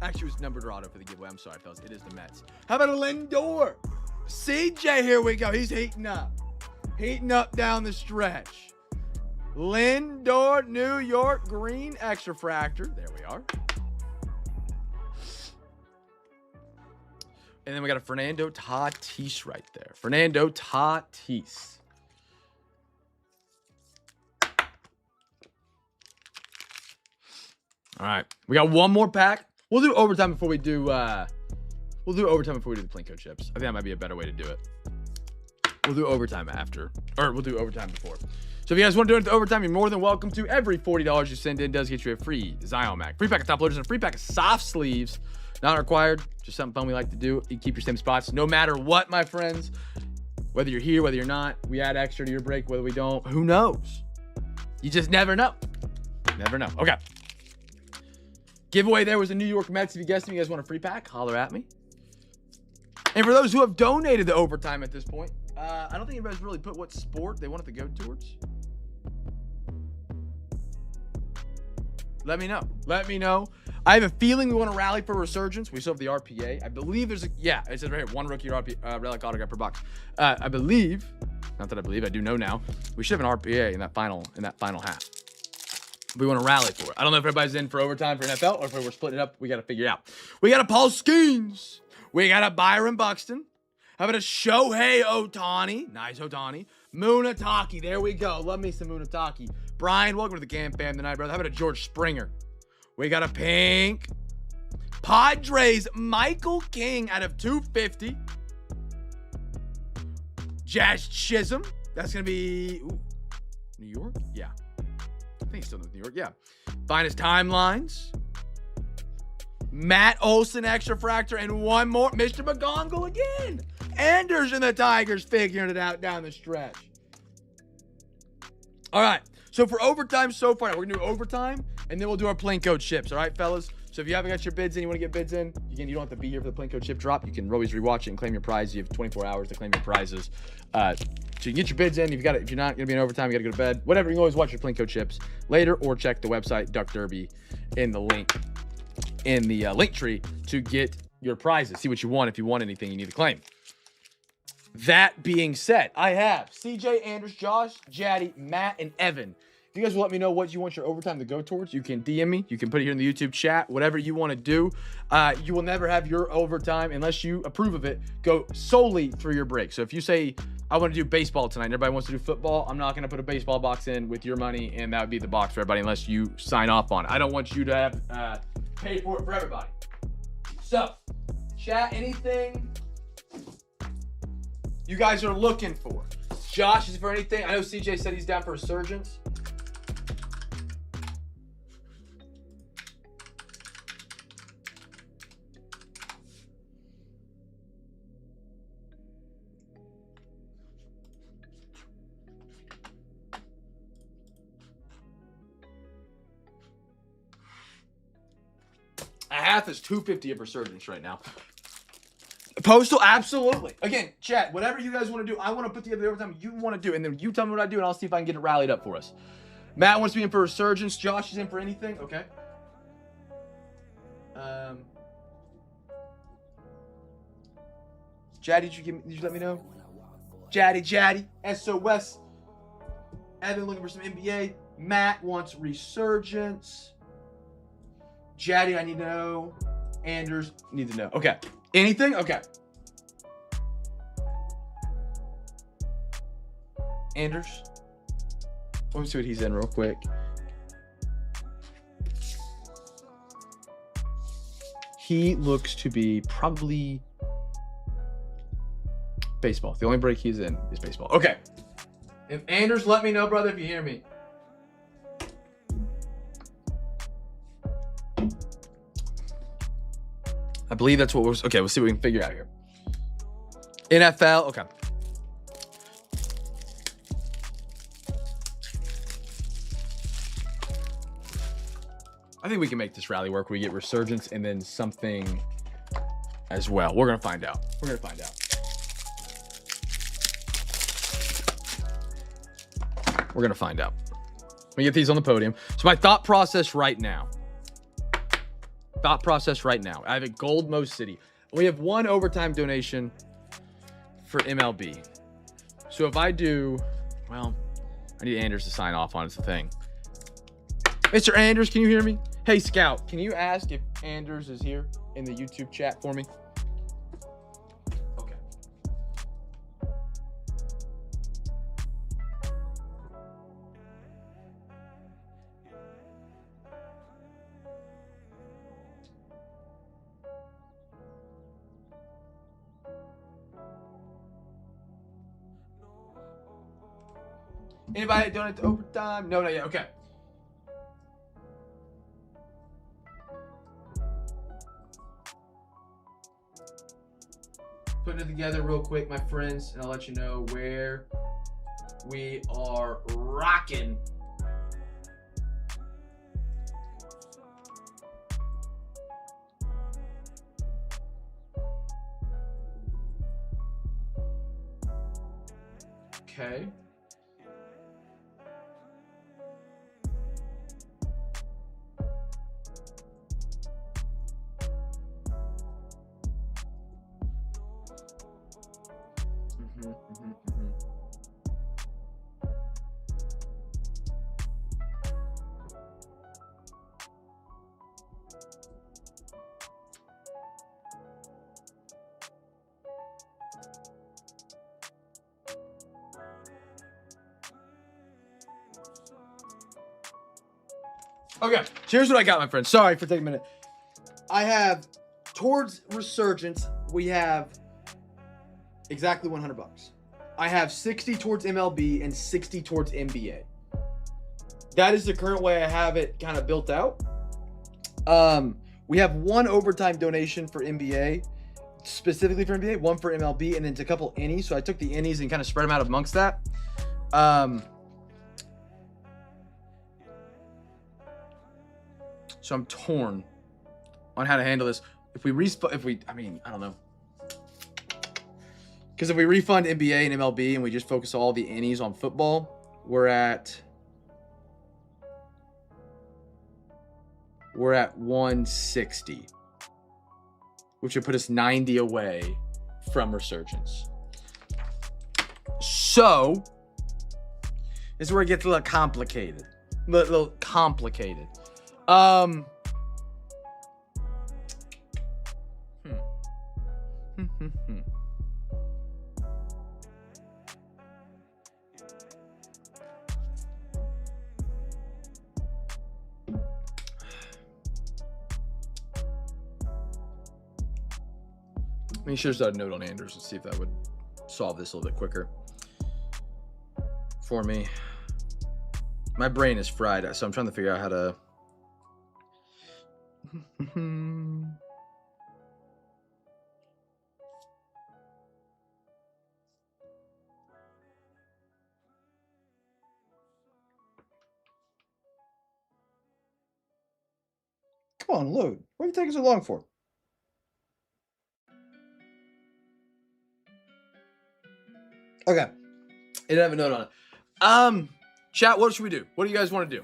Actually, it was numbered auto for the giveaway. I'm sorry, fellas. It is the Mets. How about a Lindor? CJ, here we go. He's heating up. Heating up down the stretch. Lindor, New York, green extra fractor. There we are. And then we got a Fernando Tatis right there. Fernando Tatis. All right. We got one more pack. We'll do overtime before we do the Plinko chips. I think that might be a better way to do it. We'll do overtime after. Or we'll do overtime before. So if you guys want to do it at the overtime, you're more than welcome to. Every $40 you send in does get you a free Zion Mag, free pack of top loaders, and a free pack of soft sleeves. Not required, just something fun we like to do. You keep your same spots no matter what, my friends. Whether you're here, whether you're not, we add extra to your break, whether we don't, who knows? You just never know. Never know. Okay. Giveaway there was the New York Mets. If you guessed me, you guys want a free pack, holler at me. And for those who have donated the overtime at this point, I don't think anybody's really put what sport they want it to go towards. Let me know. Let me know. I have a feeling we want to rally for Resurgence. We still have the RPA. I believe there's a, yeah, it says right here, one rookie relic autograph per box. I believe, not that I believe, I do know now, we should have an RPA in that final half. We want to rally for it. I don't know if everybody's in for overtime for NFL or if we're splitting it up. We got to figure it out. We got a Paul Skeens. We got a Byron Buxton. How about a Shohei Ohtani? Nice Ohtani. Munataki. There we go. Love me some Munataki. Brian, welcome to the CamFam tonight, brother. How about a George Springer? We got a pink. Padres, Michael King out of 250. Jazz Chisholm. That's going to be New York? Yeah. I think it's still New York. Yeah. Finest Timelines. Matt Olson, extra fractor, and one more. Mr. McGongle again. Anders and the Tigers figuring it out down the stretch. All right. So for overtime so far, we're going to do overtime, and then we'll do our Plinko chips. All right, fellas? So if you haven't got your bids in, you want to get bids in, again, you don't have to be here for the Plinko chip drop. You can always rewatch it and claim your prize. You have 24 hours to claim your prizes. So you can get your bids in. If you're not going to be in overtime, you got to go to bed. Whatever, you can always watch your Plinko chips later or check the website, Duck Derby, in the link tree to get your prizes. See what you want. If you want anything, you need to claim. That being said, I have CJ, Anders, Josh, Jaddy, Matt, and Evan. If you guys will let me know what you want your overtime to go towards, you can DM me. You can put it here in the YouTube chat, whatever you want to do. You will never have your overtime, unless you approve of it, go solely through your break. So if you say, I want to do baseball tonight, and everybody wants to do football, I'm not going to put a baseball box in with your money, and that would be the box for everybody unless you sign off on it. I don't want you to have pay for it for everybody. So, chat, anything you guys are looking for? Josh, is it for anything? I know CJ said he's down for Resurgence. A half is 250 of Resurgence right now. Postal, absolutely. Again, chat, whatever you guys want to do, I want to put together the overtime you want to do, and then you tell me what I do, and I'll see if I can get it rallied up for us. Matt wants to be in for Resurgence. Josh is in for anything. Okay. Jaddy, did you let me know? Jaddy, SOS. Evan looking for some NBA. Matt wants Resurgence. Jaddy, I need to know. Anders, need to know. Okay. Anything? Okay. Anders? Let me see what he's in real quick. He looks to be probably baseball. The only break he's in is baseball. Okay. If Anders, let me know, brother, if you hear me. I believe that's what we're... Okay, we'll see what we can figure out here. NFL, okay. I think we can make this rally work. We get Resurgence and then something as well. We're going to find out. We're going to find out. We're going to find out. Let me get these on the podium. So my thought process right now. I have a gold Mo City. We have one overtime donation for MLB. So if I do, well, I need Anders to sign off on it. It's the thing. Mr. Anders, can you hear me? Hey, Scout, can you ask if Anders is here in the YouTube chat for me? Okay. Anybody donate to overtime? No, not yet. Okay. Putting it together real quick, my friends, and I'll let you know where we are rocking. Okay. Okay, so here's what I got, my friends. Sorry for taking a minute. I have, towards Resurgence, we have exactly $100. I have 60 towards MLB and 60 towards NBA. That is the current way I have it kind of built out. We have one overtime donation for NBA, specifically for NBA, one for MLB, and then a couple innies. So I took the innies and kind of spread them out amongst that. So I'm torn on how to handle this. I don't know. Because if we refund NBA and MLB and we just focus all the innies on football, we're at 160, which would put us 90 away from Resurgence. So this is where it gets a little complicated. Let me just start a note on Anders and see if that would solve this a little bit quicker for me. My brain is fried, so I'm trying to figure out how to... Come on, load. What are you taking so long for? Okay. It didn't have a note on it. Chat, what should we do? What do you guys want to do?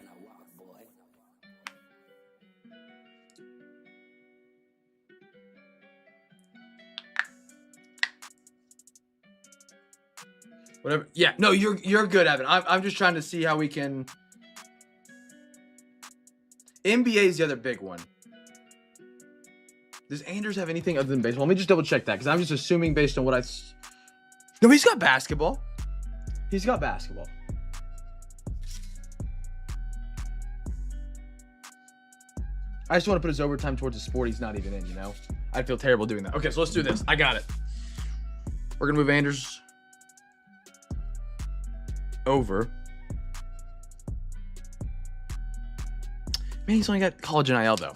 Whatever. Yeah, no, you're good, Evan. I'm just trying to see how we can... NBA is the other big one. Does Anders have anything other than baseball? Let me just double check that, because I'm just assuming based on what I... No, he's got basketball. He's got basketball. I just want to put his overtime towards a sport he's not even in, you know? I'd feel terrible doing that. Okay, so let's do this. I got it. We're going to move Anders over. Man, he's only got college NIL, though.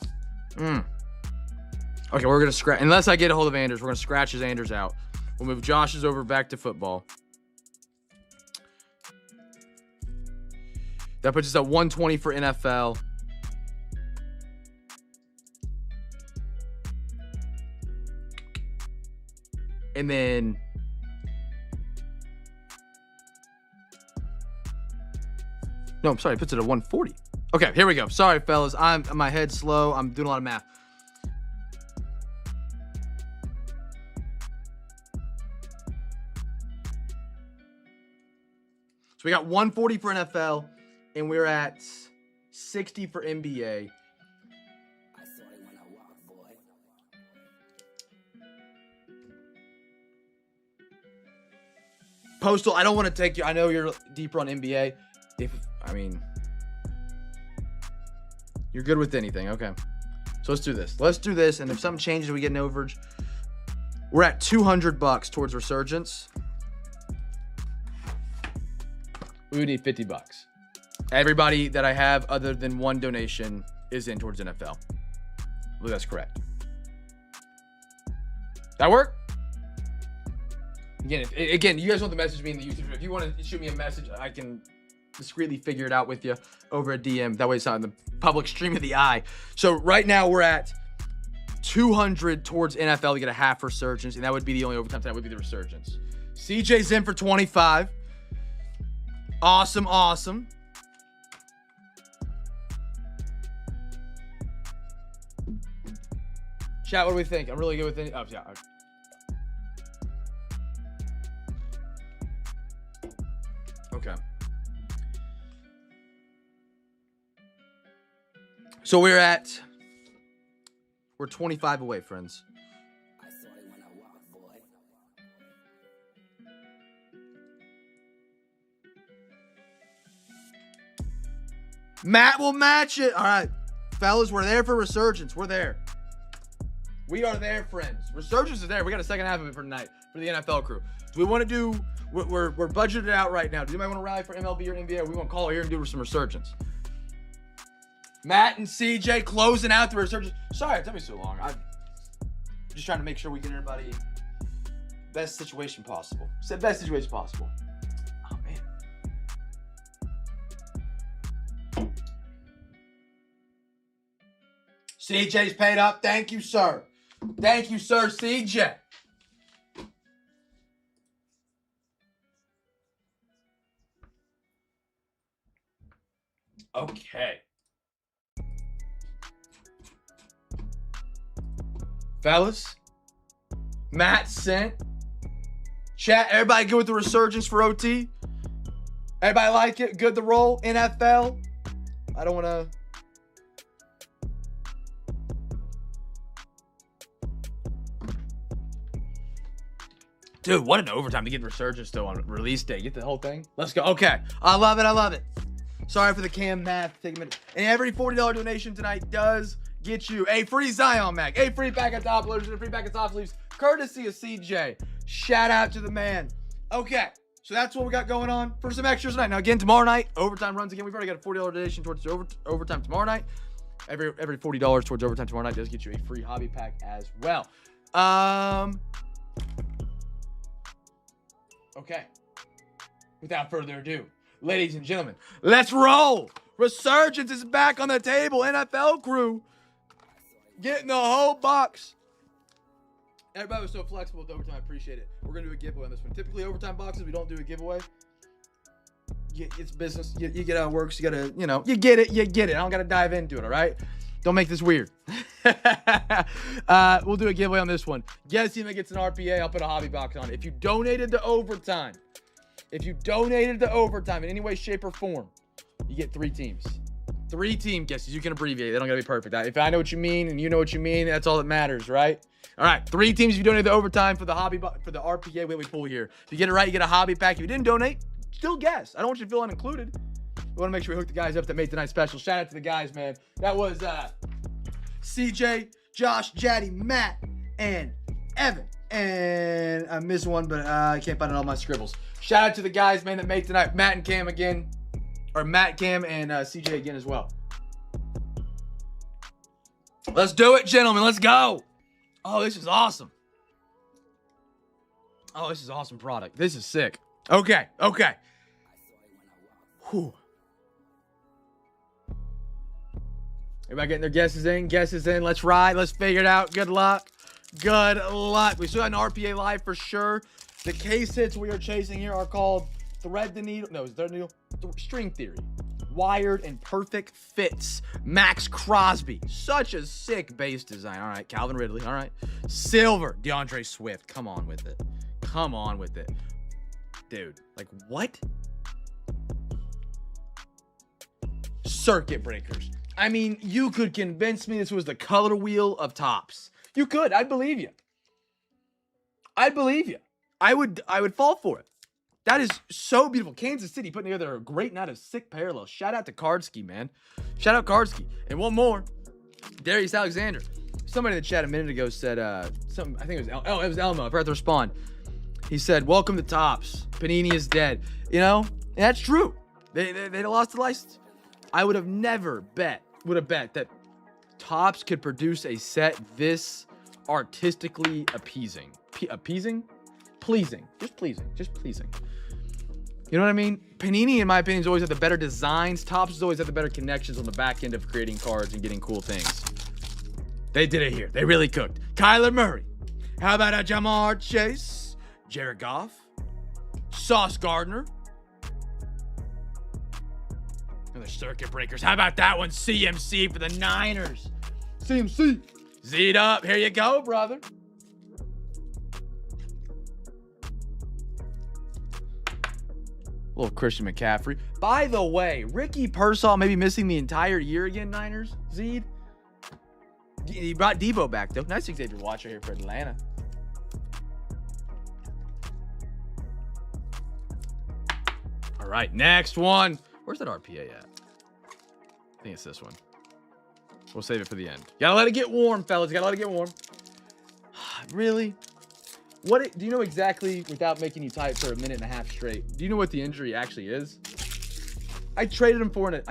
Okay, we're going to scratch. Unless I get a hold of Anders, we're going to scratch his Anders out. We'll move Josh's over back to football. That puts us at 120 for NFL. And then no, I'm sorry, it puts it at 140. Okay, here we go. Sorry, fellas. My head's slow. I'm doing a lot of math. So we got 140 for NFL, and we're at 60 for NBA. Postal, I don't want to take you. I know you're deeper on NBA. You're good with anything. Okay. So let's do this. Let's do this. And if something changes, we get an overage. We're at $200 towards Resurgence. We would need $50. Everybody that I have other than one donation is in towards NFL. I believe that's correct. That work? Again, you guys want to message me in the YouTube. If you want to shoot me a message, I can discreetly figure it out with you over a DM. That way it's not in the public stream of the eye. So right now we're at 200 towards NFL to get a half Resurgence, and that would be the only overtime tonight would be the Resurgence. CJ's in for 25. Awesome, awesome. Chat, what do we think? I'm really good with any. Oh, yeah. Okay. So we're 25 away, friends. Matt will match it. All right, fellas, we're there for Resurgence. We're there. We are there, friends. Resurgence is there. We got a second half of it for tonight for the NFL crew. Do we want to do? We're budgeted out right now. Do you might want to rally for MLB or NBA? Or we want to call here and do some Resurgence. Matt and CJ closing out the Resurgence. Sorry, it took me so long. I'm just trying to make sure we get everybody best situation possible. Best situation possible. Oh man. CJ's paid up. Thank you, sir. Thank you, sir, CJ. Okay. Fellas, Matt sent. Chat, everybody good with the Resurgence for OT? Everybody like it? Good to roll? NFL? I don't want to... Dude, what an overtime to get Resurgence still on release day. Get the whole thing. Let's go. Okay. I love it. I love it. Sorry for the cam math. Take a minute. And every $40 donation tonight does get you a free Zion mag, a free pack of top loaders, and a free pack of top sleeves, courtesy of CJ. Shout out to the man. Okay. So that's what we got going on for some extras tonight. Now, again, tomorrow night, overtime runs again. We've already got a $40 donation towards the overtime tomorrow night. Every $40 towards overtime tomorrow night does get you a free hobby pack as well. Okay. Without further ado, ladies and gentlemen, let's roll. Resurgence is back on the table. NFL crew getting the whole box. Everybody was so flexible with overtime. I appreciate it. We're going to do a giveaway on this one. Typically, overtime boxes, we don't do a giveaway. It's business. You get how it works. You got to, you get it. You get it. I don't got to dive into it, all right? Don't make this weird. We'll do a giveaway on this one. Guess team that gets an RPA, I'll put a hobby box on it. If you donated to overtime, in any way, shape, or form, you get 3 teams. 3 team guesses. You can abbreviate. They don't gotta be perfect. If I know what you mean and you know what you mean, that's all that matters, right? All right, 3 teams if you donate to overtime for the for the RPA we pull here. If you get it right, you get a hobby pack. If you didn't donate, still guess. I don't want you to feel unincluded. We want to make sure we hook the guys up that made tonight special. Shout out to the guys, man. That was CJ, Josh, Jaddy, Matt, and Evan. And I missed one, but I can't find it on all my scribbles. Shout out to the guys, man, that made tonight. Matt and Cam again. Or Matt, Cam, and CJ again as well. Let's do it, gentlemen. Let's go. Oh, this is awesome. Oh, this is awesome product. This is sick. Okay. Whew. Everybody getting their guesses in? Let's ride. Let's figure it out. Good luck. Good luck. We still got an RPA live for sure. The case hits we are chasing here are called Thread the Needle. No, it's Thread the Needle. String Theory. Wired and perfect fits. Max Crosby. Such a sick base design. All right. Calvin Ridley. All right. Silver. DeAndre Swift. Come on with it. Come on with it. Dude, like what? Circuit breakers. I mean, you could convince me this was the color wheel of tops. You could. I'd believe you. I'd believe you. I would fall for it. That is so beautiful. Kansas City putting together a great night of sick parallels. Shout out to Kardsky, man. Shout out Kardsky. And one more. Darius Alexander. Somebody in the chat a minute ago said something. I think it was Elmo. I forgot to respond. He said, "Welcome to Tops. Panini is dead." You know, and that's true. They lost the license. I would have never bet that Topps could produce a set this artistically appeasing. Pleasing. Just pleasing. You know what I mean? Panini, in my opinion, has always had the better designs. Topps has always had the better connections on the back end of creating cards and getting cool things. They did it here. They really cooked. Kyler Murray. How about a Jamar Chase? Jared Goff? Sauce Gardner? Another circuit breakers. How about that one? CMC for the Niners. CMC. Z'd up. Here you go, brother. Little Christian McCaffrey. By the way, Ricky Pearsall may be missing the entire year again, Niners. Z'd. He brought Debo back, though. Nice Xavier Watcher here for Atlanta. All right, next one. Where's that RPA at? I think it's this one. We'll save it for the end. Gotta let it get warm, fellas. Gotta let it get warm. Really? Do you know exactly, without making you type for a minute and a half straight, do you know what the injury actually is? I traded for him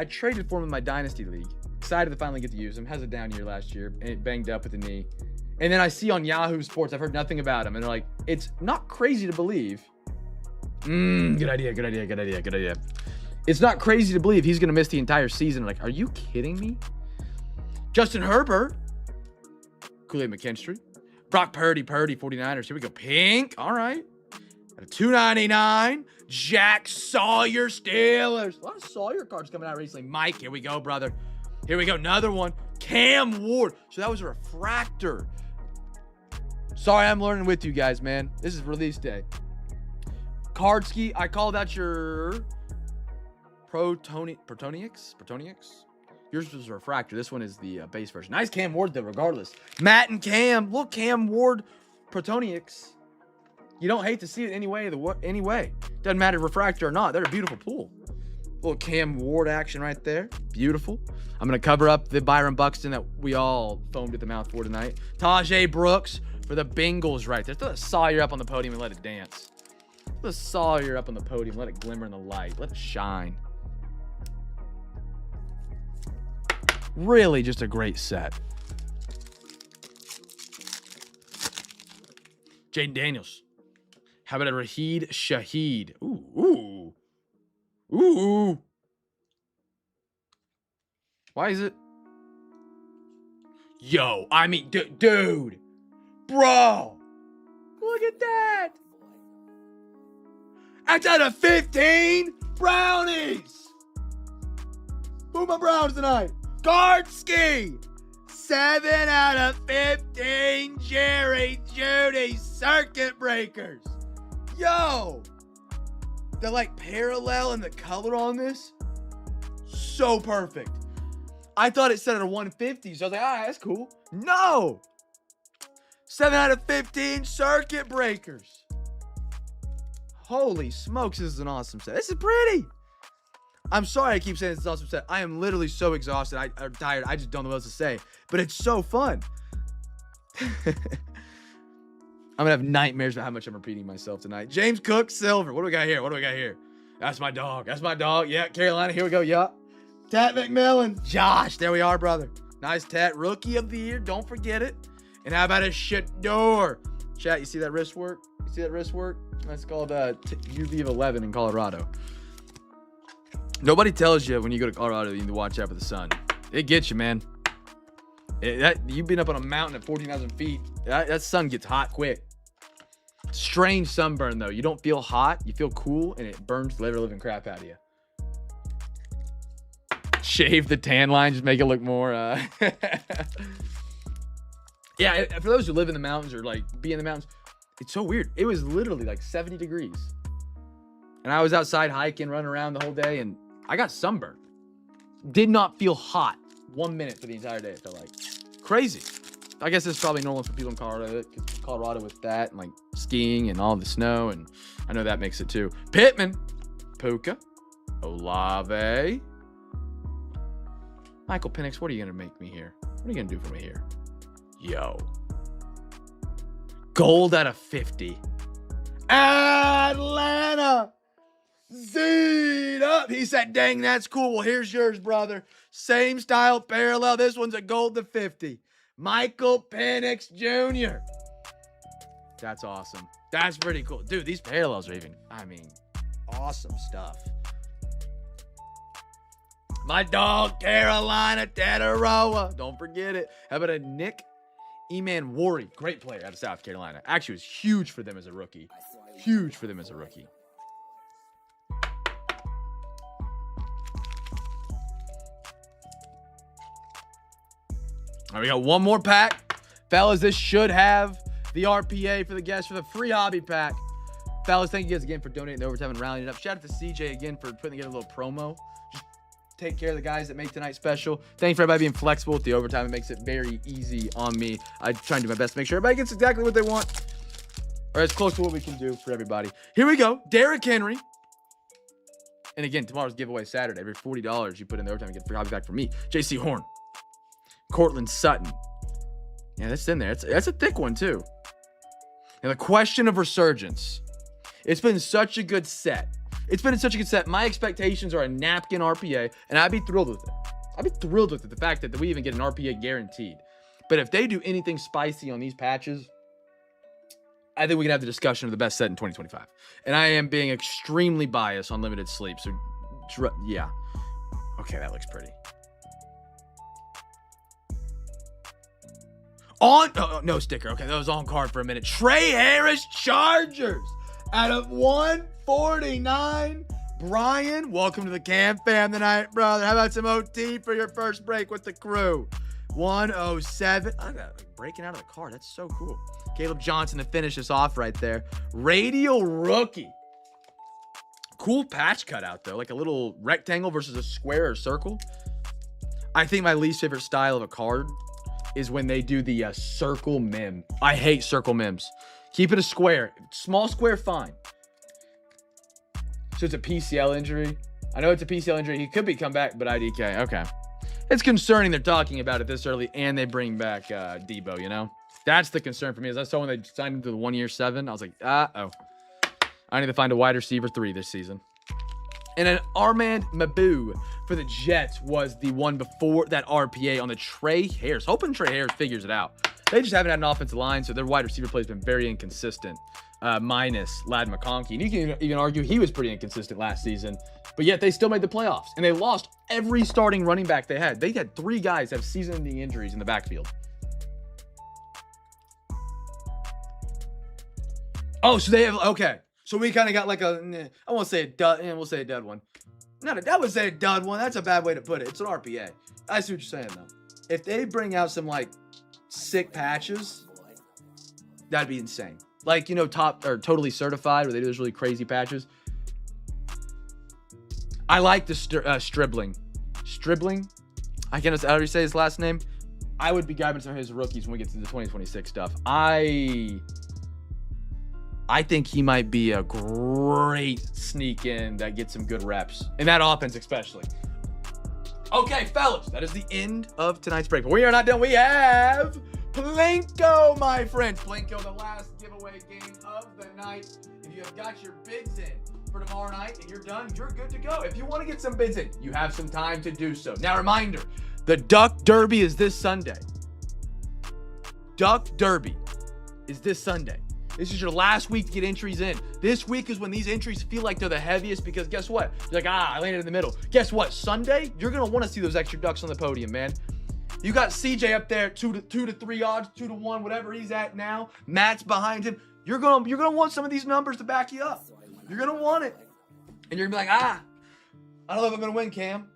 in my Dynasty League. Excited to finally get to use him. Has a down year last year, and it banged up with the knee. And then I see on Yahoo Sports, I've heard nothing about him, and they're like, it's not crazy to believe. Good idea. It's not crazy to believe he's going to miss the entire season. Like, are you kidding me? Justin Herbert. Kool-Aid McKinstry. Brock Purdy, 49ers. Here we go. Pink. All right. At a $2.99. Jack Sawyer, Steelers. A lot of Sawyer cards coming out recently. Mike, here we go, brother. Here we go. Another one. Cam Ward. So that was a refractor. Sorry, I'm learning with you guys, man. This is release day. Kardsky, I called out your Protonics. Yours was a refractor. This one is the base version. Nice Cam Ward, though, regardless. Matt and Cam. Look, Cam Ward, Protonics. You don't hate to see it anyway. Doesn't matter refractor or not. They're a beautiful pool. Little Cam Ward action right there. Beautiful. I'm going to cover up the Byron Buxton that we all foamed at the mouth for tonight. Tajay Brooks for the Bengals right there. Throw a Sawyer up on the podium and let it dance. Throw a Sawyer up on the podium. Let it glimmer in the light. Let it shine. Really just a great set. Jaden Daniels. How about a Raheed Shaheed? Ooh. Why is it? Yo, I mean, dude. Bro. Look at that. That's out of 15 Brownies. Who are my Browns tonight? Kardsky. 7 out of 15 Jerry Jeudy circuit breakers. Yo. The like parallel and the color on this. So perfect. I thought it said at a 150, so I was like, all right, that's cool. No. 7 out of 15 circuit breakers. Holy smokes, this is an awesome set. This is pretty. I'm sorry I keep saying it's an awesome set. I am literally so exhausted. I'm tired. I just don't know what else to say. But it's so fun. I'm going to have nightmares about how much I'm repeating myself tonight. James Cook, silver. What do we got here? That's my dog. Yeah, Carolina. Here we go. Yeah. Tat McMillan. Josh. There we are, brother. Nice Tat. Rookie of the year. Don't forget it. And how about a Shador? Chat, you see that wrist work? That's called UV of 11 in Colorado. Nobody tells you when you go to Colorado you need to watch out for the sun. It gets you, man. You've been up on a mountain at 14,000 feet. That sun gets hot quick. Strange sunburn, though. You don't feel hot. You feel cool, and it burns the living crap out of you. Shave the tan line. Just make it look more... Yeah, for those who live in the mountains or, like, be in the mountains, it's so weird. It was literally, like, 70 degrees. And I was outside hiking, running around the whole day, and I got sunburned. Did not feel hot 1 minute for the entire day, it felt like. Crazy. I guess it's probably normal for people in Colorado with that, and like skiing and all the snow, and I know that makes it too. Pittman, Puka, Olave, Michael Penix, what are you going to make me here? What are you going to do for me here? Yo. Gold out of 50. Atlanta. Z'd up. He said, dang, that's cool. Well, here's yours, brother. Same style, parallel. This one's a gold to 50. Michael Penix Jr. That's awesome. That's pretty cool. Dude, these parallels are even, I mean, awesome stuff. My dog, Carolina Tataroa. Don't forget it. How about a Nick Emanwari? Great player out of South Carolina. Actually, was huge for them as a rookie. Huge for them as a rookie. All right, we got one more pack. Fellas, this should have the RPA for the guests for the free hobby pack. Fellas, thank you guys again for donating the overtime and rallying it up. Shout out to CJ again for putting together a little promo. Just take care of the guys that make tonight special. Thank you for everybody being flexible with the overtime. It makes it very easy on me. I try and do my best to make sure everybody gets exactly what they want, or as close to what we can do for everybody. Here we go. Derrick Henry. And again, tomorrow's giveaway Saturday. Every $40 you put in the overtime, you get a free hobby pack from me. JC Horn. Cortland Sutton. Yeah, that's in there. That's a thick one, too. And the question of Resurgence. It's been such a good set. It's been such a good set. My expectations are a napkin RPA, and I'd be thrilled with it. I'd be thrilled with it, the fact that we even get an RPA guaranteed. But if they do anything spicy on these patches, I think we can have the discussion of the best set in 2025. And I am being extremely biased on limited sleep. So, yeah. Okay, that looks pretty. No sticker. Okay, that was on card for a minute. Trey Harris Chargers out of 149. Brian, welcome to the CamFam tonight, brother. How about some OT for your first break with the crew? 107. I got breaking out of the card. That's so cool. Caleb Johnson to finish us off right there. Radial rookie. Cool patch cutout though, like a little rectangle versus a square or circle. I think my least favorite style of a card is when they do the circle mem. I hate circle mems. Keep it a square. Small square, fine. So it's a PCL injury. I know it's a PCL injury. He could be come back, but IDK. Okay. It's concerning they're talking about it this early and they bring back Debo, you know? That's the concern for me. As I saw when they signed him to the 1 year 7, I was like, uh-oh. I need to find a wide receiver 3 this season. And an Armand Mabu for the Jets was the one before that RPA on the Trey Harris. Hoping Trey Harris figures it out. They just haven't had an offensive line, so their wide receiver play has been very inconsistent, minus Ladd McConkey. And you can even argue he was pretty inconsistent last season, but yet they still made the playoffs. And they lost every starting running back they had. They had 3 guys have season-ending injuries in the backfield. Oh, so they have, okay. So we kind of got like a, I won't say a dud, we'll say a dud one. I would say a dud one. That's a bad way to put it. It's an RPA. I see what you're saying, though. If they bring out some, like, sick patches, that'd be insane. Like, you know, top or totally certified, where they do those really crazy patches. I like the Stribling. Stribling? I can't know how to say his last name. I would be grabbing some of his rookies when we get to the 2026 stuff. I think he might be a great sneak in that gets some good reps. In that offense, especially. Okay, fellas, that is the end of tonight's break. But we are not done. We have Plinko, my friends. Plinko, the last giveaway game of the night. If you have got your bids in for tomorrow night and you're done, you're good to go. If you want to get some bids in, you have some time to do so. Now, reminder, the Duck Derby is this Sunday. Duck Derby is this Sunday. This is your last week to get entries in. This week is when these entries feel like they're the heaviest because guess what? You're like, I landed in the middle. Guess what? Sunday, you're going to want to see those extra ducks on the podium, man. You got CJ up there, 2 to 3 odds, 2 to 1, whatever he's at now. Matt's behind him. You're gonna want some of these numbers to back you up. You're gonna want it. And you're gonna be like, I don't know if I'm gonna win, Cam.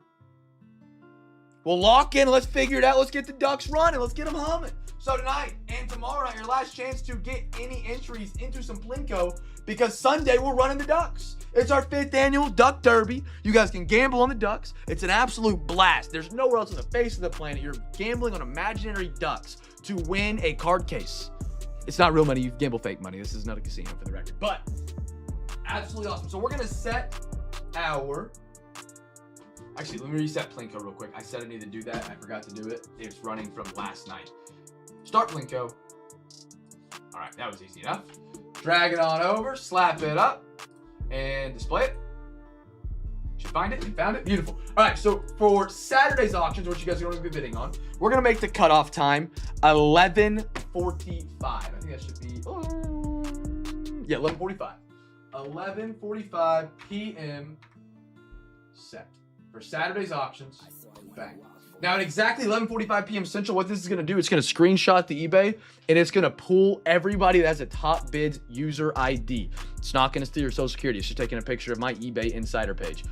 Well, lock in. Let's figure it out. Let's get the Ducks running. Let's get them humming. So tonight and tomorrow night, your last chance to get any entries into some Plinko, because Sunday we're running the Ducks. It's our 5th annual Duck Derby. You guys can gamble on the Ducks. It's an absolute blast. There's nowhere else on the face of the planet you're gambling on imaginary ducks to win a card case. It's not real money. You gamble fake money. This is not a casino, for the record. But absolutely awesome. So we're going to set our... Actually, let me reset Plinko real quick. I said I needed to do that. I forgot to do it. It's running from last night. Start Plinko. All right, that was easy enough. Drag it on over, slap it up, and display it. Should find it. You found it. Beautiful. All right, so for Saturday's auctions, which you guys are going to be bidding on, we're going to make the cutoff time 11:45. I think that should be... 11:45. 11:45 p.m. set. For Saturday's auctions, bang. Now at exactly 11:45 p.m. Central, what this is going to do, it's going to screenshot the eBay, and it's going to pull everybody that has a top bids user ID. It's not going to steal your social security. It's just taking a picture of my eBay insider page,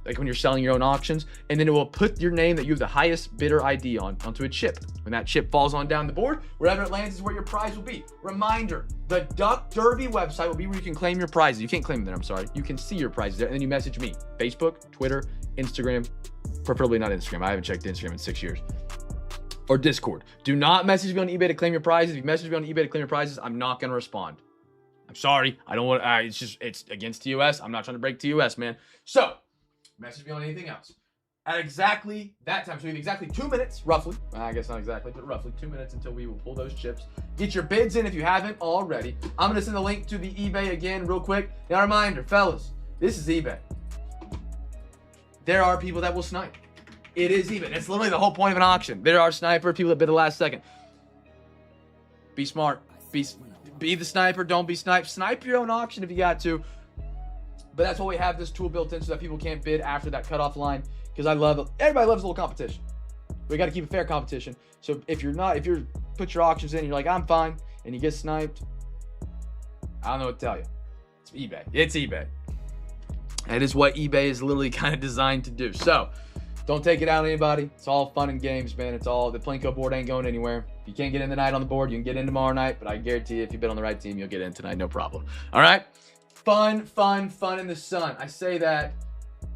like when you're selling your own auctions, and then it will put your name that you have the highest bidder ID onto a chip. When that chip falls on down the board, wherever it lands is where your prize will be. Reminder, the Duck Derby website will be where you can claim your prizes. You can't claim them there, I'm sorry. You can see your prizes there, and then you message me. Facebook, Twitter, Instagram, preferably not Instagram. I haven't checked Instagram in 6 years. Or Discord. Do not message me on eBay to claim your prizes. If you message me on eBay to claim your prizes, I'm not going to respond. I'm sorry. I don't want it's against TOS. I'm not trying to break TOS, man. So, message me on anything else. At exactly that time, so we have exactly 2 minutes, roughly. I guess not exactly, but roughly 2 minutes until we will pull those chips. Get your bids in if you haven't already. I'm going to send the link to the eBay again real quick. Now, reminder, fellas, this is eBay. There are people that will snipe. It is eBay. That's literally the whole point of an auction. There are sniper people that bid the last second. Be smart. Be the sniper. Don't be sniped. Snipe your own auction if you got to. But that's why we have this tool built in so that people can't bid after that cutoff line. Because everybody loves a little competition. We got to keep a fair competition. So if you put your auctions in and you're like, I'm fine, and you get sniped, I don't know what to tell you. It's eBay. It's eBay. That is what eBay is literally kind of designed to do. So don't take it out on anybody. It's all fun and games, man. It's all, the Plinko board ain't going anywhere. If you can't get in tonight on the board, you can get in tomorrow night, but I guarantee you, if you bid on the right team, you'll get in tonight, no problem. All right? Fun in the sun. I say that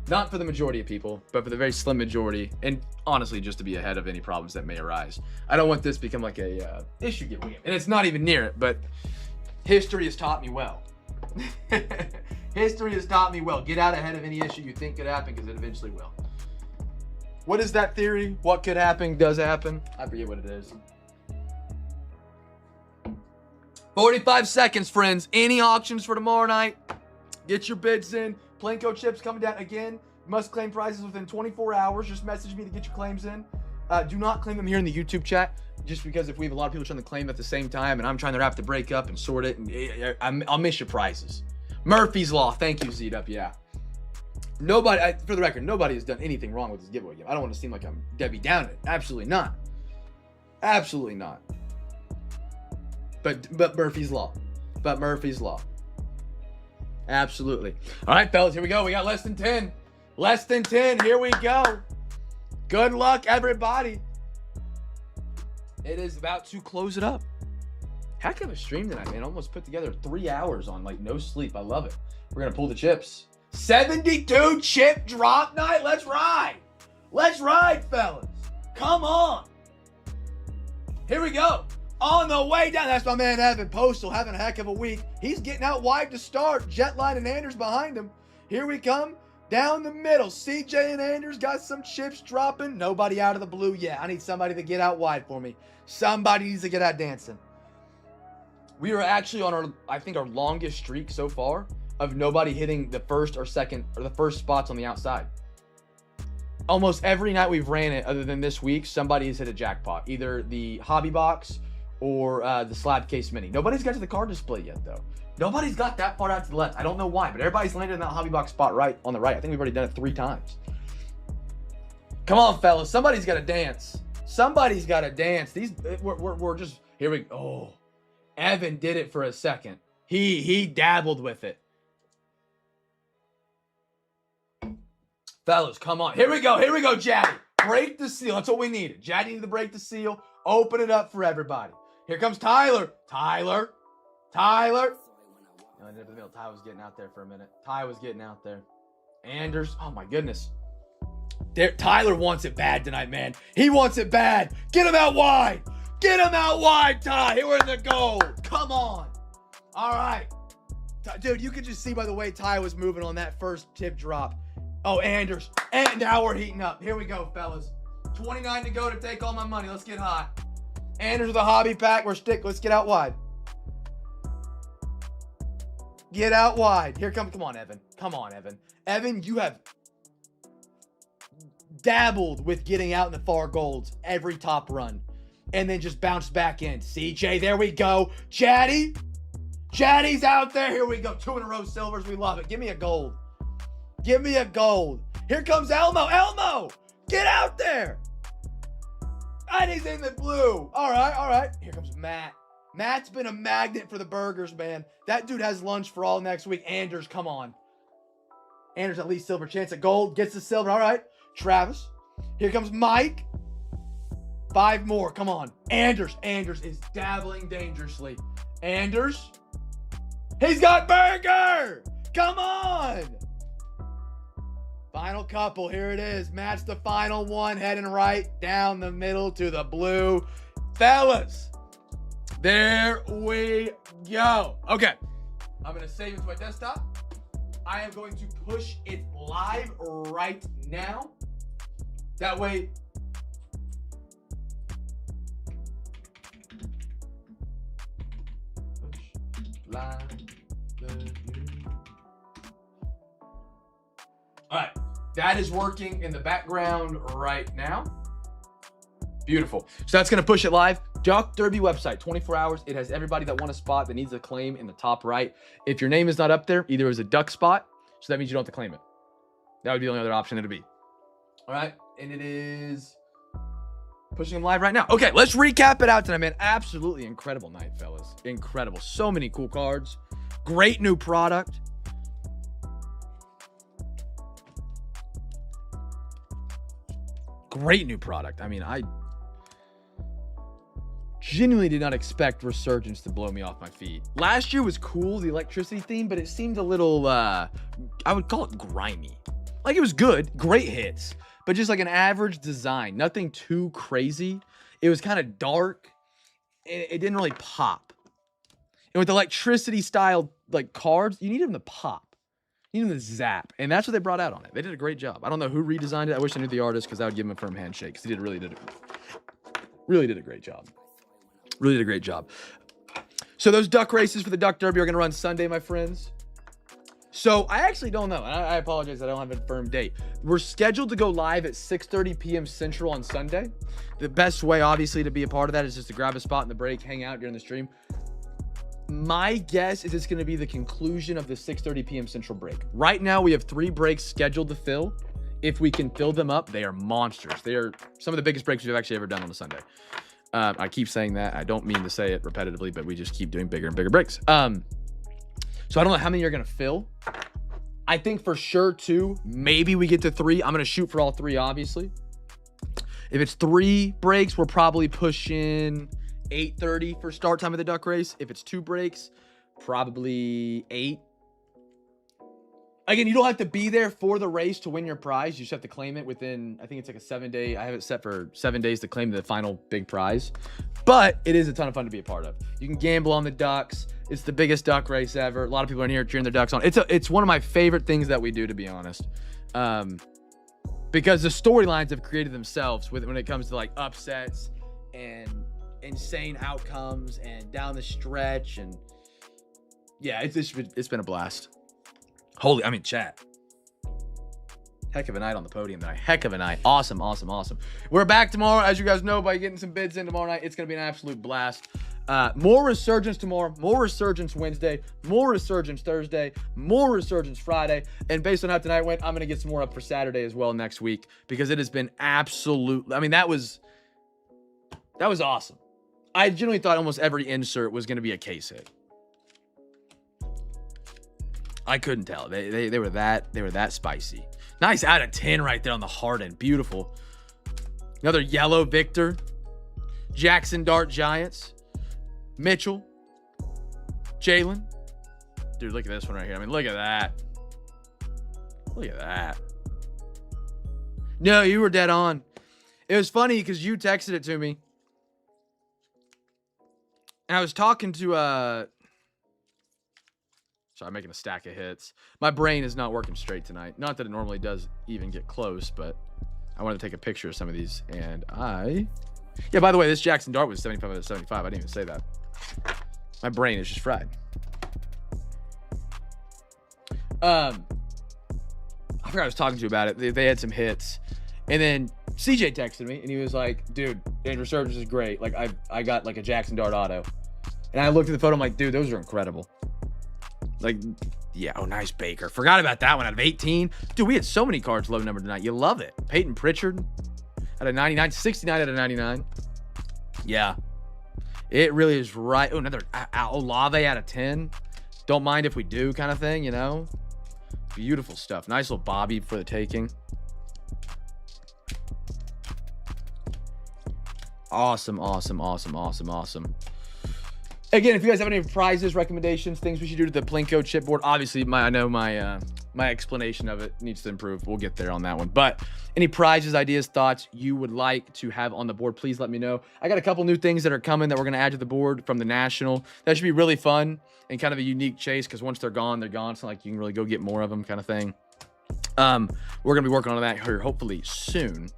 not for the majority of people, but for the very slim majority, and honestly, just to be ahead of any problems that may arise. I don't want this to become like a issue giveaway, and it's not even near it, but history has taught me well. History has taught me well. Get out ahead of any issue you think could happen, because it eventually will. What is that theory? What could happen does happen. I forget what it is. 45 seconds, friends. Any auctions for tomorrow night? Get your bids in. Plinko chips coming down again. Must claim prizes within 24 hours. Just message me to get your claims in. Do not claim them here in the YouTube chat, just because if we have a lot of people trying to claim at the same time and I'm trying to have to break up and sort it, and I'll miss your prizes. Murphy's Law. Thank you, Z-Up. Yeah. Nobody, for the record, nobody has done anything wrong with this giveaway. I don't want to seem like I'm Debbie Downer. Absolutely not. Absolutely not. But Murphy's Law. But Murphy's Law. Absolutely. All right, fellas, here we go. We got less than 10. Less than 10. Here we go. Good luck, everybody. It is about to close it up. Heck of a stream tonight, man. Almost put together 3 hours on like no sleep. I love it. We're going to pull the chips. 72 chip drop night. Let's ride. Let's ride, fellas. Come on. Here we go. On the way down. That's my man Evan Postal having a heck of a week. He's getting out wide to start. Jetline and Anders behind him. Here we come. Down the middle. CJ and Anders got some chips dropping. Nobody out of the blue yet. I need somebody to get out wide for me. Somebody needs to get out dancing. We are actually on I think our longest streak so far of nobody hitting the first or second or the first spots on the outside. Almost every night we've ran it, other than this week, somebody has hit a jackpot. Either the hobby box or the slab case mini. Nobody's got to the card display yet, though. Nobody's got that far out to the left. I don't know why, but everybody's landed in that hobby box spot right on the right. I think we've already done it 3 times. Come on, fellas. Somebody's got to dance. Somebody's got to dance. We're just here. We oh, Evan did it for a second. He dabbled with it. Fellas, come on. Here we go, Jaddy. Break the seal. That's what we needed. Jaddy needed to break the seal. Open it up for everybody. Here comes Tyler. Tyler. No, Ty was getting out there for a minute. Ty was getting out there. Anders. Oh, my goodness. Tyler wants it bad tonight, man. He wants it bad. Get him out wide. Get him out wide, Ty. Here in the goal. Come on. All right. Dude, you could just see by the way Ty was moving on that first tip drop. Oh, Anders. And now we're heating up. Here we go, fellas. 29 to go to take all my money. Let's get hot. Anders with a hobby pack. Let's get out wide. Get out wide. Here come on, Evan. Come on, Evan. Evan, you have dabbled with getting out in the far golds every top run. And then just bounce back in. CJ, there we go. Jaddy's out there. Here we go. 2 in a row silvers. We love it. Give me a gold. Give me a gold. Here comes Elmo. Elmo, get out there. And he's in the blue. All right. Here comes Matt. Matt's been a magnet for the burgers, man. That dude has lunch for all next week. Anders, come on. Anders at least silver chance at gold. Gets the silver. All right. Travis. Here comes Mike. 5 more. Come on. Anders is dabbling dangerously. Anders. He's got burger. Come on. Final couple. Here it is. Matt's the final one. Heading right down the middle to the blue. Fellas. There we go. Okay. I'm going to save it to my desktop. I am going to push it live right now. That way. Push live. All right. That is working in the background right now. Beautiful. So that's going to push it live. Duck Derby website, 24 hours. It has everybody that won a spot that needs a claim in the top right. If your name is not up there, either as a duck spot, so that means you don't have to claim it. That would be the only other option it'd be. All right. And it is pushing them live right now. Okay, let's recap it out tonight, man. Absolutely incredible night, fellas. Incredible. So many cool cards. Great new product. Great new product. I mean, I genuinely did not expect Resurgence to blow me off my feet. Last year was cool, the electricity theme, but it seemed a little, I would call it grimy. Like, it was good, great hits, but just like an average design. Nothing too crazy. It was kind of dark. It didn't really pop. And with electricity style like cards, you need them to pop. You need them to zap. And that's what they brought out on it. They did a great job. I don't know who redesigned it. I wish I knew the artist because I would give him a firm handshake because he really did a great job. Really did a great job. So those duck races for the Duck Derby are going to run Sunday, my friends. So I actually don't know. I apologize. I don't have a firm date. We're scheduled to go live at 6:30 p.m. Central on Sunday. The best way, obviously, to be a part of that is just to grab a spot in the break, hang out during the stream. My guess is it's going to be the conclusion of the 6:30 p.m. Central break. Right now, we have 3 breaks scheduled to fill. If we can fill them up, they are monsters. They are some of the biggest breaks we've actually ever done on a Sunday. I keep saying that. I don't mean to say it repetitively, but we just keep doing bigger and bigger breaks. So I don't know how many you're going to fill. I think for sure 2. Maybe we get to 3. I'm going to shoot for all 3, obviously. If it's 3 breaks, we're probably pushing 8:30 for start time of the duck race. If it's 2 breaks, probably 8. Again, you don't have to be there for the race to win your prize. You just have to claim it within, I think it's like a 7-day. I have it set for 7 days to claim the final big prize. But it is a ton of fun to be a part of. You can gamble on the ducks. It's the biggest duck race ever. A lot of people are in here cheering their ducks on. It's one of my favorite things that we do, to be honest. Because the storylines have created themselves when it comes to like upsets and insane outcomes and down the stretch. And yeah, it's been a blast. Chat. Heck of a night on the podium tonight. Heck of a night. Awesome. We're back tomorrow, as you guys know, by getting some bids in tomorrow night. It's going to be an absolute blast. More Resurgence tomorrow, more Resurgence Wednesday, more Resurgence Thursday, more Resurgence Friday. And based on how tonight went, I'm going to get some more up for Saturday as well next week because it has been absolute. I mean, that was That was awesome. I genuinely thought almost every insert was going to be a case hit. I couldn't tell. They were that spicy. Nice out of 10 right there on the hard end. Beautiful. Another yellow Victor. Jackson Dart Giants. Mitchell. Jalen. Dude, look at this one right here. I mean, look at that. Look at that. No, you were dead on. It was funny because you texted it to me. And I was talking to, sorry, I'm making a stack of hits. My brain is not working straight tonight. Not that it normally does even get close, but I wanted to take a picture of some of these. And yeah, by the way, this Jackson Dart was 75 out of 75. I didn't even say that. My brain is just fried. I forgot I was talking to you about it. They had some hits. And then CJ texted me and he was like, dude, Resurgence is great. Like I got like a Jackson Dart auto. And I looked at the photo, I'm like, dude, those are incredible. Like, yeah, oh, nice Baker. Forgot about that one out of 18. Dude, we had so many cards low number tonight. You love it. Peyton Pritchard out of 99, 69 out of 99. Yeah. It really is right. Oh, another Olave out of 10. Don't mind if we do kind of thing, you know? Beautiful stuff. Nice little Bobby for the taking. Awesome, awesome, awesome, awesome, awesome. Again, if you guys have any prizes, recommendations, things we should do to the Plinko chipboard, obviously I know my explanation of it needs to improve. We'll get there on that one. But any prizes, ideas, thoughts you would like to have on the board, please let me know. I got a couple new things that are coming that we're going to add to the board from the National. That should be really fun and kind of a unique chase because once they're gone, they're gone. It's not like you can really go get more of them kind of thing. We're going to be working on that here hopefully soon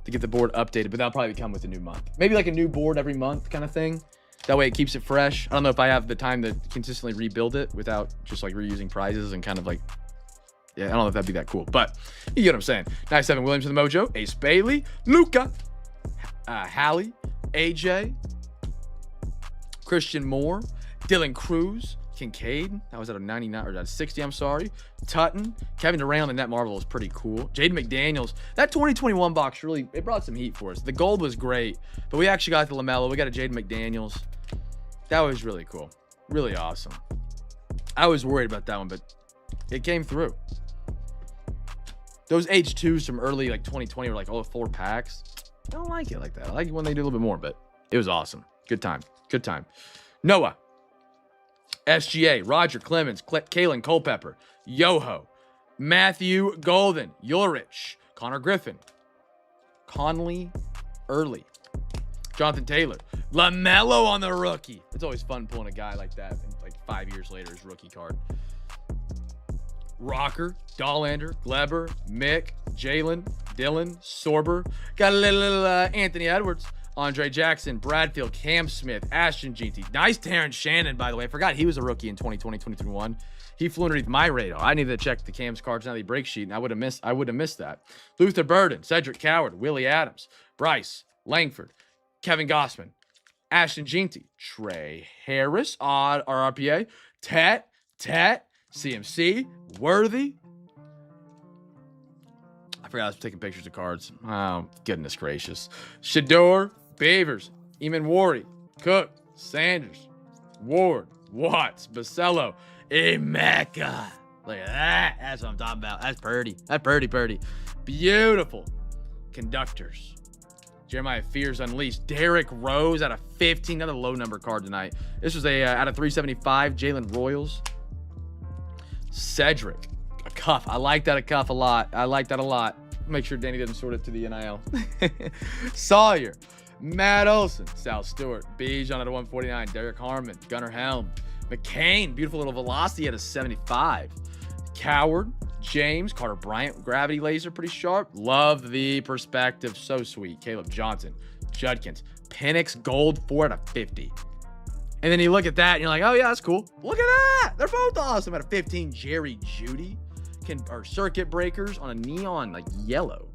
to get the board updated, but that'll probably come with a new month. Maybe like a new board every month kind of thing. That way it keeps it fresh. I don't know if I have the time to consistently rebuild it without just like reusing prizes and kind of like, yeah, I don't know if that'd be that cool, but you get what I'm saying. 97 Williams for the Mojo, Ace Bailey, Luca, Hallie, AJ, Christian Moore, Dylan Cruz, Kincaid. That was out of 99 or out of 60. I'm sorry. Tutton, Kevin Durant on the Net Marvel was pretty cool. Jaden McDaniels. That 2021 box really it brought some heat for us. The gold was great, but we actually got the LaMelo. We got a Jaden McDaniels. That was really cool. Really awesome. I was worried about that one, but it came through. Those H2s from early like 2020 were like, oh, 4 packs. I don't like it like that. I like it when they do a little bit more, but it was awesome. Good time. Good time. Noah. SGA, Roger Clemens, Kalen Culpepper, Yoho, Matthew Golden, Ulrich, Connor Griffin, Conley Early, Jonathan Taylor, LaMelo on the rookie. It's always fun pulling a guy like that and like 5 years later his rookie card. Rocker, Dollander, Gleber, Mick, Jalen, Dylan, Sorber. Got a little Anthony Edwards. Andre Jackson, Bradfield, Cam Smith, Ashton Jeanty. Nice Terrence Shannon, by the way. I forgot he was a rookie in 2020, 2021. He flew underneath my radar. I needed to check the Cam's cards now the break sheet, and I would have missed that. Luther Burden, Cedric Coward, Willie Adams, Bryce, Langford, Kevin Gossman, Ashton Jeanty, Trey Harris, odd RRPA, Tet, CMC, Worthy. I forgot I was taking pictures of cards. Oh, goodness gracious. Shador, Beavers, Eamon Wari, Cook, Sanders, Ward, Watts, Basello, Emeka. Look at that. That's what I'm talking about. That's purdy. That's purdy. Beautiful. Conductors. Jeremiah Fears Unleashed. Derrick Rose out of 15. Another low number card tonight. This was a out of 375. Jalen Royals. Cedric. A cuff. I like that a cuff a lot. Make sure Danny doesn't sort it to the NIL. Sawyer. Matt Olson. Sal Stewart. Bijan at a 149. Derek Harmon. Gunnar Helm. McCain. Beautiful little velocity at a 75. Coward. James. Carter Bryant. Gravity laser. Pretty sharp. Love the perspective. So sweet. Caleb Johnson. Judkins. Penix Gold 4 out of 50. And then you look at that and you're like, oh yeah, that's cool. Look at that. They're both awesome. At a 15. Jerry Judy. Or circuit breakers on a neon like yellow.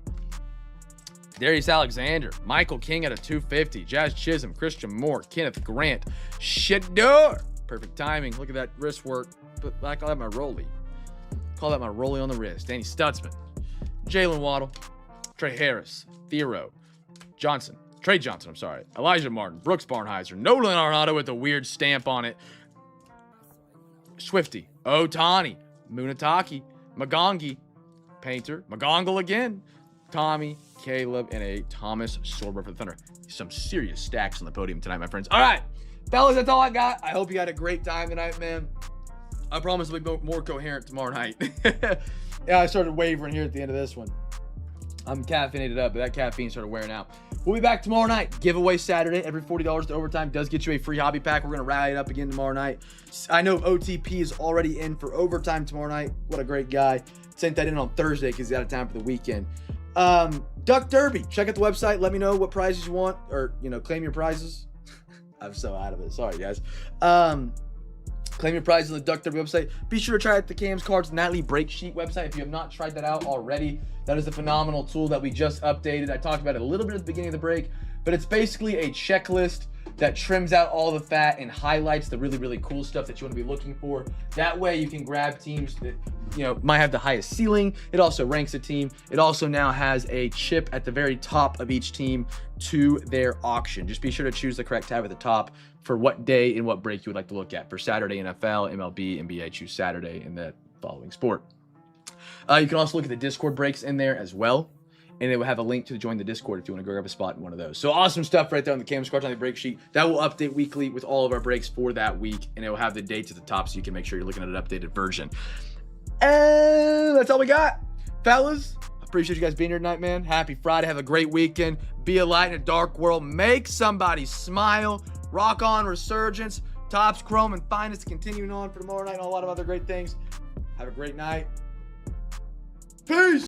Darius Alexander, Michael King at a 250, Jazz Chisholm, Christian Moore, Kenneth Grant, Shador. Perfect timing. Look at that wrist work. But I call that my rollie. Call that my rollie on the wrist. Danny Stutzman, Jalen Waddle, Trey Harris, Theo Johnson, Trey Johnson, I'm sorry. Elijah Martin, Brooks Barnheiser, Nolan Arenado with a weird stamp on it. Swifty, Otani, Munataki, Magongi, Painter, McGongle again, Tommy, Caleb, and a Thomas Sorber for the Thunder. Some serious stacks on the podium tonight, my friends. All right, fellas, that's all I got. I hope you had a great time tonight, man. I promise I'll be more coherent tomorrow night. Yeah, I started wavering here at the end of this one. I'm caffeinated up, but that caffeine started wearing out. We'll be back tomorrow night. Giveaway Saturday. Every $40 to overtime does get you a free hobby pack. We're going to rally it up again tomorrow night. I know OTP is already in for overtime tomorrow night. What a great guy. Sent that in on Thursday because he's out of town for the weekend. Duck Derby. Check out the website. Let me know what prizes you want, or, claim your prizes. I'm so out of it. Sorry, guys. Claim your prizes on the Duck Derby website. Be sure to try out the Cam's Cards Nightly Break Sheet website if you have not tried that out already. That is a phenomenal tool that we just updated. I talked about it a little bit at the beginning of the break, but it's basically a checklist that trims out all the fat and highlights the really, really cool stuff that you want to be looking for. That way you can grab teams that, might have the highest ceiling. It also ranks a team. It also now has a chip at the very top of each team to their auction. Just be sure to choose the correct tab at the top for what day and what break you would like to look at. For Saturday, NFL, MLB, NBA, choose Saturday in the following sport. You can also look at the Discord breaks in there as well. And it will have a link to join the Discord if you want to go grab a spot in one of those. So awesome stuff right there on the Cam's Cards on the break sheet. That will update weekly with all of our breaks for that week. And it will have the dates at the top so you can make sure you're looking at an updated version. And that's all we got. Fellas, I appreciate you guys being here tonight, man. Happy Friday. Have a great weekend. Be a light in a dark world. Make somebody smile. Rock on Resurgence. Topps, Chrome, and Finest continuing on for tomorrow night and a lot of other great things. Have a great night. Peace.